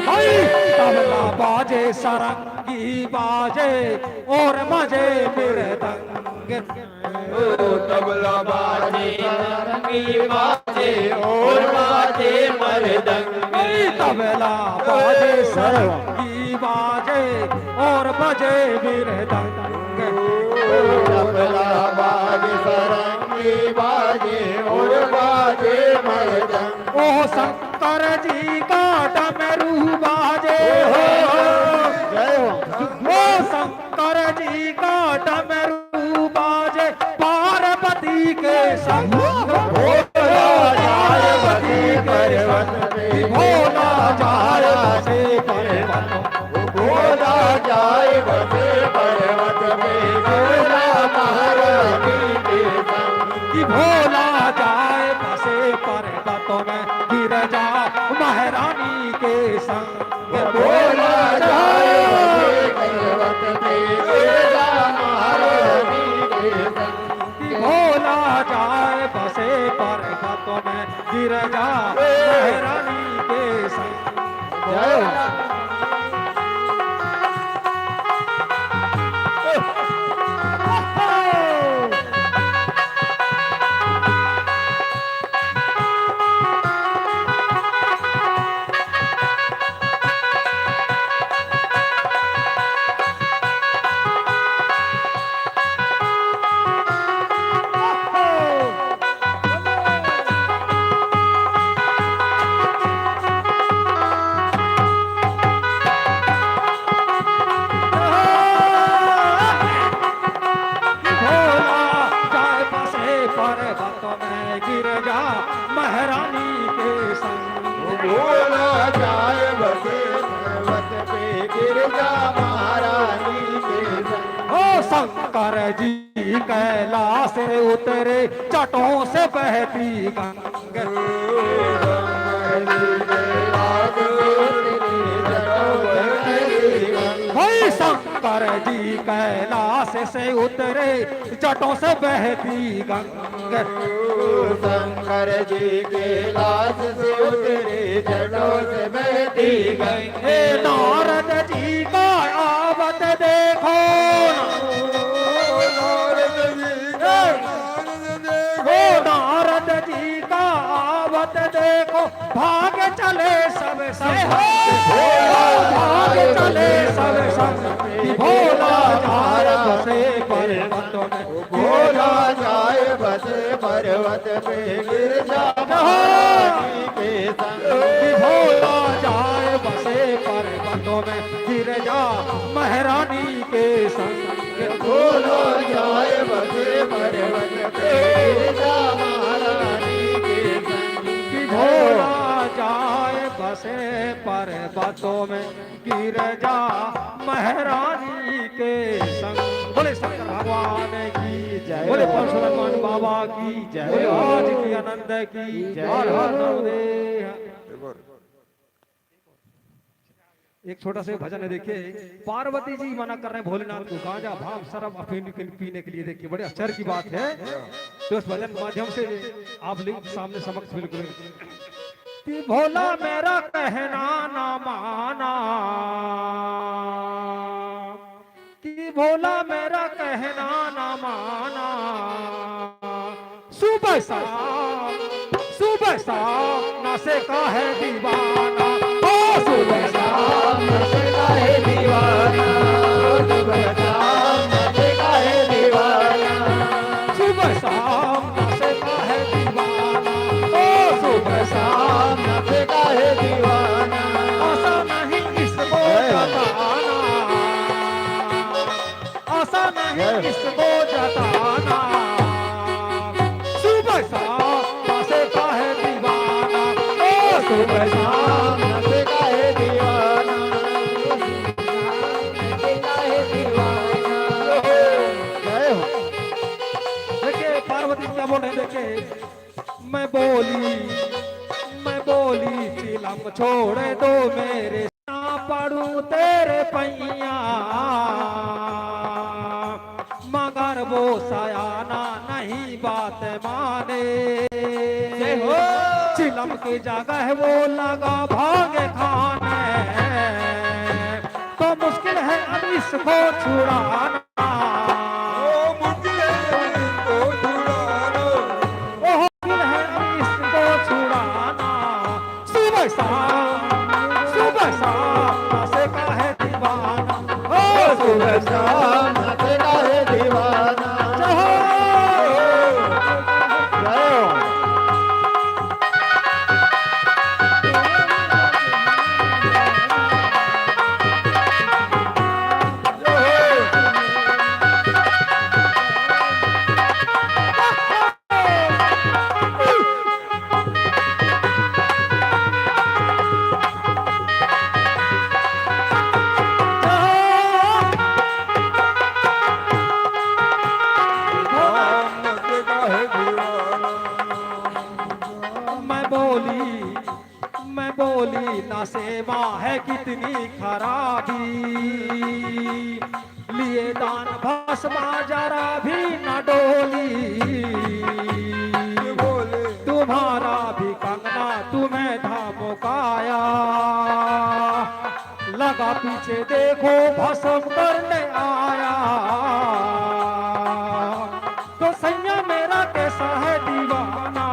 संग तबला बाजे सरंगी बाजे और मजे मृदंग तबला बाजे सरंगी बाजे और बाजे मृदंग तबला बाजे सरंगी बाजे और बजे मृदंग तबला बाजे सरंगी बाजे और बाजे मृदंग ओह शंकर जी का डमरू बाजे ओ शंकर जी का डमरू बाजे पार्वती के संग भोला जाए बसे पर्वत में भोला जाए बसे पर्वत भोला जाए बसे पर्वत में भोला महारानी के संग कि भोला जाए बसे पर्वतों में गिर जा महारानी के संग भोला जाए पर्वत पे गिरजा महारानी के संग भोला जाए बसे पर्वतों में गिर जा महारानी के संग महारानी के संग भोला जाए बसे पर्वत पे गिरजा महारानी के संग ओ शंकर जी कैलाश से उतरे चटों से बहती गंगा भाई शंकर जी कैलाश से उतरे जटों से बहती गंगा शंकर जी के लाश से उतरे जड़ों से बहती गई हे नारद जी का आवत देखो नारद जी का आवत देखो भाग चले सब भाग चले सब भोला जाए बसे पर्वतों में भोला जाए बसे पर्वत पे गिरजा महारानी के संग भोला जाए बसे पर्वतों में गिर जा महारानी के संग भोला जाए बसे पर्वत पे गिरजा महारानी के संग भोला जाए बसे पर्वतों में गिर जा महारानी के संग बोले शंकर भगवान की जय बोले परशुराम बाबा की जय बोले आज की आनंद की जय हर हर नवदेव एक छोटा सा भजन है देखिए पार्वती जी मना कर रहे हैं भोलेनाथ को गांजा भांग शराब अफीम पीने के लिए देखिए बड़े आश्चर्य की बात है तो उस भजन माध्यम से आप लिंक सामने समक्ष बिल्कुल कि भोला मेरा कहना ना माना कि भोला मेरा कहना ना माना सुबह शाम नशे का है दीवाना ओ सुबह शाम नशे का है दीवाना सुबह शाम नशे का है दीवाना सुबह शाम नशे का है दीवाना ओ सुबह शाम नशे का है दीवाना आशा नहीं इसको जताना आशा नहीं इसको जताना सुबह शाम नशे का है दीवाना ओ सुबह शाम नशे का है दीवाना नशे का है दीवाना जय हो देखिए पार्वती क्या बोल रहे देखिए मैं बोली चिलम छोड़ दो मेरे ना पड़ू तेरे पैया मगर वो सयाना नहीं बात माने चिलम की जगह वो लगा भागे खाने तो मुश्किल है अब इसको छुड़ाना सुबह शाम नशे का है दीवाना ओ सुबह शाम नशे का है दीवाना जय हो कितनी खराबी, लिए दान भस्मा जरा भी न डोली, तुम्हारा भी कंगना तुम्हें धमकाया, लगा पीछे देखो भस्म करने आया, तो सैया मेरा कैसा है दीवाना,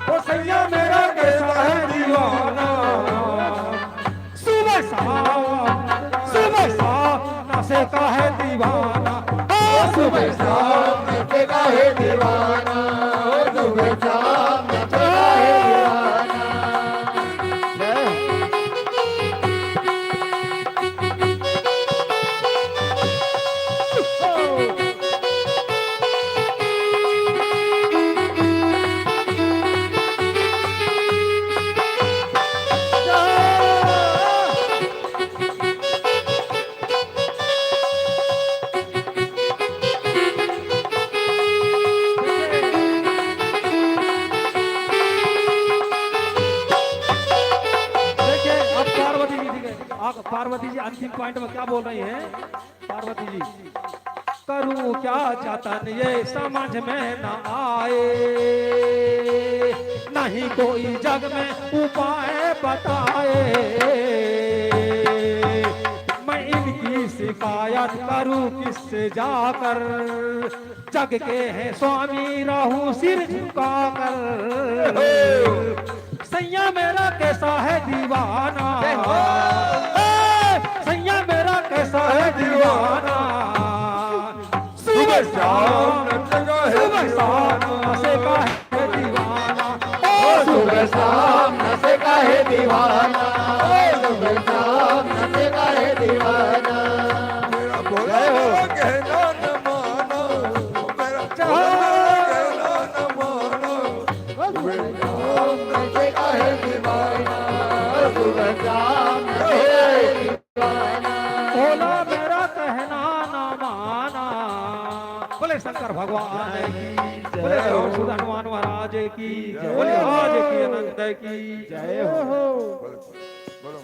तो सैया मेरा कैसा है दीवाना, सुबह शाम नशे का है दीवाना, सुबह शाम नशे का है दीवाना, सुबह शाम नशे का है दीवाना। पार्वती जी अंतिम पॉइंट में क्या बोल रही हैं? पार्वती जी, करूं क्या जतन ये समझ में न आए, नहीं कोई जग में उपाय बताए, मैं इनकी शिकायत करूं किससे जाकर, जग के हैं स्वामी रहूं सिर झुकाकर, सैया मेरा कैसा है दीवाना, सैया मेरा कैसा है दीवाना, सुबह शाम सुबह शाम नशे का है दीवाना, सुबह शाम नशे का है दीवाना, सुबह शाम नशे का है दीवाना। मेरा भोला कहना न मानो, मेरा कहना न मानो, सुबह शाम नशे का है दीवाना, सुबह शाम नशे का है दीवाना। भोला मेरा कहना न माना, बोले शंकर भगवान की, बोले सुध हनुमान महाराज की, बोले आज की अनंत की जय हो। बोलो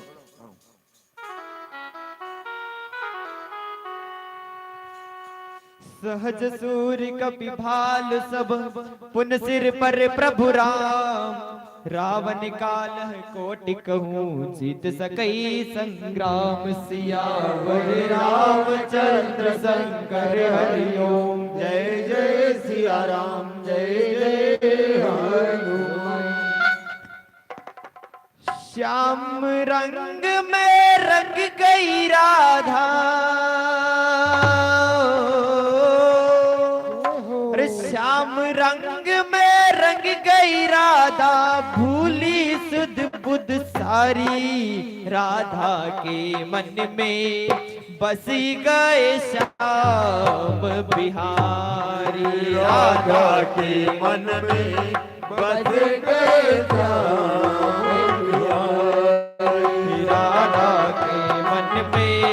सहज सूर्य कपि भाल सब पुन सिर पर प्रभु राम, रावण काल कोटि कहूँ जीत सकई संग्राम, सियावर रामचंद्र शंकर हरिओम, जय जय सिया राम, जय जय हनुमान। श्याम रंग में रंग गई राधा, श्याम रंग में रंग गई राधा, भूली सुध बुध सारी, राधा के मन में बसी गए श्याम बिहारी, राधा के मन में बस गए श्याम बिहारी, राधा के मन में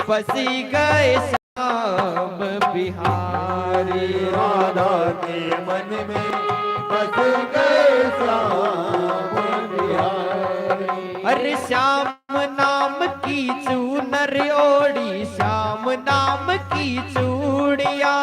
बसी गए श्याम बिहारी, राधा के मन में बस गए श्याम बिहारी। अरे श्याम नाम की चूनर ओढ़ी, श्याम नाम की चूड़िया,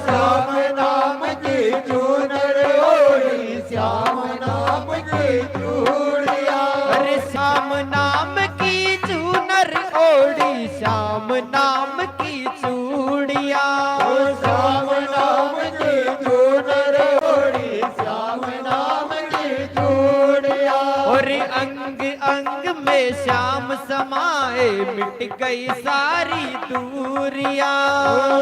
श्याम नाम की चूनर ओढ़ी, श्याम नाम की चूड़िया, अरे श्याम नाम की चूनर ओढ़ी, श्याम नाम की चूड़िया, श्याम नाम की चूनर ओढ़ी, श्याम नाम की चूड़िया, और अंग अंग में श्याम समाए, मिट गई सारी दूरिया,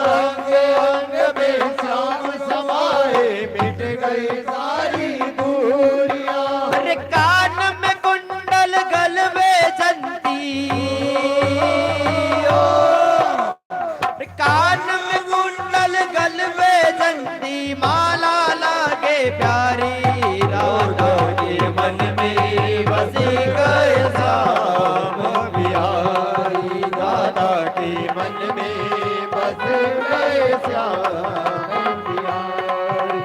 अंग अंग में श्याम समाए, मिट गई सारी दूरिया, अरे कान में कुंडल गल में जंती, कान में कुंडल गल में जंती, माला लागे प्यारी, राधा के मन में बस गए श्याम बिहारी, राधा के मन में बस गए श्याम बिहारी।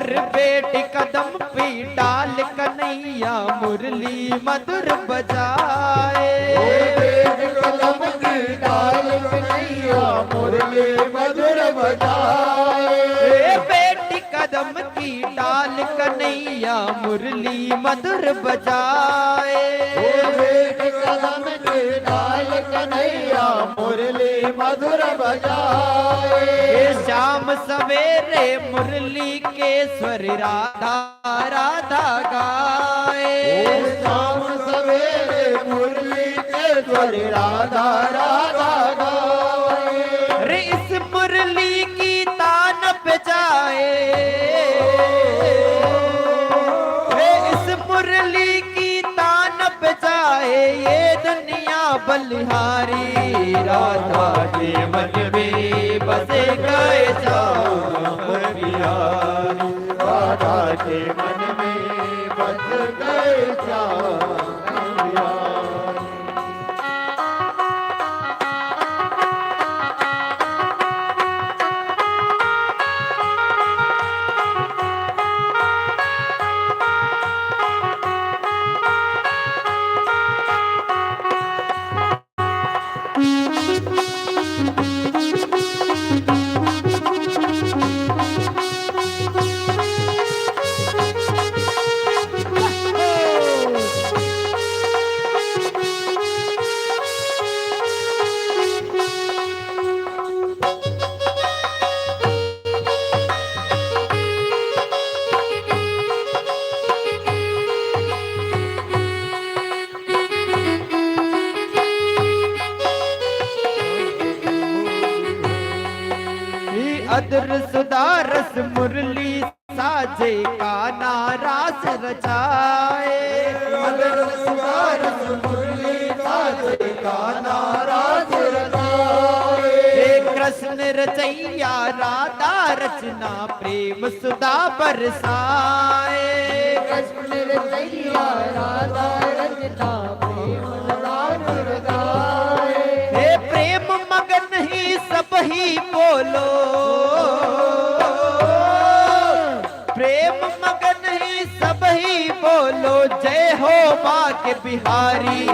और बेटी कदम पे डाल कन्हैया मुरली मधुर बजाए। कदम की डाल कन्हैया मुरली मधुर बजाए। बेटी कदम की डाल कन्हैया मुरली मधुर बजाए। कदम की डाल कन्हैया मुरली मधुर बजाए। शाम सवेरे मुरली के स्वर राधा राधा गाए। शाम सवेरे मुरली के स्वर राधा राधा गाए। रे इस मुरली की तान पे जाए। रे इस मुरली की तान पे जाए। ये दुनिया बलिहारी राधा के मन में बसे गए श्याम बिहारी। राधा के मन में बस गए श्याम बिहारी। अदर सुदारस मुरली साजे का नारास रचाए। अदर सुदारस मुरली साजे का नाराज रचाए। कृष्ण रचैया राधा रचना प्रेम सुधा बरसाए। कृष्ण रचैया राधा रचना प्रेम सुधा बरसाए। हे प्रेम मगन ही सब ही बोलो। प्रेम मगन ही सब ही बोलो। जय हो माँ के बिहारी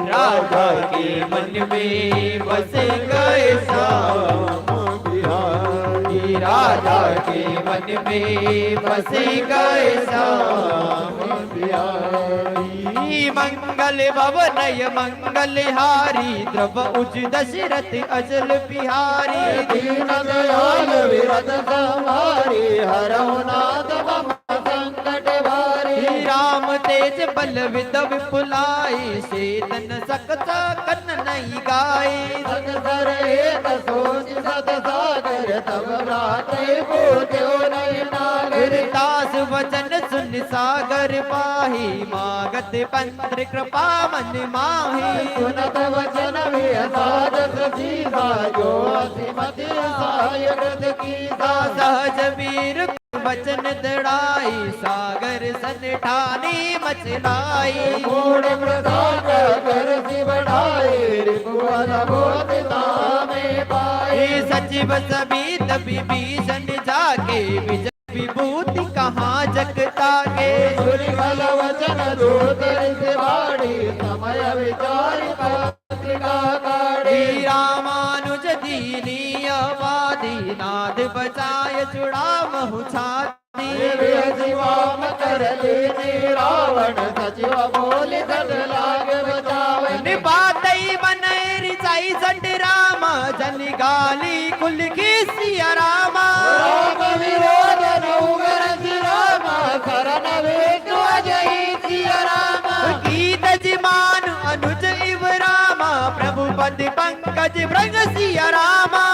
राधा के मन में बसे गए श्याम बिहारी। राधा के मन में बसे गए श्याम बिहारी। मंगल भवनय मंगलहारी द्रव उज दशरथ अजल बिहारी। दीन दयाल विरत संहारी हरहु नाथ मम संकट भारी। राम तेज बल विद विपुलाई सेतन सकत कन नहीं गाय। संसर एक सोच सत सागर तब भ्राते पूज्यो नहीं नागर। दास वचन सुन सागर पाही मागत पंत्र कृपा मन माही। सुनत वचन साधक सीधा जो असिमति सहाय कृत कीसा। सहज वीर वचन दड़ाई सागर सन ठानी मचलाई। मूढ़ प्रसाद कर सी बढ़ाए रिपुवन बोध में पाए। सचिव सबित विभीषण जाके विजय विभूति कहाँ जगता के। सुनि बल वचन दूतर से बाड़ी समय विचार पत्रिका काढ़ी। रामानुज दीनी अवादी नाद बचाए चुड़ा महु छाती। शिवाम कर लेने रावण सचिव बोले धन लाग बचावे। बातई बनैर चाई संड रामा जन गाली कुल की सिया रामा। राम विरोध नौगर राम शरण विष्णु अजय सिया राम। गीत जिमान अनुज इव रामा प्रभु पद पंकज भृंग सिया रामा।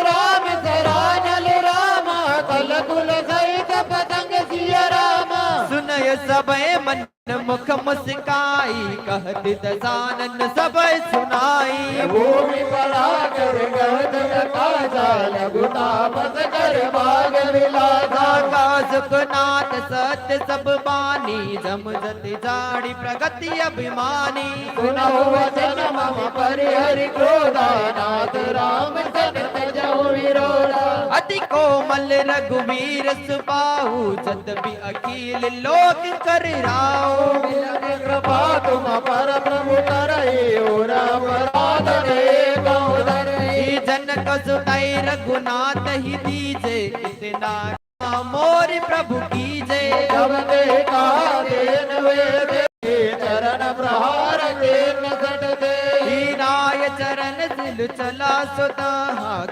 राम सरानल राम कल कुल सहित पतंग सिया राम। सुनय सबय मन मुख मुस्काई कहत दसानन सबय सुनाई। भूमि पड़ा कर गद का जाल गुता बस कर भाग विलासा। सुखनाथ सत्य सब बानी जम जति जाड़ी प्रगति अभिमानी सुनो वचन मम परिहरि क्रोधा नाथ राम सन त्यजहु विरोधा अति कोमल रघुवीर सुबाहु जत भी अखिल लोक कर राओ मिलन कृपा तुम पर प्रभु तरहि और अपराध अनेक उदरहि जनक सुतई रघुनाथ ही दीजे इतना मोर प्रभु कीजे जब देखा देन वे चरण प्रहार के नसट दे हीराय चरण दिल चला सुता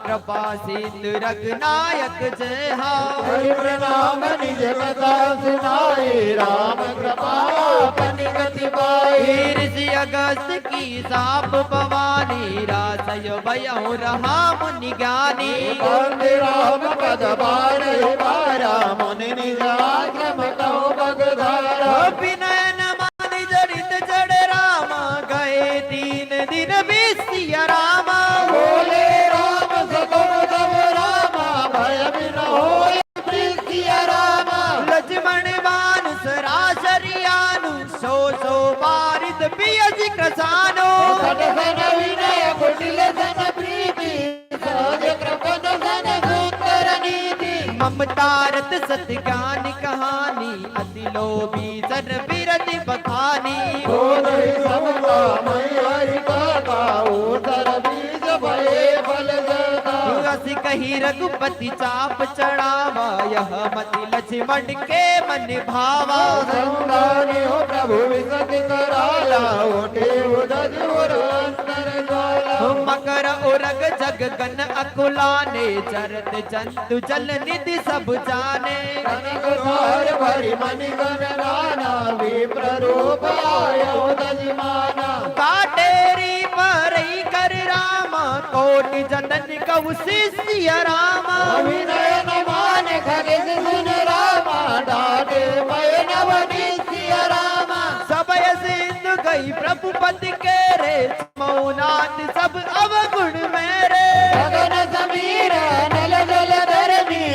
कृपा सिंधु रघुनायक जय हा हरि प्रणाम निज कथा सुनाए राम कृपा अपनी गति पाई ऋषि अगस्त की साप भवानी रासय भयहु रहा मुनि ज्ञानी वंदे राम पद बारे बारा मुनि निज आश्रम कहो बगधारा विनय नमानि जड़ित जड़ रामा गए दीन दिन बिसिया रामा बोले राम सगुण सब रामा भय बिन होय प्रीतिया रामा लक्ष्मण बानु सरासरियानु सो बारिद पियसि कृसानो सट सन विनय कुटिल सन प्रीति सहज कृपन सन सुंदर नीति ममतारत सत ज्ञान कहानी अति लोभी सर बिरति बखानी बोधि समता मई हरि का उतर बीज भये फल जता अस कही रघुपति चाप चढ़ावा यह मति लक्ष्मण के मन भावा संगानी हो प्रभु विसति कराला ओटे उदज और अंतर ज्वाला मकर उरग जग गन अकुलाने चरत जंतु जल निधि सब जाने कनक धार भरी मणि गण नाना विप्र रूप आयो दजमाना काटेरी परई कर रामा कोटि जतन कौ शिष्य रामा विनय न मान खगिस सुन रामा डाटे पय नवनी सिया रामा सबय सिंधु गई प्रभु पति के रे मौनाथ सब अवगुण मेरे गगन समीर नल जल धरनी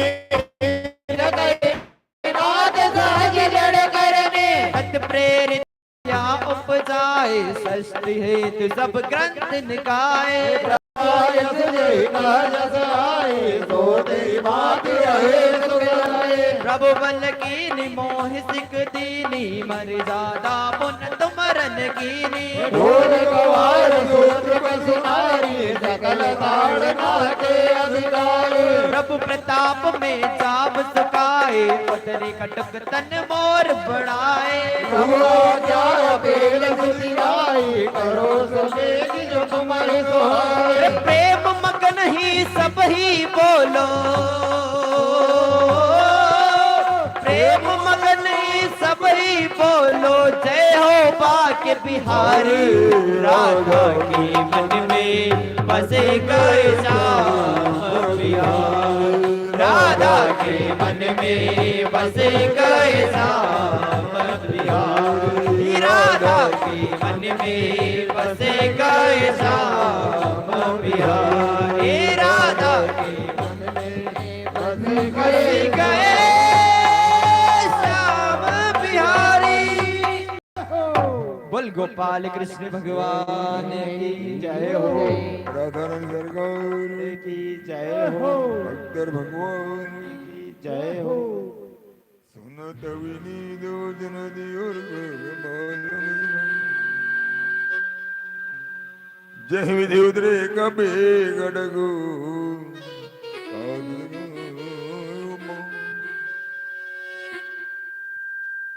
नाथ सहज जड़ करने सत प्रेरित या उपजाए षष्टि हेतु सब ग्रंथ निकाय यस जय का जस आए सो तेरी बात रहे सुख रहे प्रभु बल की निमोह सिख दीनी मर्यादा पुन तुमरन कीनी ढोल गवार सूत्र पर सुनारी सकल ताड़ना के अधिकारी प्रभु प्रताप में जाप सुखाए पतरी कटक तन मोर बढ़ाए प्रभु क्या बेल सुनाई करो समेत जो तुम्हारे सुहाए प्रेम मगन ही सब ही बोलो प्रेम मगन ही सब ही बोलो जय हो बाके बिहारी राधा के मन में बसे गए श्याम बिहार राधा के मन में बसे गए श्याम बिहार राधा के मन में बसे गए श्याम बिहार राधा के मन में बसे गए श्याम बिहारी बोल गोपाल कृष्ण भगवान की जय हो राधा रानी सरकार की जय हो भक्तर भगवान की जय हो सुनत विनीत वचन दियोर जय विधि उतरे कबे गडगो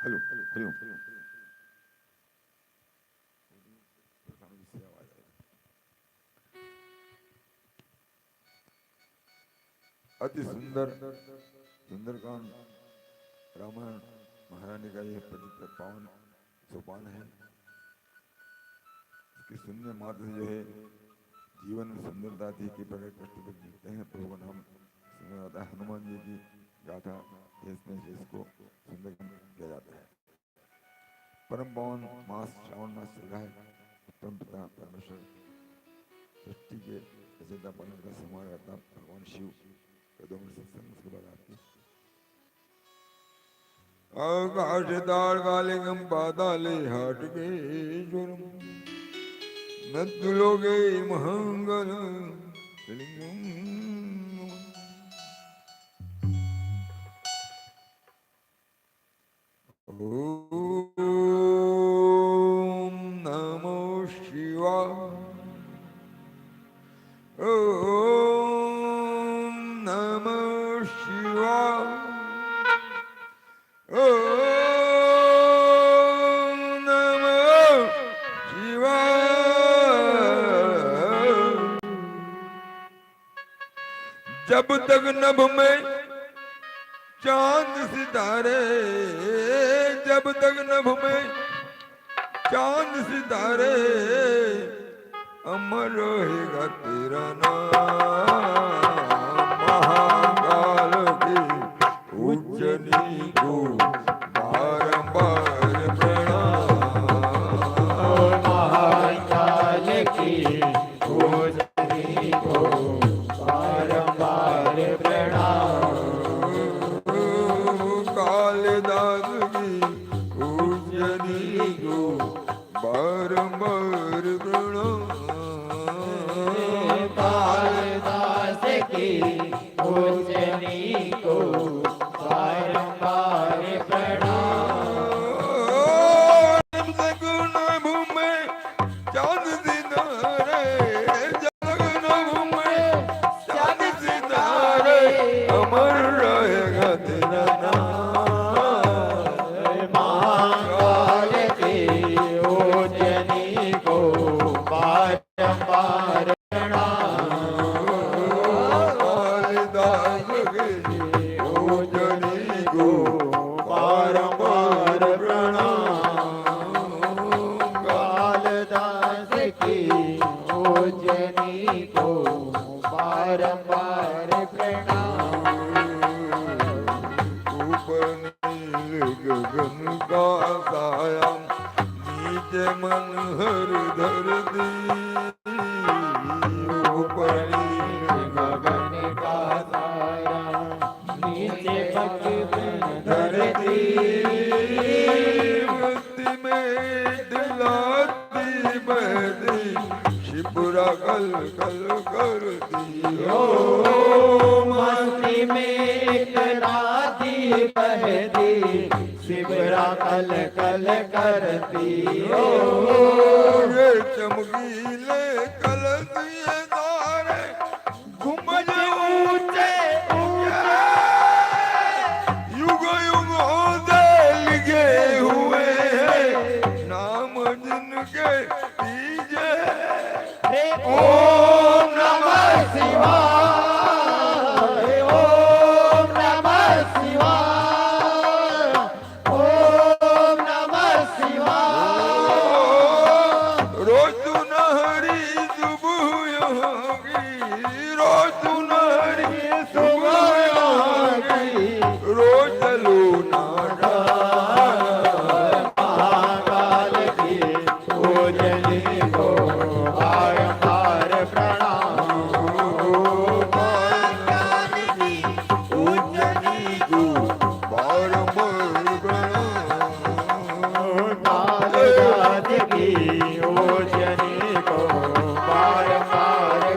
हेलो हेलो अति सुंदर सुंदरकांड रामायण महारानी का यह पवित्र पावन सोपान है। इसके सुनने मात्र से जो है जीवन में सुंदरता थी कि प्रकट करते हुए जीते हैं प्रभु का नाम सुना जाता है। हनुमान जी की गाथा इसमें इसको सुंदर किया जाता है। परम पावन मास श्रावण मास चल रहा है। परम पिता परमेश्वर सृष्टि के रचयिता पालन का समारोह करता भगवान शिव कदम सत्संग उसके बाद आपकी आकाशदार कालिंगम पाताले हाटकेश्वरम नत्तुलोके महंगल ओम नमो शिवाय ओम नमो शिवाय ओम नमो शिवाय। जब तक नभ में चांद सितारे, जब तक नभ में चांद सितारे, अमर रहेगा तेरा नाम। महाकाल की उज्जनी को बारंबार प्रणाम। महाकाल की उज्जनी को बारंबार प्रणाम। कालिदास की उज्जनी को बारंबार प्रणाम। कालिदास की उज्जनी को बारंबार प्रणाम। जगन भूमि चांद सितारे, जगन भूमि चांद सितारे, अमर रहेगा तेरा नाम। महाकाल की उज्जनी को बारंबार प्रणाम। कालिदास की उज्जनी को बारंबार प्रणाम। कालिदास की उज्जनी को बारंबार प्रणाम। ऊपर नील गगन का साया, नीचे मन हर धरती। ऊपर नील गगन का साया, नीचे भगवन धरती। भक्ति में दिलाती बहती, शिपुरा कल कल करती हो। मस्ती में कराती बहती, शिवरा कल कल करती हो। ये चमकीले कलसिए तारे, गुंबज ऊंचे ऊंचे, युग युगों से लिखे हुए हैं नाम जिनके पीछे। ओम नमः शिवाय, ओम नमः शिवाय, ओम नमः शिवाय। रोज तू नहरी सुबह यहाँ की, रोज तू नहरी सुबह यहाँ की, रोज चलो नाडा। महाकाल की उज्जनी को बारंबार प्रणाम। कालिदास की उज्जनी को बारंबार प्रणाम। कालिदास की उज्जनी को बारंबार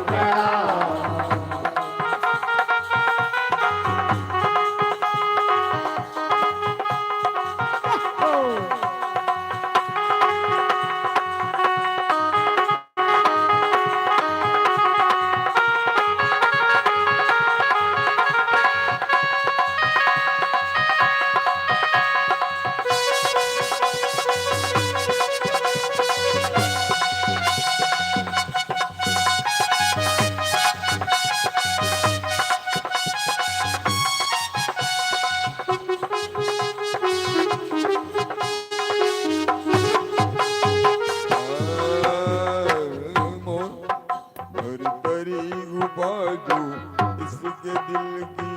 बाजू इसके दिल की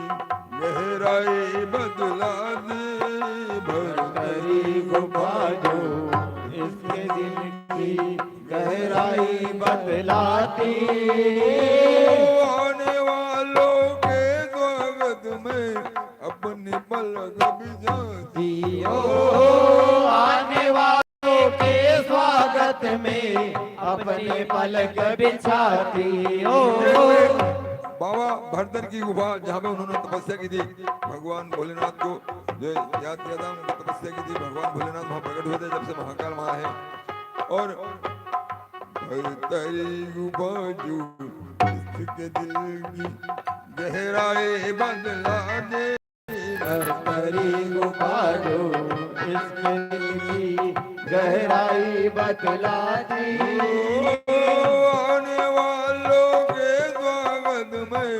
गहराई बदला दे। भरतरी गुफा जो इसके दिल की गहराई बदलाती। आने वालों के स्वागत में अपनी पलक बिछाती ओ आने वालों के स्वागत में अपने पलक बिछाती हो। बाबा भरतन की गुफा जहाँ पे उन्होंने तपस्या की थी, भगवान भोलेनाथ को जो याद किया था, उन्होंने तपस्या की थी, भगवान भोलेनाथ वहाँ प्रकट हुए थे जब से महाकाल वहाँ है। और भरतरी गुफा जो इसके दिल की गहराई बदला दे, भरतरी गुफा जो इसके दिल की गहराई बतला दी। आने वालों के स्वागत में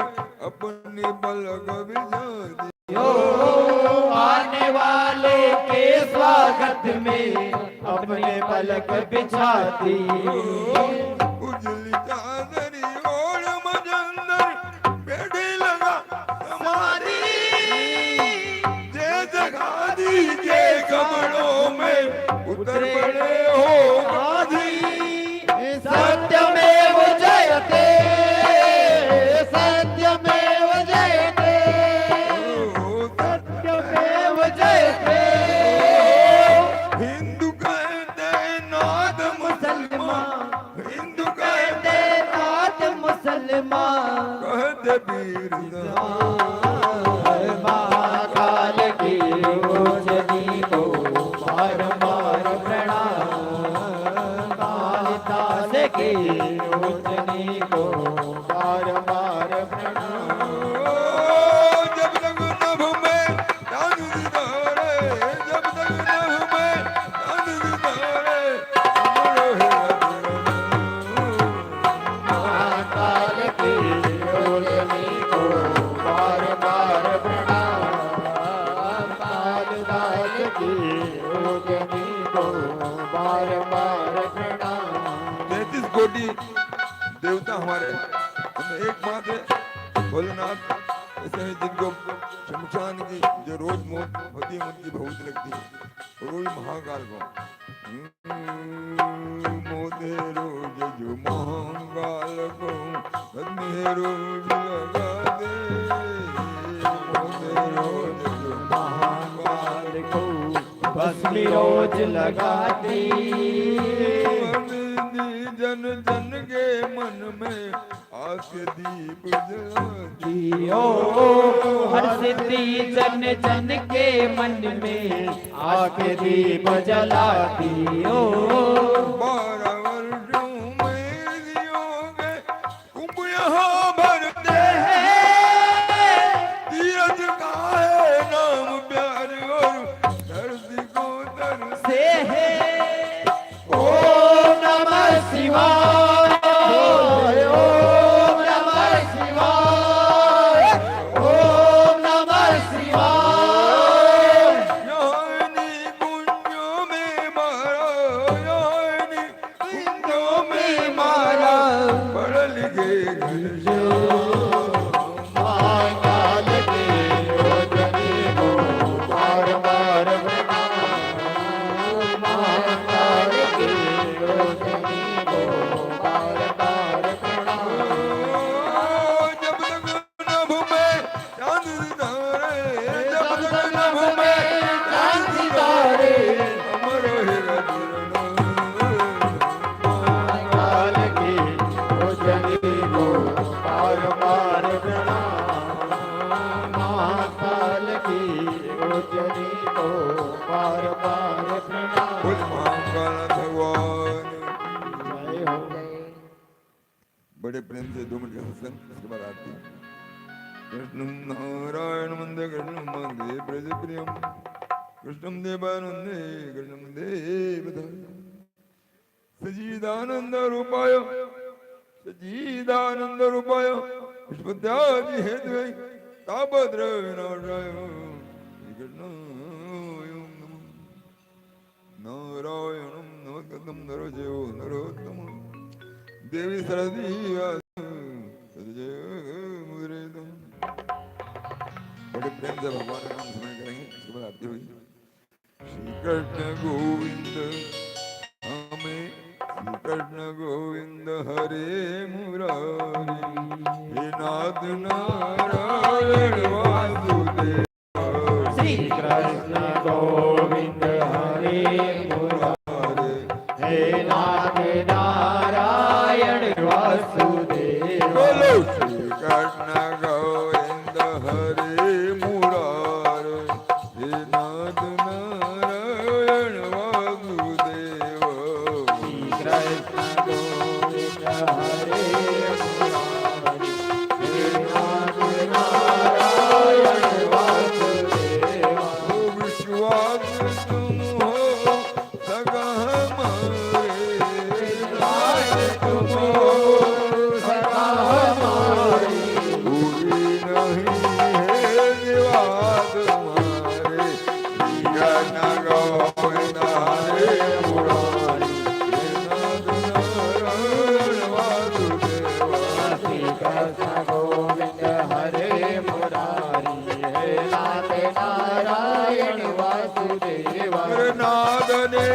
अपनी पलक बिछाती, आने वाले के स्वागत में अपने पलक बिछाती। उजली चादरी ओढ़ मजंदर बैठे लगा हमारी, जे जगा दीजे कमरों में उतर पड़े हो आधी। सत्यमेव जयते, सत्यमेव जयते, सत्यमेव जयते। हिंदू कहते नाथ मुसलमान, हिंदू कहते नाथ मुसलमान, कहते वीर महाकाल की रोशनी को बार बार प्रणाम, कालिदास की रोशनी को बार बार प्रणाम। जब तक नभ में चांद सितारे, जब तक नभ में चांद सितारे, महाकाल की रोशनी को बार बार प्रणाम, कालिदास की रोशनी को बार बार प्रणाम। 33 कोटि देवता हमारे, उनमें एक बात है भोलेनाथ ऐसे हैं जिनको शमशान की जो रोज मौत होती है उनकी बहुत लगती है, वो भी महाकाल को मोदे रोज जो महाकाल को बदने रोज लगा दे, मोदे रोज जो महाकाल को भस्मी रोज लगाती। जन जन के मन में आके दीप जलाती, ओ हर सिद्धि जन जन के मन में आके दीप जलाती हो। 12 वर्षों में दियोगे कुंभ यहाँ भरते हैं, तीरथ का है नाम प्यार और धरती को तरस से है ओम नमः शिवाय, ओम नमः शिवाय, ओम नमः शिवाय। यानी कुंजों में मारा, यानी कुंजों में मारा, पढ़ लिखे महाकाल की रोशनी को बार बार प्रणाम, महाकाल की रोशनी को बार बार प्रणाम। जब तक नभ में चांद सितारे, जब तक नभ में चांद सितारे, अमर है महाकाल की रोशनी को बार बार प्रणाम, महाकाल की रोशनी को बार बार प्रणाम। बोल महाकाल भगवान। जय हो। बड़े प्रेम से 2 मिनट का सत्संग, उसके बाद आरती। कृष्णं नारायण वंदे कृष्णं वंदे ब्रज प्रियं, कृष्णं देवानंदे कृष्णं देवदाय, सच्चिदानंद रूपाय, सच्चिदानंद रूपाय, पुष्पत्यादि हेतवे तापत्रय विनाशाय, कृष्णाय नमः। नारायणं नमस्कृतं नरं चैव नरोत्तमं, देवी सरस्वती मुद्रेतम्। बड़े प्रेम से भगवान का नाम स्मरण करेंगे, उसके बाद आरती होगी। श्री कृष्ण गोविंद हमें कृष्ण गोविंद हरे मुरारी हे नाथ नारायण वासुदेव श्री कृष्ण गोविंद हरे मुरारी हे नाथ नारायण वासुदेव बोलो श्री कृष्ण गोविंद हरे मुरारी हे नाथ नारायण वासुदेव श्री कृष्ण गोविंद हरे मुरारी हे नाथ नारायण वासुदेव विश्वास तुम हो सगा हमारे तुम हो सदा हमारी पूरी नहीं है निवा तुम्हारे जन गोविंद हरे मुरारी हे नाथ नारायण वासुदेव श्री कृष्ण गोविंद हरे मुरारी हे नाथ नारायण वासुदेव नाथ ने